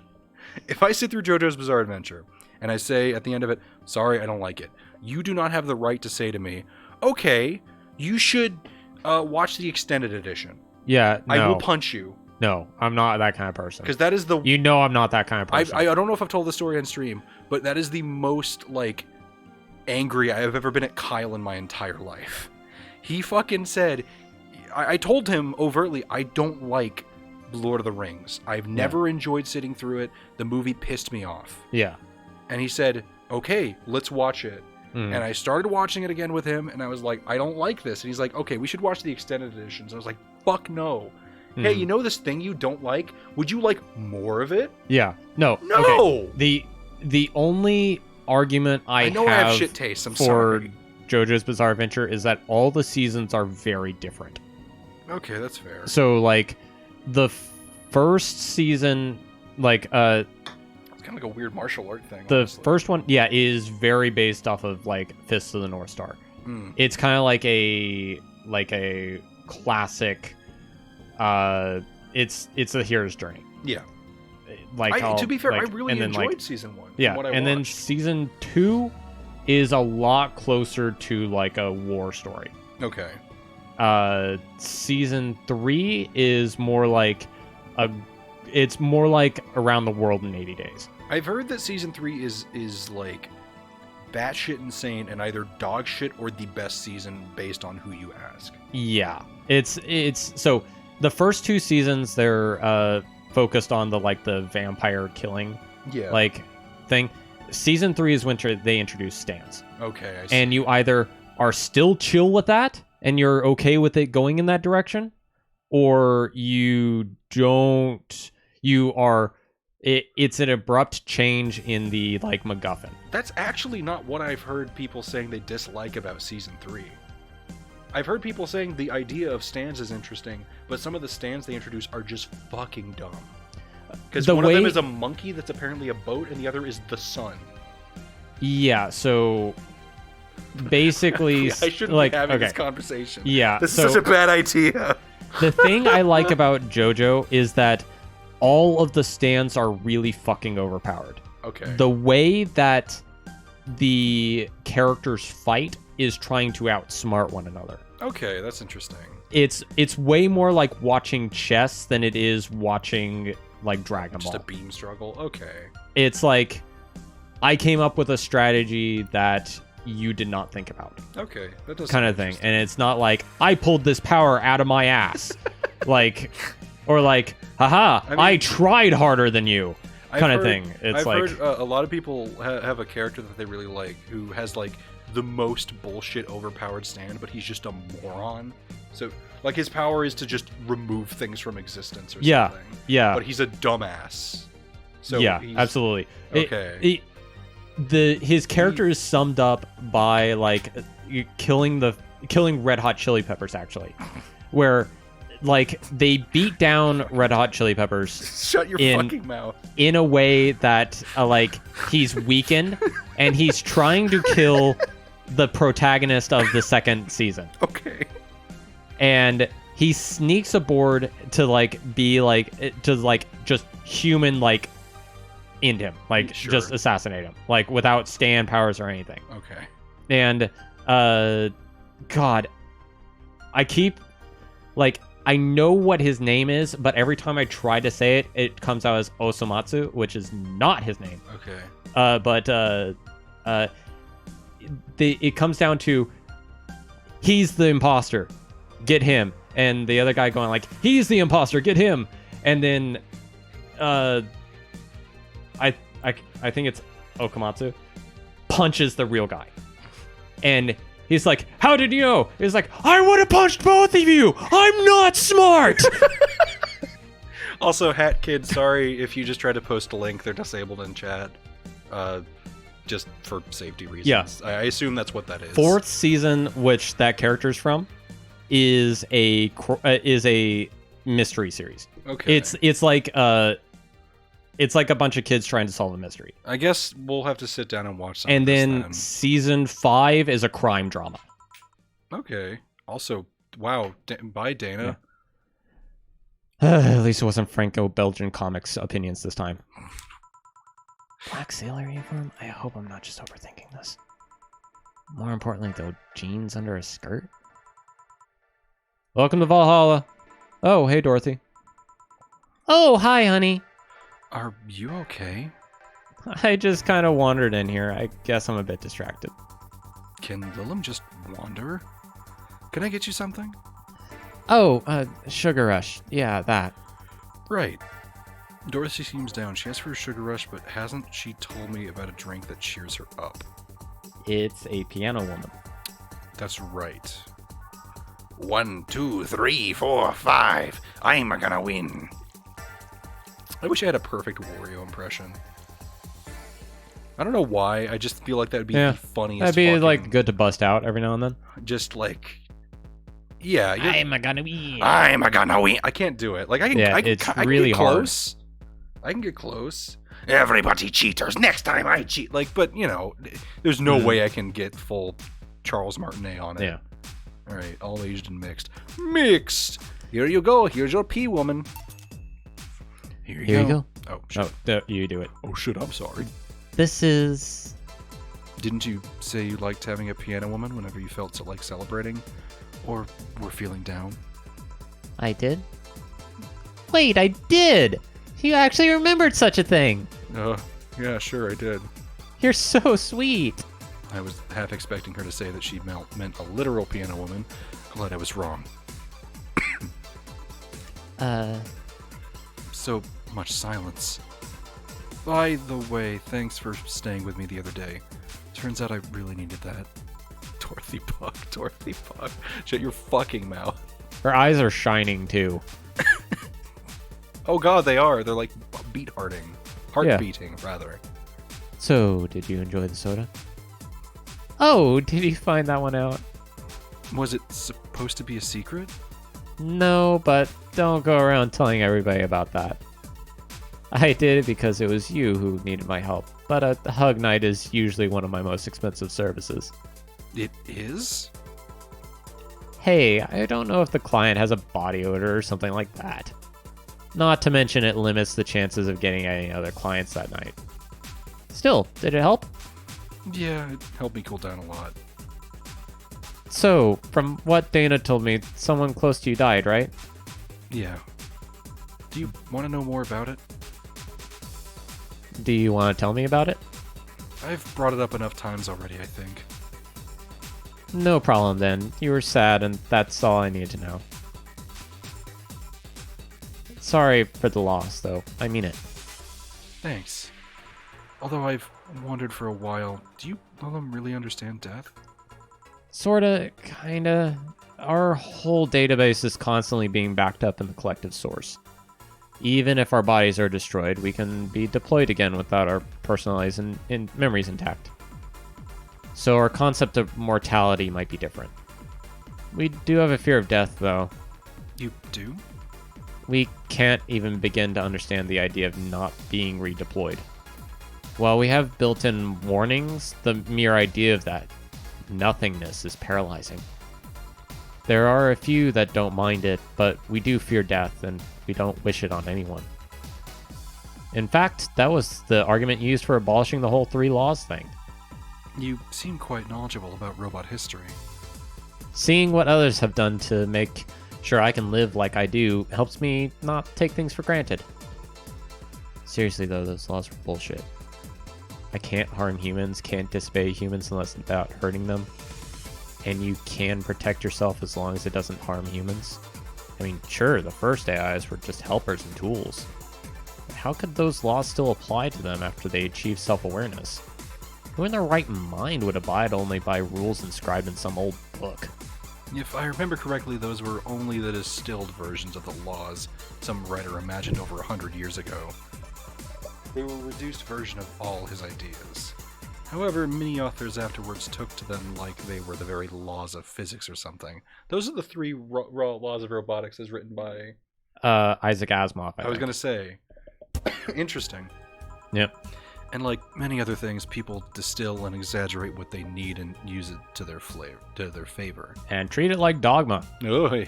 If I sit through JoJo's Bizarre Adventure, and I say at the end of it, sorry, I don't like it, you do not have the right to say to me, okay, you should watch the extended edition. Yeah, no. I will punch you. No, I'm not that kind of person. Because that is the... You know I'm not that kind of person. I don't know if I've told the story on stream, but that is the most, like, angry I have ever been at Kyle in my entire life. He fucking said... I told him overtly, I don't like Lord of the Rings. I've never enjoyed sitting through it. The movie pissed me off. Yeah. And he said, okay, let's watch it. And I started watching it again with him, and I was like, I don't like this. And he's like, okay, we should watch the extended editions. I was like, fuck no. Hey, you know this thing you don't like? Would you like more of it? Yeah. No. No! Okay. The only argument I know I have shit taste. I'm sorry. JoJo's Bizarre Adventure is that all the seasons are very different. Okay, that's fair. So, like, the first season, like, it's kind of like a weird martial art thing. The honestly. first one, is very based off of, like, Fists of the North Star. It's kind of like a classic... it's a hero's journey. Yeah. Like to be fair, I really and then, enjoyed season 1. Yeah, and then season 2 is a lot closer to like a war story. Okay. Season 3 is more like it's more like Around the World in 80 Days. I've heard that season 3 is like batshit insane and either dog shit or the best season based on who you ask. Yeah, it's so. The first 2 seasons, they're focused on the vampire killing thing. Season 3 is when they introduce stands. Okay, I see. And you either are still chill with that and you're okay with it going in that direction, or you don't. You are. It's an abrupt change in the MacGuffin. That's actually not what I've heard people saying they dislike about season 3. I've heard people saying the idea of stands is interesting, but some of the stands they introduce are just fucking dumb. Because one of them is a monkey that's apparently a boat, and the other is the sun. Yeah, so basically... I shouldn't be having this conversation. Yeah. This is such a bad idea. The thing I like about JoJo is that all of the stands are really fucking overpowered. Okay. The way that the characters fight is trying to outsmart one another. Okay, that's interesting. It's way more like watching chess than it is watching like Dragon Ball. Just a beam struggle. Okay. It's like I came up with a strategy that you did not think about. Okay, that does kind of thing. And it's not like I pulled this power out of my ass. like or like, haha, I tried harder than you. Kind of thing. It's I've like heard a lot of people have a character that they really like who has like the most bullshit overpowered stand, but he's just a moron. So like his power is to just remove things from existence or something. Yeah. But he's a dumbass. So yeah, he's, absolutely. Okay. His character is summed up by like killing Red Hot Chili Peppers, actually, where like they beat down Red Hot Chili Peppers. Shut your fucking mouth. In a way that like he's weakened and he's trying to kill the protagonist of the second season. Okay. And he sneaks aboard to like be like to like just human like end him, like just assassinate him, like without stand powers or anything. Okay. And God, I keep like I know what his name is, but every time I try to say it, it comes out as Osomatsu, which is not his name. Okay. It comes down to he's the imposter, get him, and the other guy going like he's the imposter, get him, and then I think it's Okamatsu punches the real guy, and he's like, how did you know? He's like, I would have punched both of you. I'm not smart. Also, Hat Kid, sorry if you just tried to post a link. They're disabled in chat. Just for safety reasons. Yeah. I assume that's what that is. Fourth season, which that character's from, is a mystery series. Okay. It's like a bunch of kids trying to solve a mystery. I guess we'll have to sit down and watch some And of this then season 5 is a crime drama. Okay. Also, wow. Bye, Dana. Yeah. At least it wasn't Franco-Belgian comics opinions this time. Black sailor uniform? I hope I'm not just overthinking this. More importantly, though, jeans under a skirt? Welcome to Valhalla. Oh, hey, Dorothy. Oh, hi, honey. Are you okay? I just kind of wandered in here. I guess I'm a bit distracted. Can Lilim just wander? Can I get you something? Oh, Sugar Rush. Yeah, that. Right. Dorothy seems down. She asked for a sugar rush, but hasn't she told me about a drink that cheers her up? It's a piano woman. That's right. 1, 2, 3, 4, 5. I'm gonna win. I wish I had a perfect Wario impression. I don't know why. I just feel like that would be the funniest. That'd be like good to bust out every now and then. Just like, yeah. I'm gonna win. I'm gonna win. I can't do it. Like I can. Yeah, I can, it's I can really get close. I can get close. Everybody cheaters. Next time I cheat. Like, but you know, there's no way I can get full Charles Martinet on it. Yeah. All right, all aged and mixed. Mixed. Here you go. Here's your pea woman. Here you go. Oh, shit. You do it. Oh shit. I'm sorry. This is... Didn't you say you liked having a piano woman whenever you felt like celebrating, or were feeling down? I did? Wait, I did! You actually remembered such a thing! Yeah, sure, I did. You're so sweet! I was half expecting her to say that she meant a literal piano woman. Glad I was wrong. So much silence. By the way, thanks for staying with me the other day. Turns out I really needed that. Dorothy Puck. Shut your fucking mouth. Her eyes are shining too. Oh god, they are. They're like beat-hearting. Heart-beating, rather. So, did you enjoy the soda? Oh, did you find that one out? Was it supposed to be a secret? No, but don't go around telling everybody about that. I did it because it was you who needed my help, but a hug night is usually one of my most expensive services. It is? Hey, I don't know if the client has a body odor or something like that. Not to mention it limits the chances of getting any other clients that night. Still, did it help? Yeah, it helped me cool down a lot. So, from what Dana told me, someone close to you died, right? Yeah. Do you want to know more about it? Do you want to tell me about it? I've brought it up enough times already, I think. No problem then. You were sad, and that's all I need to know. Sorry for the loss, though. I mean it. Thanks. Although I've wondered for a while, do you let them really understand death? Sorta, kinda. Our whole database is constantly being backed up in the collective source. Even if our bodies are destroyed, we can be deployed again without our personal lives and memories intact. So our concept of mortality might be different. We do have a fear of death, though. You do? We can't even begin to understand the idea of not being redeployed. While we have built-in warnings, the mere idea of that nothingness is paralyzing. There are a few that don't mind it, but we do fear death, and we don't wish it on anyone. In fact, that was the argument used for abolishing the whole 3 laws thing. You seem quite knowledgeable about robot history. Seeing what others have done to make sure I can live like I do helps me not take things for granted. Seriously though, those laws are bullshit. I can't harm humans, can't disobey humans unless it's about hurting them. And you can protect yourself as long as it doesn't harm humans. I mean, sure, the first AIs were just helpers and tools. But how could those laws still apply to them after they achieve self-awareness? Who in their right mind would abide only by rules inscribed in some old book? If I remember correctly, those were only the distilled versions of the laws some writer imagined over 100 years ago. They were a reduced version of all his ideas. However, many authors afterwards took to them like they were the very laws of physics or something. Those are the 3 laws of robotics as written by... Isaac Asimov, I was going to say. Interesting. Yep. And like many other things, people distill and exaggerate what they need and use it to their favor. And treat it like dogma. Oh,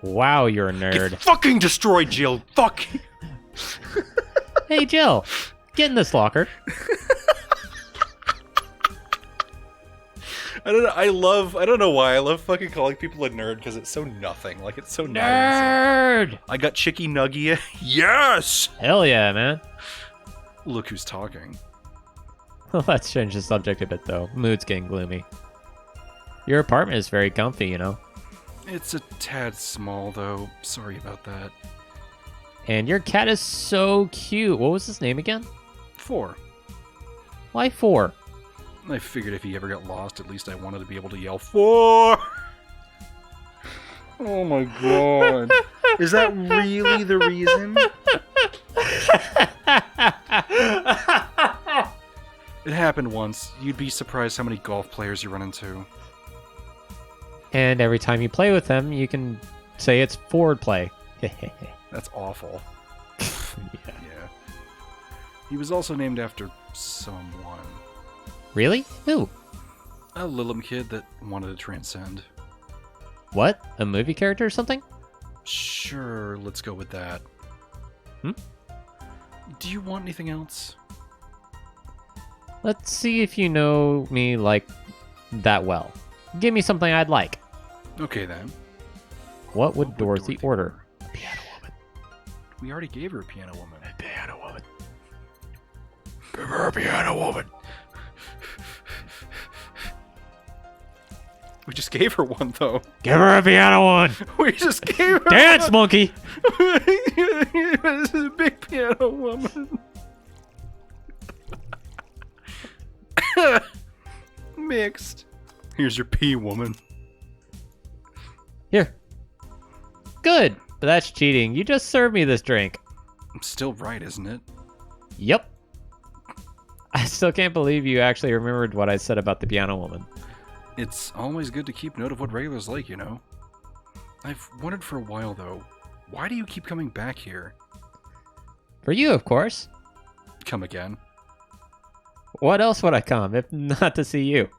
Wow, you're a nerd. Get fucking destroyed, Jill. Fuck. Hey, Jill, get in this locker. I don't know why I love fucking calling people a nerd because it's so nothing. Like it's so Nerd! I got Chicky Nuggy. Yes. Hell yeah, man. Look who's talking. Let's change the subject a bit, though. Mood's getting gloomy. Your apartment is very comfy, you know. It's a tad small, though. Sorry about that. And your cat is so cute. What was his name again? 4. Why 4? I figured if he ever got lost, at least I wanted to be able to yell 4. Oh my god. Is that really the reason? It happened once. You'd be surprised how many golf players you run into. And every time you play with them, you can say it's forward play. That's awful. Yeah. Yeah. He was also named after someone. Really? Who? A Lilim kid that wanted to transcend. What? A movie character or something? Sure, let's go with that. Hmm? Do you want anything else? Let's see if you know me, like, that well. Give me something I'd like. Okay, then. What would Dorothy order? A piano woman. We already gave her a piano woman. A piano woman. Give her a piano woman. We just gave her one, though. Give her a piano one! We just gave her Dance, one. monkey! This is a big piano woman. Mixed. Here's your pea woman. Here. Good, but that's cheating. You just served me this drink. I'm still right, isn't it? Yep. I still can't believe you actually remembered what I said about the piano woman. It's always good to keep note of what regulars like, you know. I've wondered for a while, though, why do you keep coming back here? For you, of course. Come again. What else would I come if not to see you?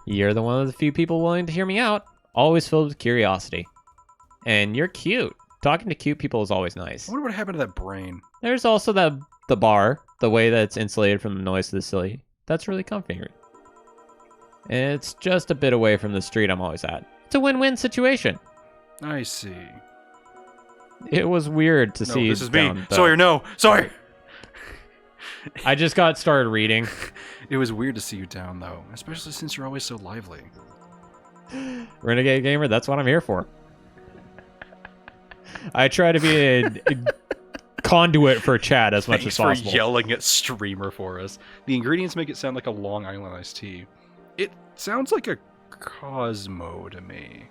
You're the one of the few people willing to hear me out, always filled with curiosity. And you're cute. Talking to cute people is always nice. I wonder what happened to that brain. There's also the bar, the way that it's insulated from the noise of the city. That's really comforting. It's just a bit away from the street I'm always at. It's a win-win situation. I see. It was weird to No, see this you is me. down, though. Sawyer, no. Sawyer! I just got started reading. It was weird to see you down, though. Especially since you're always so lively. Renegade Gamer, that's what I'm here for. I try to be a conduit for chat as much Thanks as possible. for yelling at streamer for us. The ingredients make it sound like a Long Island iced tea. It sounds like a Cosmo to me.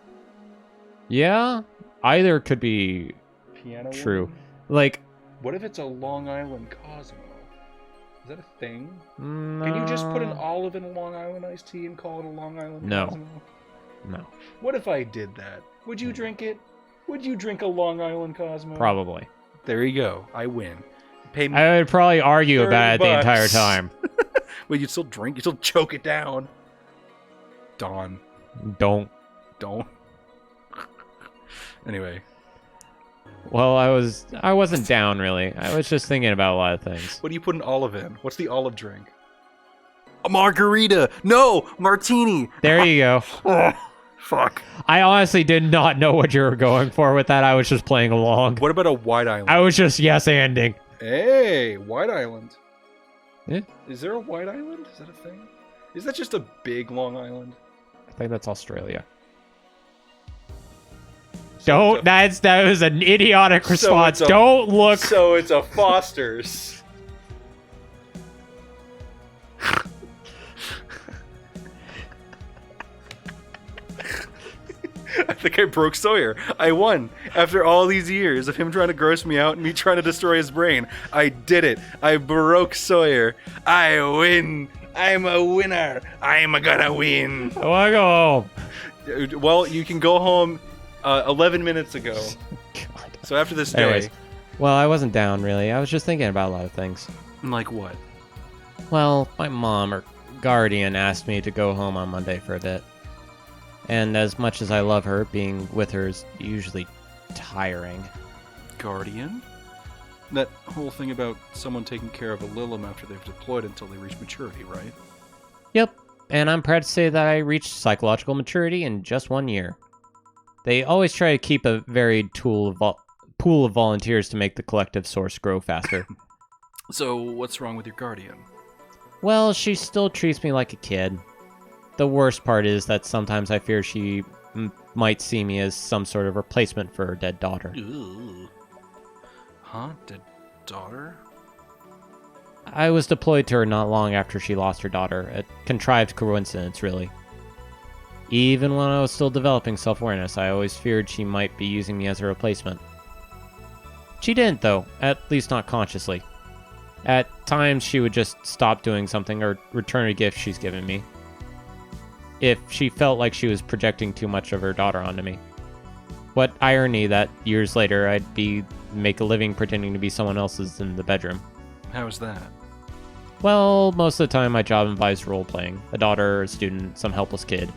Yeah, either could be Piano true. Woman? Like, What if it's a Long Island Cosmo? Is that a thing? no. Can you just put an olive in a Long Island iced tea and call it a Long Island No. Cosmo? No, What if I did that? Would you drink it? Would you drink a Long Island Cosmo? probably. There you go. I win. Pay me. I would probably argue 30 about it the entire bucks. time. Well, you'd still drink. You'd still choke it down. Dawn. Don't. Don't. Anyway. Well, I wasn't down really. I was just thinking about a lot of things. What do you put an olive in? What's the olive drink? A margarita. No, martini. There you go. Oh, fuck. I honestly did not know what you were going for with that. I was just playing along. What about a White Island? I was just yes-anding. Hey, White Island. Yeah. Is there a White Island? Is that a thing? Is that just a big Long Island? I think that's Australia. So That was an idiotic response. it's a- Don't look. So it's a Foster's. I think I broke Sawyer. I won. After all these years of him trying to gross me out and me trying to destroy his brain, I did it. I broke Sawyer. I win. I'm a winner. I'm gonna win. I want to go home. Well, you can go home 11 minutes ago. God. So after this day... Anyways, well, I wasn't down really. I was just thinking about a lot of things. Like what? Well, my mom or guardian asked me to go home on Monday for a bit. And as much as I love her, being with her is usually tiring. Guardian? That whole thing about someone taking care of a Lilim after they've deployed until they reach maturity, right? Yep, and I'm proud to say that I reached psychological maturity in just 1 year. They always try to keep a varied pool of volunteers to make the collective source grow faster. So, what's wrong with your Guardian? Well, she still treats me like a kid. The worst part is that sometimes I fear she might see me as some sort of replacement for her dead daughter. Ugh. Huh? Dead daughter? I was deployed to her not long after she lost her daughter. A contrived coincidence, really. Even when I was still developing self-awareness, I always feared she might be using me as a replacement. She didn't, though, at least not consciously. At times, she would just stop doing something or return a gift she's given me, if she felt like she was projecting too much of her daughter onto me. What irony that years later I'd make a living pretending to be someone else's in the bedroom. How's that? Well, most of the time my job involves role-playing. A daughter, a student, some helpless kid.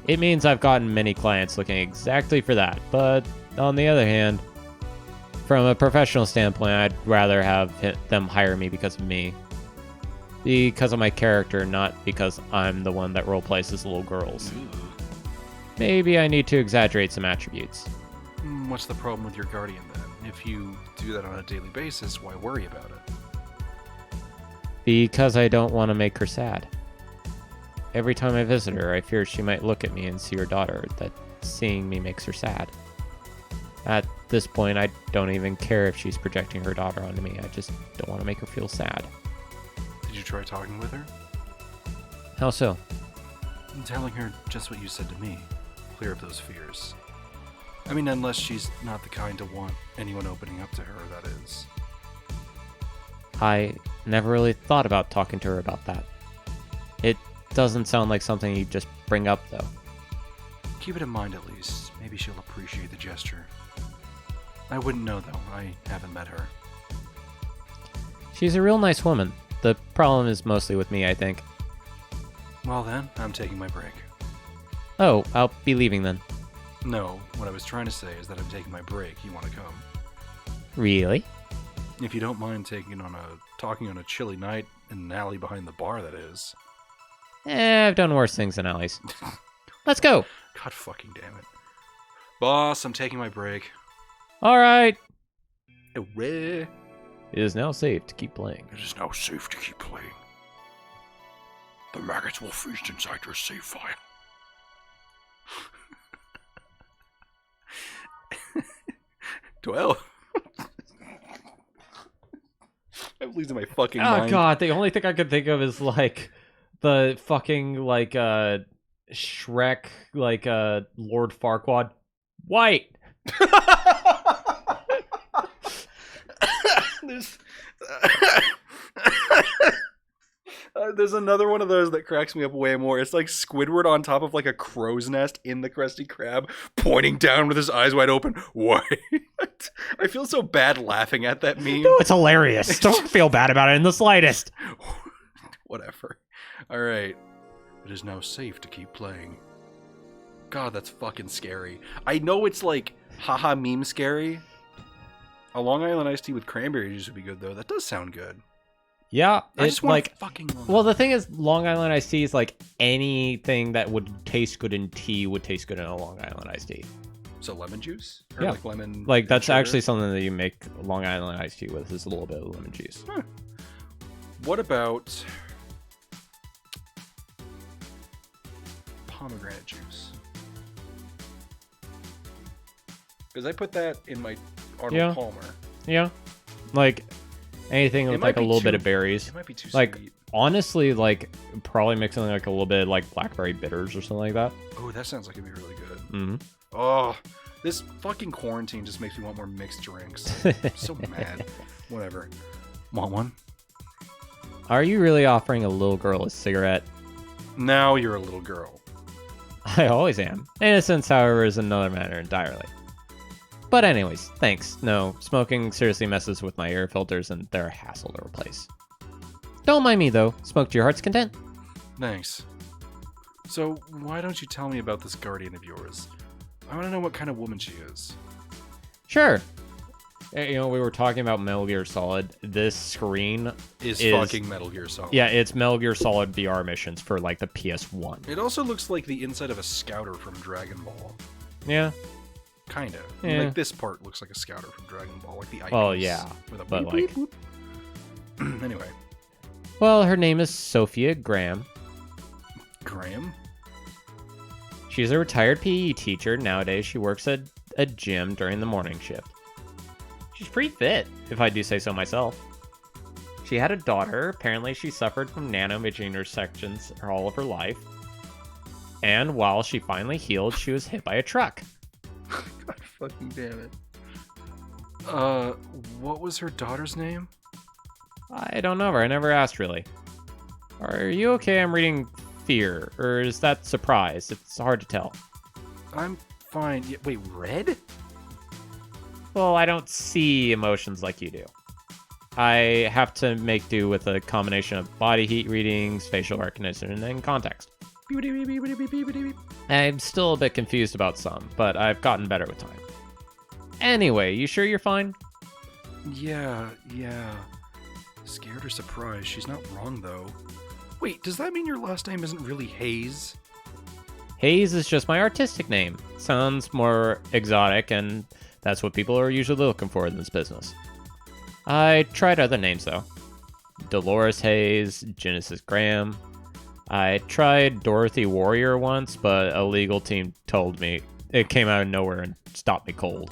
It means I've gotten many clients looking exactly for that, but on the other hand, from a professional standpoint, I'd rather have them hire me because of me. Because of my character, not because I'm the one that roleplays as little girls. Ooh. Maybe I need to exaggerate some attributes. What's the problem with your Guardian, then? If you do that on a daily basis, why worry about it? Because I don't want to make her sad. Every time I visit her, I fear she might look at me and see her daughter, that seeing me makes her sad. At this point, I don't even care if she's projecting her daughter onto me. I just don't want to make her feel sad. Did you try talking with her? How so? And telling her just what you said to me. Clear up those fears. I mean, unless she's not the kind to want anyone opening up to her, that is. I never really thought about talking to her about that. It doesn't sound like something you'd just bring up, though. Keep it in mind at least. Maybe she'll appreciate the gesture. I wouldn't know, though. I haven't met her. She's a real nice woman. The problem is mostly with me, I think. Well then, I'm taking my break. Oh, I'll be leaving then. No, what I was trying to say is that I'm taking my break. You want to come? Really? If you don't mind talking on a chilly night in an alley behind the bar, that is. I've done worse things than alleys. Let's go. God fucking damn it. Boss, I'm taking my break. All right. Hooray. It is now safe to keep playing. It is now safe to keep playing. The maggots will feast inside your save file. Well, I'm losing my fucking mind. Oh god, the only thing I could think of is like the fucking like Shrek like Lord Farquaad. White. There's another one of those that cracks me up way more. It's like Squidward on top of like a crow's nest in the Krusty Krab, pointing down with his eyes wide open. What? I feel so bad laughing at that meme. No, it's hilarious. Don't feel bad about it in the slightest. Whatever. Alright. It is now safe to keep playing. God, that's fucking scary. I know it's like, haha meme scary. A Long Island iced tea with cranberry juice would be good, though. That does sound good. Yeah, I it's just want like fucking well, the thing is, Long Island iced tea is like anything that would taste good in tea would taste good in a Long Island iced tea. So lemon juice? Or Yeah. like lemon... Like that's sugar? actually something that you make Long Island iced tea with is a little bit of lemon juice. Huh. What about pomegranate juice? Because I put that in my Arnold Yeah. Palmer. Yeah, like anything It with might like a be little bit too- of berries. It might be too Like sweet. honestly, like probably mixing like a little bit like blackberry bitters or something like that. Oh, that sounds like it'd be really good. Mm-hmm. Oh, this fucking quarantine just makes me want more mixed drinks. I'm so mad. Whatever. Want one? Are you really offering a little girl a cigarette? Now you're a little girl. I always am. Innocence, however, is another matter entirely. But anyways, thanks. No, smoking seriously messes with my air filters and they're a hassle to replace. Don't mind me though. Smoke to your heart's content. Thanks. So, why don't you tell me about this guardian of yours? I want to know what kind of woman she is. Sure. You know, we were talking about Metal Gear Solid. This screen Is is fucking Metal Gear Solid. yeah, it's Metal Gear Solid VR missions for like the PS1. It also looks like the inside of a scouter from Dragon Ball. Yeah. Kind of. Yeah. Like this part looks like a scouter from Dragon Ball, like the icons. Well, yeah, with a but, boop, like- boop, boop. Anyway, Well, her name is Sophia Graham. Graham. She's a retired PE teacher. Nowadays, she works at a gym during the morning shift. She's pretty fit, if I do say so myself. She had a daughter. Apparently, she suffered from nanoimaging intersections all of her life. And while she finally healed, she was hit by a truck. God fucking damn it. What was her daughter's name? I don't know her. I never asked, really. Are you okay? I'm reading fear. Or is that surprise? It's hard to tell. I'm fine. Wait, Red? Well, I don't see emotions like you do. I have to make do with a combination of body heat readings, facial recognition, and context. I'm still a bit confused about some, but I've gotten better with time. Anyway, you sure you're fine? Yeah. Scared or surprised? She's not wrong, though. Wait, does that mean your last name isn't really Hayes? Hayes is just my artistic name. Sounds more exotic, and that's what people are usually looking for in this business. I tried other names, though. Dolores Hayes, Genesis Graham. I tried Dorothy Warrior once, but a legal team told me it came out of nowhere and stopped me cold.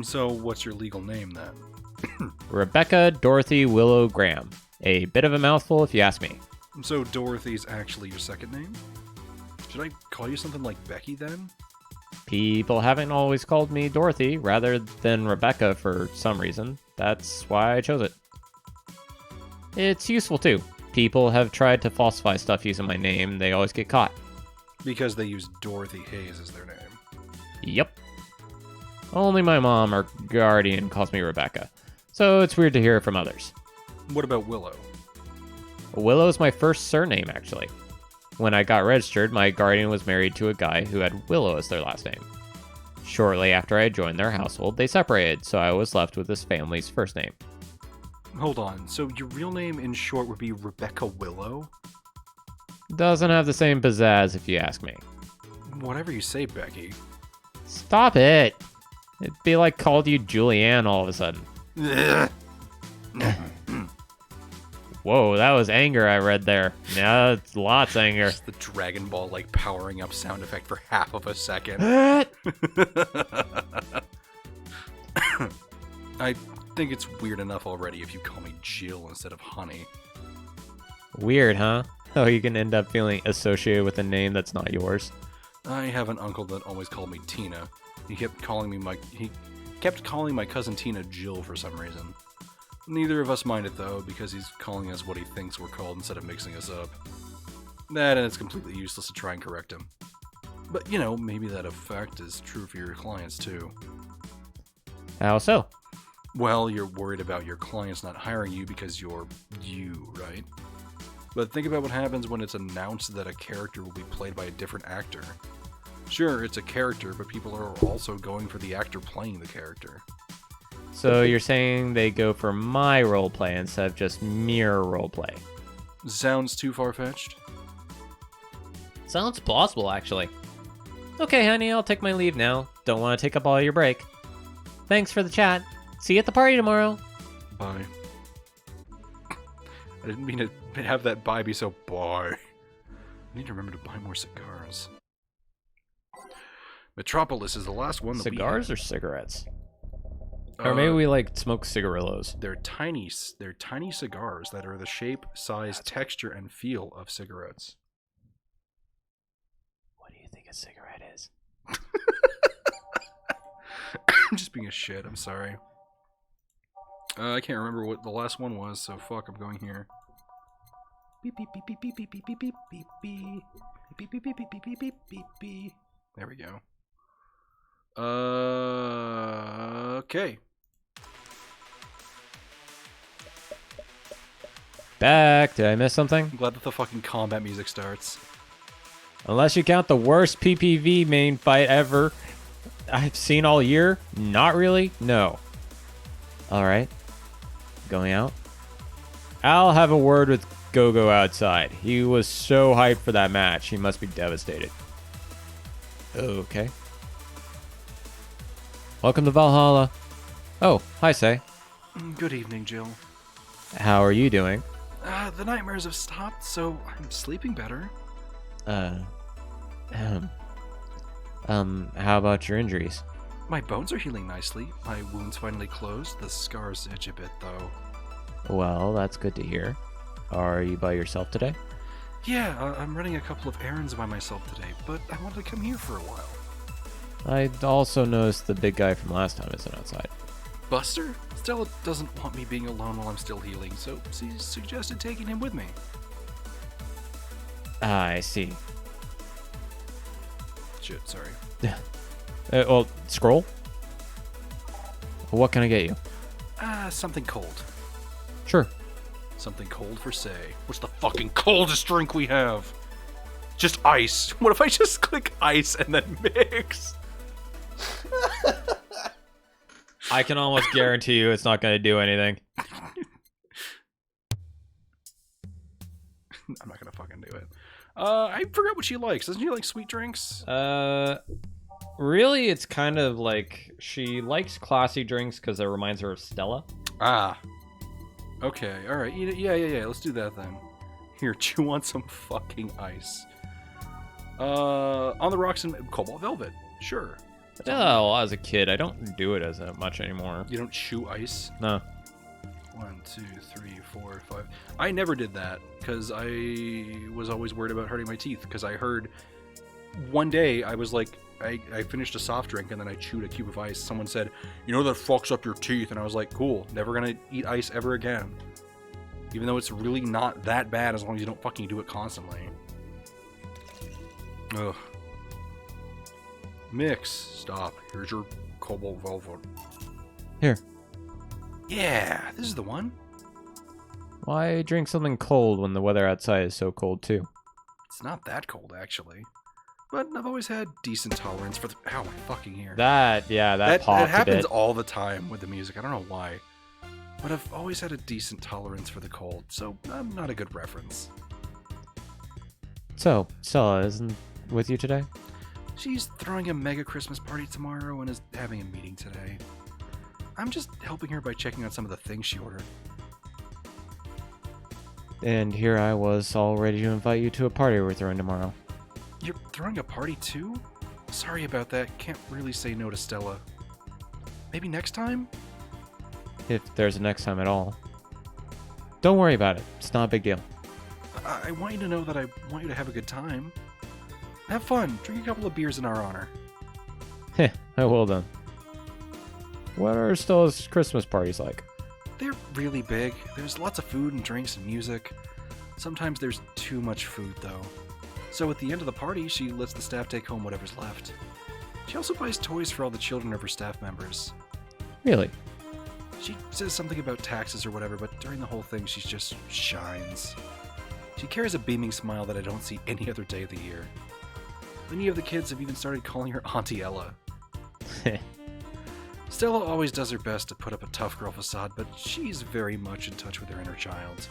So, what's your legal name, then? Rebecca Dorothy Willow Graham. A bit of a mouthful if you ask me. So, Dorothy's actually your second name? Should I call you something like Becky, then? People haven't always called me Dorothy rather than Rebecca for some reason. That's why I chose it. It's useful too. People have tried to falsify stuff using my name, they always get caught. Because they use Dorothy Hayes as their name. Yep. Only my mom or guardian calls me Rebecca, so it's weird to hear it from others. What about Willow? Willow's my first surname, actually. When I got registered, my guardian was married to a guy who had Willow as their last name. Shortly after I joined their household, they separated, so I was left with his family's first name. Hold on, so your real name in short would be Rebecca Willow? Doesn't have the same pizzazz if you ask me. Whatever you say, Becky. Stop it! It'd be like called you Julianne all of a sudden. Whoa, that was anger I read there. Yeah, it's lots of anger. Just the Dragon Ball like powering up sound effect for half of a second. I think it's weird enough already if you call me Jill instead of Honey. Weird, huh? Oh, you can end up feeling associated with a name that's not yours. I have an uncle that always called me Tina. He kept calling my cousin Tina Jill for some reason. Neither of us mind it though, because he's calling us what he thinks we're called instead of mixing us up. That and it's completely useless to try and correct him. But you know, maybe that effect is true for your clients too. How so? Well, you're worried about your clients not hiring you because you're you, right? But think about what happens when it's announced that a character will be played by a different actor. Sure, it's a character, but people are also going for the actor playing the character. So you're saying they go for my roleplay instead of just mirror roleplay? Sounds too far-fetched? Sounds plausible, actually. Okay, honey, I'll take my leave now. Don't want to take up all your break. Thanks for the chat. See you at the party tomorrow. Bye. I didn't mean to have that bye be so bye. I need to remember to buy more cigars. Metropolis is the last one that Cigars or cigarettes? Or maybe we like smoke cigarillos. They're tiny cigars that are the shape, size, texture, and feel of cigarettes. What do you think a cigarette is? I'm just being a shit, I'm sorry. I can't remember what the last one was, so fuck, I'm going here. Beep beep beep beep beep beep beep beep beep beep beep beep beep beep beep beep beep beep beep. There we go. Okay. Back. Did I miss something? I'm glad that the fucking combat music starts. Unless you count the worst PPV main fight ever I've seen all year. Not really. No. All right. Going out. I'll have a word with Gogo outside. He was so hyped for that match. He must be devastated. Okay. Welcome to Valhalla. Oh, hi, Say. Good evening, Jill. How are you doing? The nightmares have stopped, so I'm sleeping better. How about your injuries? My bones are healing nicely. My wounds finally closed. The scars itch a bit, though. Well, that's good to hear. Are you by yourself today? Yeah, I'm running a couple of errands by myself today, but I wanted to come here for a while. I also noticed the big guy from last time isn't outside. Buster? Stella doesn't want me being alone while I'm still healing, so she suggested taking him with me. Ah, I see. Shit, sorry. Well, scroll? What can I get you? Something cold. Sure. Something cold for Say. What's the fucking coldest drink we have? Just ice. What if I just click ice and then mix? I can almost guarantee you it's not going to do anything. I'm not gonna fucking do it. I forgot what she likes. Doesn't she like sweet drinks? Really, it's kind of like she likes classy drinks because it reminds her of Stella. Ah. Okay, alright. Yeah. Let's do that then. Here, chew on some fucking ice. On the rocks and cobalt velvet. Sure. Oh, as a kid, I don't do it as much anymore. You don't chew ice? No. 1, 2, 3, 4, 5. I never did that because I was always worried about hurting my teeth. Because I heard one day I was like, I finished a soft drink and then I chewed a cube of ice. Someone said, you know that fucks up your teeth, and I was like, cool, never gonna eat ice ever again. Even though it's really not that bad as long as you don't fucking do it constantly. Ugh. Mix. Stop. Here's your cobalt velvet. Here. Yeah, this is the one. Why drink something cold when the weather outside is so cold too? It's not that cold, actually. But I've always had decent tolerance for the... Ow, my fucking ear. That popped that happens a bit. all the time with the music. I don't know why. But I've always had a decent tolerance for the cold, so I'm not a good reference. So, Stella isn't with you today? She's throwing a mega Christmas party tomorrow and is having a meeting today. I'm just helping her by checking on some of the things she ordered. And here I was all ready to invite you to a party we're throwing tomorrow. You're throwing a party too? Sorry about that. Can't really say no to Stella. Maybe next time? If there's a next time at all. Don't worry about it. It's not a big deal. I want you to know that I want you to have a good time. Have fun. Drink a couple of beers in our honor. Heh, I will then. What are Stella's Christmas parties like? They're really big. There's lots of food and drinks and music. Sometimes there's too much food, though. So at the end of the party, she lets the staff take home whatever's left. She also buys toys for all the children of her staff members. Really? She says something about taxes or whatever, but during the whole thing, she just shines. She carries a beaming smile that I don't see any other day of the year. Many of the kids have even started calling her Auntie Ella. Stella always does her best to put up a tough girl facade, but she's very much in touch with her inner child.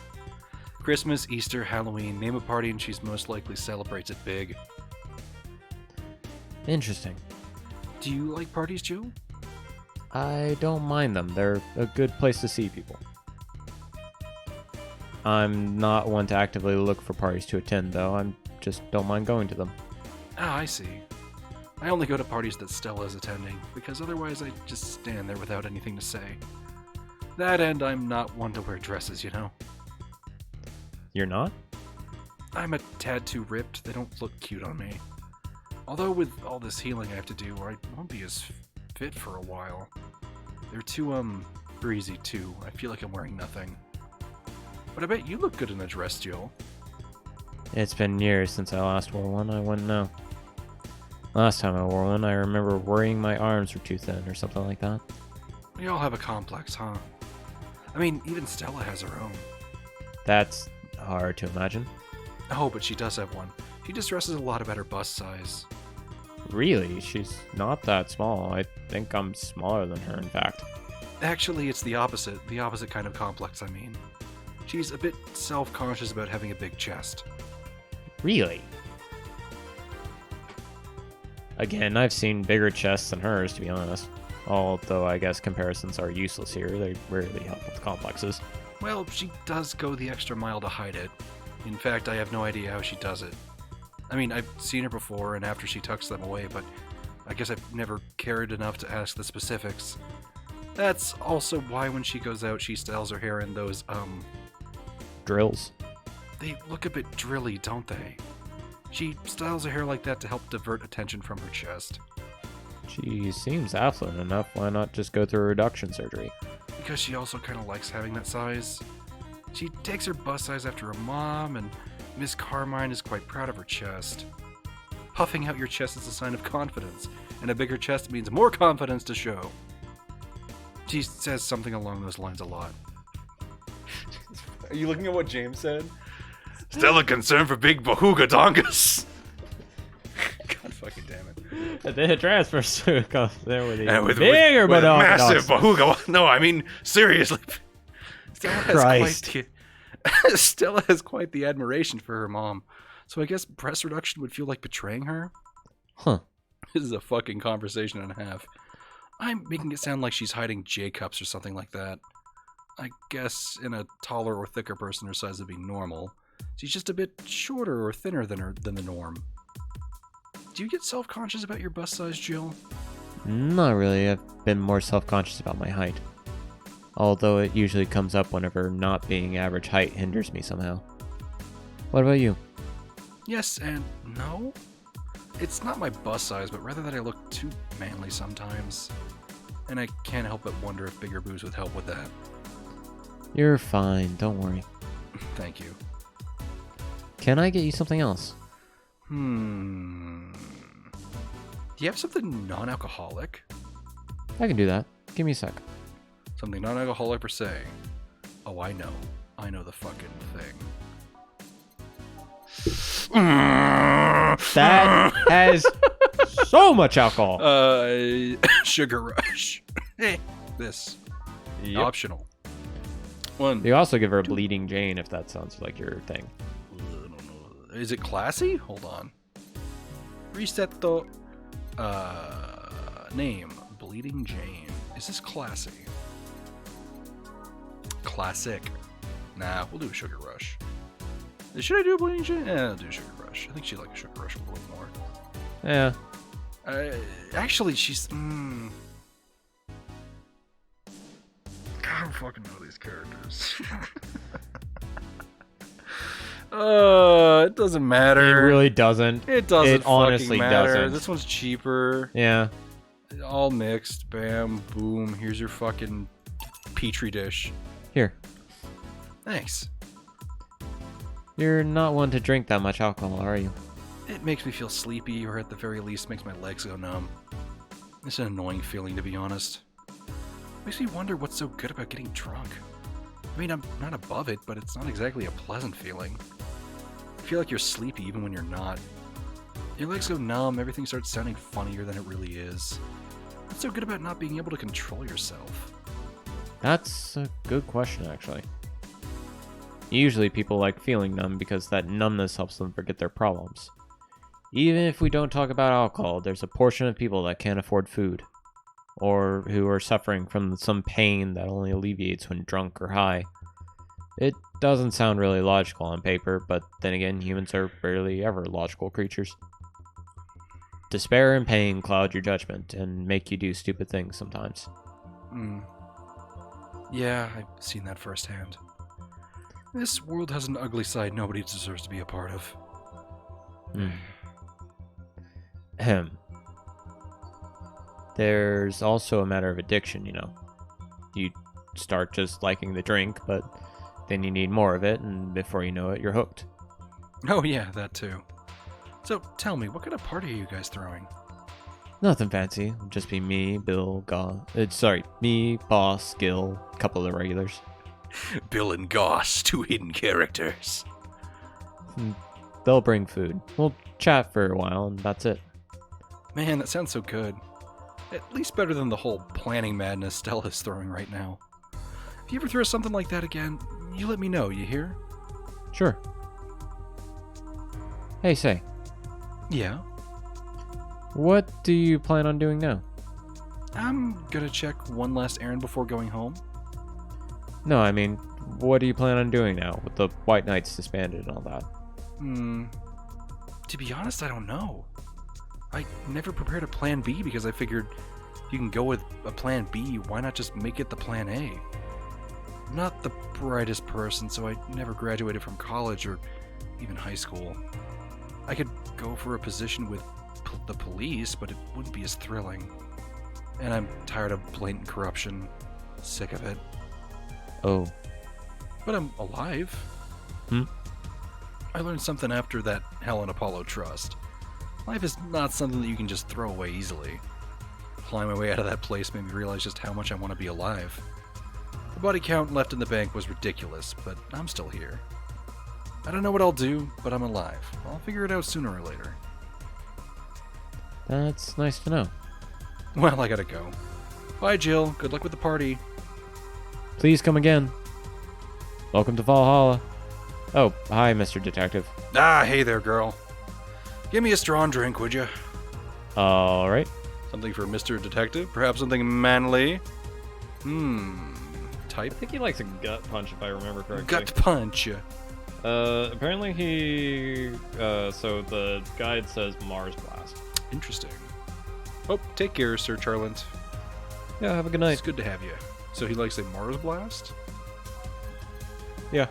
Christmas, Easter, Halloween, name a party and she's most likely celebrates it big. Interesting. Do you like parties, Jill? I don't mind them. They're a good place to see people. I'm not one to actively look for parties to attend, though. I just don't mind going to them. Ah, I see. I only go to parties that Stella is attending, because otherwise I just stand there without anything to say. That and I'm not one to wear dresses, you know? You're not? I'm a tad too ripped, they don't look cute on me. Although with all this healing I have to do, I won't be as fit for a while. They're too, breezy too. I feel like I'm wearing nothing. But I bet you look good in a dress, Jill. It's been years since I last wore one. I wouldn't know. Last time I wore one, I remember worrying my arms were too thin or something like that. We all have a complex, huh? I mean, even Stella has her own. That's hard to imagine. Oh, but she does have one. She just stresses a lot about her bust size. Really? She's not that small. I think I'm smaller than her, in fact. Actually, it's the opposite. The opposite kind of complex, I mean. She's a bit self-conscious about having a big chest. Really? Again, I've seen bigger chests than hers, to be honest. Although I guess comparisons are useless here. They rarely help with complexes. Well, she does go the extra mile to hide it. In fact, I have no idea how she does it. I mean, I've seen her before and after she tucks them away, but I guess I've never cared enough to ask the specifics. That's also why when she goes out, she styles her hair in those, Drills. They look a bit drilly, don't they? She styles her hair like that to help divert attention from her chest. She seems affluent enough. Why not just go through reduction surgery? Because she also kind of likes having that size. She takes her bust size after her mom, and Miss Carmine is quite proud of her chest. Puffing out your chest is a sign of confidence, and a bigger chest means more confidence to show. She says something along those lines a lot. Are you looking at what James said? Still a concern for big bahuga dongas. God fucking damn it. The transfer suit comes there with And the bigger with but massive bahuga. No, I mean, seriously. Christ. Stella has quite the admiration for her mom. So I guess breast reduction would feel like betraying her? Huh. This is a fucking conversation and a half. I'm making it sound like she's hiding J-cups or something like that. I guess in a taller or thicker person her size would be normal. She's just a bit shorter or thinner than the norm. Do you get self-conscious about your bust size, Jill? Not really. I've been more self-conscious about my height. Although it usually comes up whenever not being average height hinders me somehow. What about you? Yes and no. It's not my bust size, but rather that I look too manly sometimes. And I can't help but wonder if bigger boobs would help with that. You're fine. Don't worry. Thank you. Can I get you something else? Do you have something non-alcoholic? I can do that. Give me a sec. Something non-alcoholic per se. Oh, I know. I know the fucking thing. That has so much alcohol. Sugar Rush. This. Optional. One. You also give her a Bleeding Jane if that sounds like your thing. I don't know. Is it classy? Hold on. Risetto. Name. Bleeding Jane. Is this classy? Classic. Nah, we'll do a Sugar Rush. Should I do a Bleeding Jane? I'll do a Sugar Rush. I think she'd like a Sugar Rush a little bit more. Yeah. Actually, she's... I don't fucking know these characters. It doesn't matter. It really doesn't. It doesn't It honestly fucking matter. doesn't. This one's cheaper. Yeah. All mixed. Bam, boom. Here's your fucking petri dish. Here. Thanks. You're not one to drink that much alcohol, are you? It makes me feel sleepy, or at the very least makes my legs go numb. It's an annoying feeling, to be honest. Makes me wonder what's so good about getting drunk. I mean, I'm not above it, but it's not exactly a pleasant feeling. You feel like you're sleepy even when you're not. Your legs go numb, everything starts sounding funnier than it really is. What's so good about not being able to control yourself? That's a good question, actually. Usually people like feeling numb because that numbness helps them forget their problems. Even if we don't talk about alcohol, there's a portion of people that can't afford food, or who are suffering from some pain that only alleviates when drunk or high. It doesn't sound really logical on paper, but then again, humans are rarely ever logical creatures. Despair and pain cloud your judgment and make you do stupid things sometimes. Yeah, I've seen that firsthand. This world has an ugly side nobody deserves to be a part of. Ahem. There's also a matter of addiction, you know. You start just liking the drink, but then you need more of it, and before you know it, you're hooked. Oh yeah, that too. So, tell me, what kind of party are you guys throwing? Nothing fancy. It'll just be me, Bill, me, Boss, Gil, a couple of the regulars. Bill and Goss, two hidden characters. They'll bring food. We'll chat for a while, and that's it. Man, that sounds so good. At least better than the whole planning madness Stella's throwing right now. If you ever throw something like that again, you let me know, you hear? Sure. Hey, say, Yeah? what do you plan on doing now? I'm gonna check one last errand before going home. No, I mean, what do you plan on doing now with the White Knights disbanded and all that? To be honest, I don't know. I never prepared a plan B because I figured you can go with a plan B, why not just make it the plan A? I'm not the brightest person, so I never graduated from college or even high school. I could go for a position with the police, but it wouldn't be as thrilling. And I'm tired of blatant corruption. Sick of it. Oh. But I'm alive. I learned something after that Helen Apollo trust. Life is not something that you can just throw away easily. Flying my way out of that place made me realize just how much I want to be alive. The body count left in the bank was ridiculous, but I'm still here. I don't know what I'll do, but I'm alive. I'll figure it out sooner or later. That's nice to know. Well, I gotta go. Bye, Jill. Good luck with the party. Please come again. Welcome to Valhalla. Oh, hi, Mr. Detective. Ah, hey there, girl. Give me a strong drink, would you? All right. Something for Mr. Detective? Perhaps something manly? Type? I think he likes a gut punch, if I remember correctly. Gut punch. Apparently so the guide says Mars Blast. Interesting. Oh, take care, Sir Charlant. Yeah, have a good night. It's good to have you. So he likes a Mars Blast? Yeah.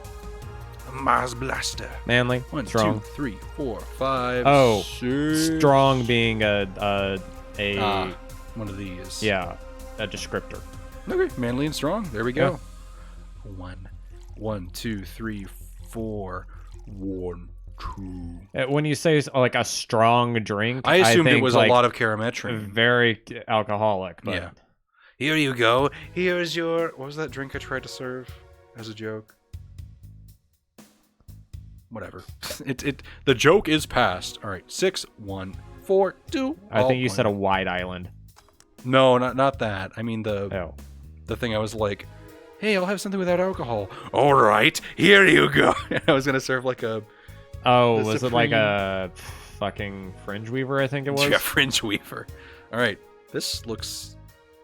A Mars Blaster. Manly. One, Strong. 2, 3, 4, 5, Oh, 6. Strong being a One of these. yeah, a descriptor. Okay, manly and strong. There we go. Yeah. 1, 2, 3, 4. 1, 2. When you say like a strong drink, I assumed it think, was like, a lot of Carametrin. very alcoholic. But Yeah. Here you go. Here's your... What was that drink I tried to serve as a joke? Whatever. The joke is past. All right. 6, 1, 4, 2. I think you said a wide island. No, not that. I mean Oh. the thing I was like, hey, I'll have something without alcohol. All right. Here you go. I was going to serve like a Oh, The was it like Supreme- a fucking fringe weaver? I think it was. Yeah, Fringe Weaver. All right, this looks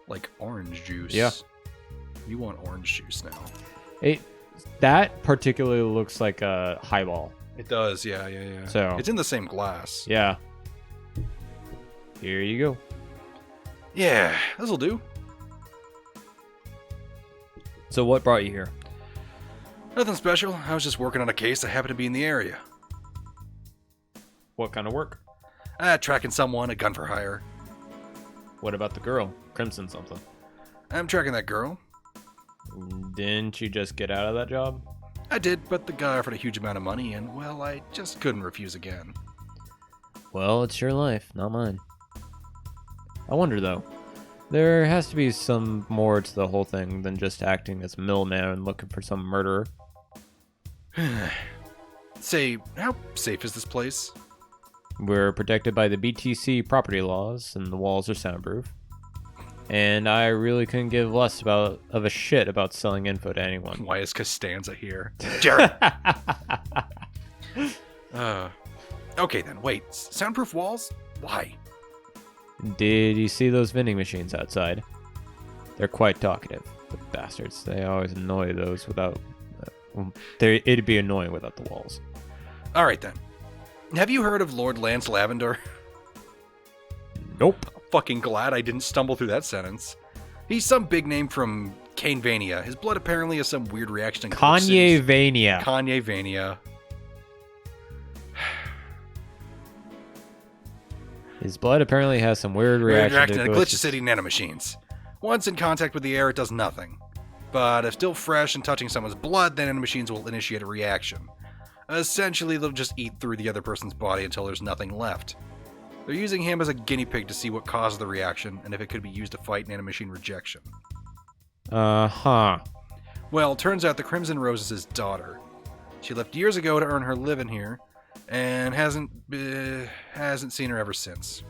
like orange juice. Yeah. You want orange juice now? That particularly looks like a highball. It does, yeah. So- it's in the same glass. Yeah. Here you go. Yeah, this'll do. So what brought you here? Nothing special. I was just working on a case that happened to be in the area. What kind of work? Tracking someone, a gun for hire. What about the girl? Crimson something. I'm tracking that girl. Didn't you just get out of that job? I did, but the guy offered a huge amount of money, and, well, I just couldn't refuse again. Well, it's your life, not mine. I wonder, though. There has to be some more to the whole thing than just acting as a middleman and looking for some murderer. Say, how safe is this place? We're protected by the BTC property laws, and the walls are soundproof. And I really couldn't give less of a shit about selling info to anyone. Why is Costanza here? Jared! Okay then, wait. Soundproof walls? Why? Did you see those vending machines outside? They're quite talkative. The bastards. They always annoy those without... it'd be annoying without the walls. Alright then. Have you heard of Lord Lance Lavender? Nope. Fucking glad I didn't stumble through that sentence. He's some big name from Canevania. His blood apparently has some weird reaction to Kanye Vania. Kanye Vania. His blood apparently has some weird reaction to to glitches. Glitch City nanomachines. Once in contact with the air, it does nothing. But if still fresh and touching someone's blood, then nanomachines will initiate a reaction. Essentially, they'll just eat through the other person's body until there's nothing left. They're using him as a guinea pig to see what caused the reaction, and if it could be used to fight nanomachine rejection. Uh-huh. Well, turns out the Crimson Rose is his daughter. She left years ago to earn her living here, and hasn't seen her ever since.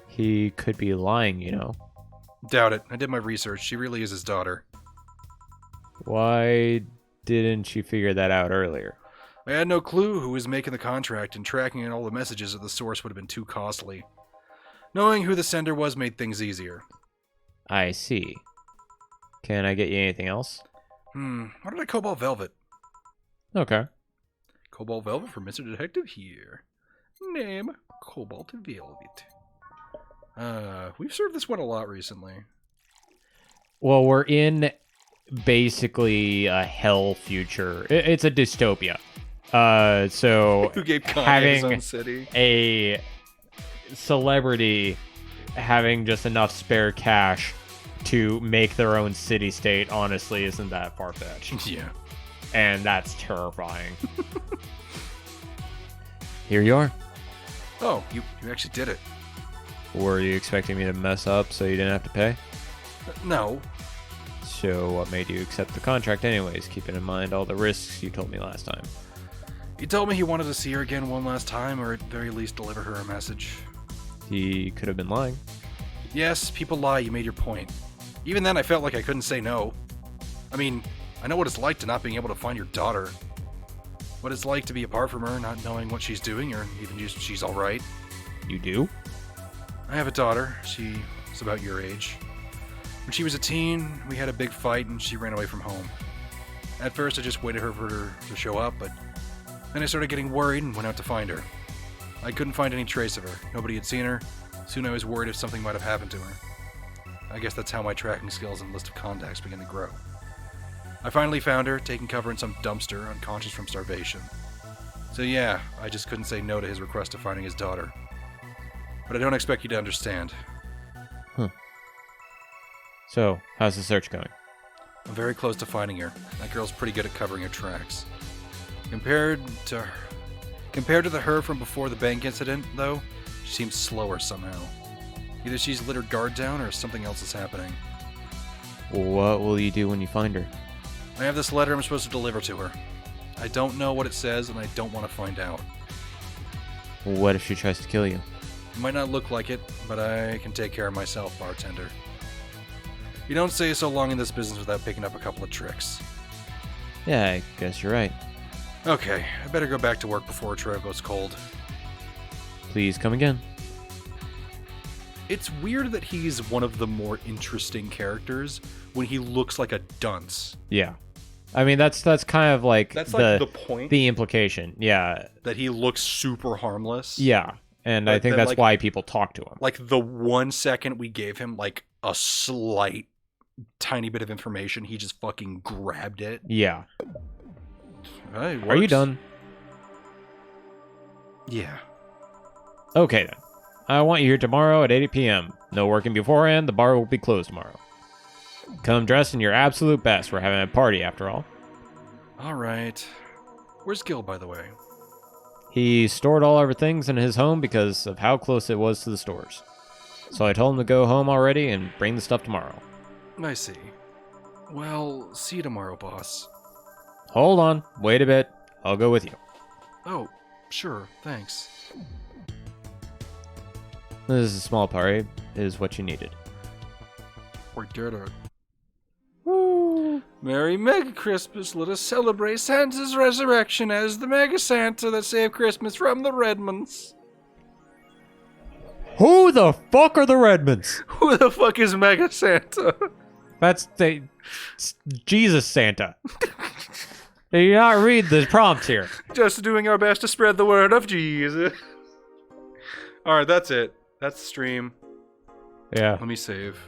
He could be lying, you know. Doubt it. I did my research. She really is his daughter. Why didn't you figure that out earlier? I had no clue who was making the contract, and tracking all the messages at the source would have been too costly. Knowing who the sender was made things easier. I see. Can I get you anything else? What did I Cobalt Velvet? Okay. Cobalt Velvet for Mr. Detective here. Name, Cobalt Velvet. We've served this one a lot recently. Well, we're in basically a hell future. It's a dystopia. So Who gave Kanye his having own city? a celebrity having just enough spare cash to make their own city-state, honestly, isn't that far-fetched. Yeah. And that's terrifying. Here you are. Oh, you actually did it. Were you expecting me to mess up so you didn't have to pay? No. So what made you accept the contract anyways, keeping in mind all the risks you told me last time? He told me he wanted to see her again one last time, or at very least deliver her a message. He could have been lying. Yes, people lie, you made your point. Even then, I felt like I couldn't say no. I mean, I know what it's like to not being able to find your daughter. What it's like to be apart from her, not knowing what she's doing, or even just she's alright. You do? I have a daughter. She's about your age. When she was a teen, we had a big fight and she ran away from home. At first, I just waited for her to show up, but then I started getting worried and went out to find her. I couldn't find any trace of her. Nobody had seen her. Soon I was worried if something might have happened to her. I guess that's how my tracking skills and list of contacts began to grow. I finally found her, taking cover in some dumpster, unconscious from starvation. So yeah, I just couldn't say no to his request of finding his daughter. But I don't expect you to understand. So, how's the search going? I'm very close to finding her. That girl's pretty good at covering her tracks. Compared to the her from before the bank incident, though, she seems slower somehow. Either she's lit her guard down or something else is happening. What will you do when you find her? I have this letter I'm supposed to deliver to her. I don't know what it says, and I don't want to find out. What if she tries to kill you? It might not look like it, but I can take care of myself, bartender. You don't stay so long in this business without picking up a couple of tricks. Yeah, I guess you're right. Okay, I better go back to work before a trail goes cold. Please come again. It's weird that he's one of the more interesting characters when he looks like a dunce. Yeah. I mean, that's kind of like That's like the point. the implication. Yeah. That he looks super harmless. Yeah. And But I think then, that's like- why people talk to him. Like the 1 second we gave him like a slight tiny bit of information, he just fucking grabbed it. Yeah. Hey, Are you works. done? Yeah. Okay then. I want you here tomorrow at 8 p.m. No working beforehand. The bar will be closed tomorrow. Come dressed in your absolute best. We're having a party after all. All right. Where's Gil, by the way? He stored all our things in his home because of how close it was to the stores. So I told him to go home already and bring the stuff tomorrow. I see. Well, see you tomorrow, boss. Hold on. Wait a bit. I'll go with you. Oh, sure. Thanks. This is a small party. Is what you needed. We did it. Merry Mega Christmas. Let us celebrate Santa's resurrection as the Mega Santa that saved Christmas from the Redmonds. Who the fuck are the Redmonds? Who the fuck is Mega Santa? That's the Jesus Santa. Do you not read the prompts here? Just doing our best to spread the word of Jesus. Alright, that's it. That's the stream. Yeah. Let me save.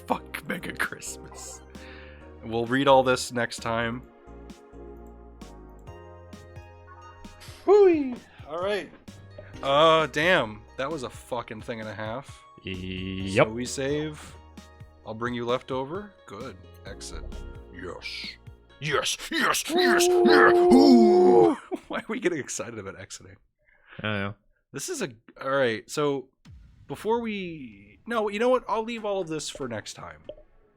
Fuck Mega Christmas. We'll read all this next time. Whoo! Alright. Damn. That was a fucking thing and a half. Yep. So we save. I'll bring you leftover. Good. Exit. Yes. Yes. Yes. Yes. Yes. Ooh. Why are we getting excited about exiting? I don't know. This is all right. So before we, no, you know what? I'll leave all of this for next time.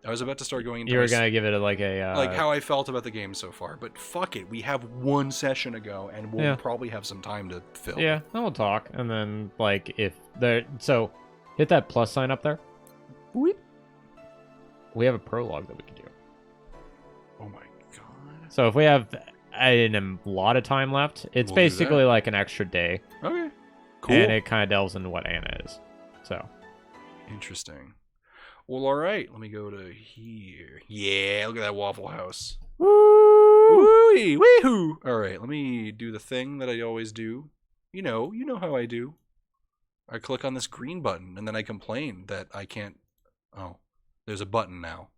I was about to start going into You were gonna give it like a like how I felt about the game so far, but fuck it. We have one session to go, and we'll probably have some time to fill. Yeah, then we'll talk, and then like if there, so hit that plus sign up there. Boop. We have a prologue that we can do. Oh my god. So if we have a lot of time left, it's We'll do basically that. like an extra day, Okay. Cool. and it kind of delves into what Anna is. So Interesting. Well, all right. Let me go to here. Yeah, look at that Waffle House. woo! Woo-wee, wee-hoo. All right, let me do the thing that I always do. You know how I do. I click on this green button, and then I complain that I can't. Oh, there's a button now.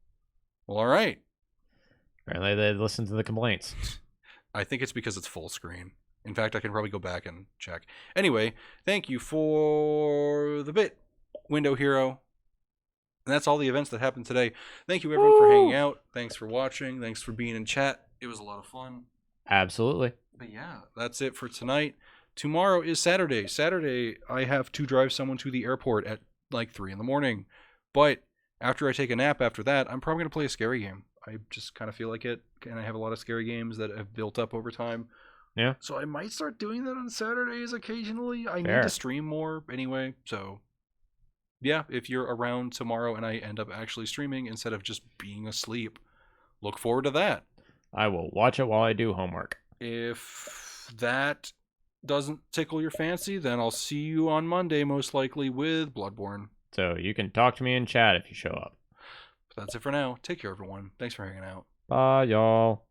Well, all right. Apparently they listen to the complaints. I think it's because it's full screen. In fact, I can probably go back and check. Anyway, thank you for the bit, Window Hero. And that's all the events that happened today. Thank you, everyone, for hanging out. Thanks for watching. Thanks for being in chat. It was a lot of fun. Absolutely. But yeah, that's it for tonight. Tomorrow is Saturday. Saturday, I have to drive someone to the airport at like 3 in the morning. But after I take a nap after that, I'm probably going to play a scary game. I just kind of feel like it. And I have a lot of scary games that have built up over time. Yeah. So I might start doing that on Saturdays occasionally. I need Fair. to stream more anyway. So yeah, if you're around tomorrow and I end up actually streaming instead of just being asleep, look forward to that. I will watch it while I do homework. If that doesn't tickle your fancy, then I'll see you on Monday, most likely, with Bloodborne. So you can talk to me in chat if you show up. But that's it for now. Take care, everyone. Thanks for hanging out. Bye, y'all.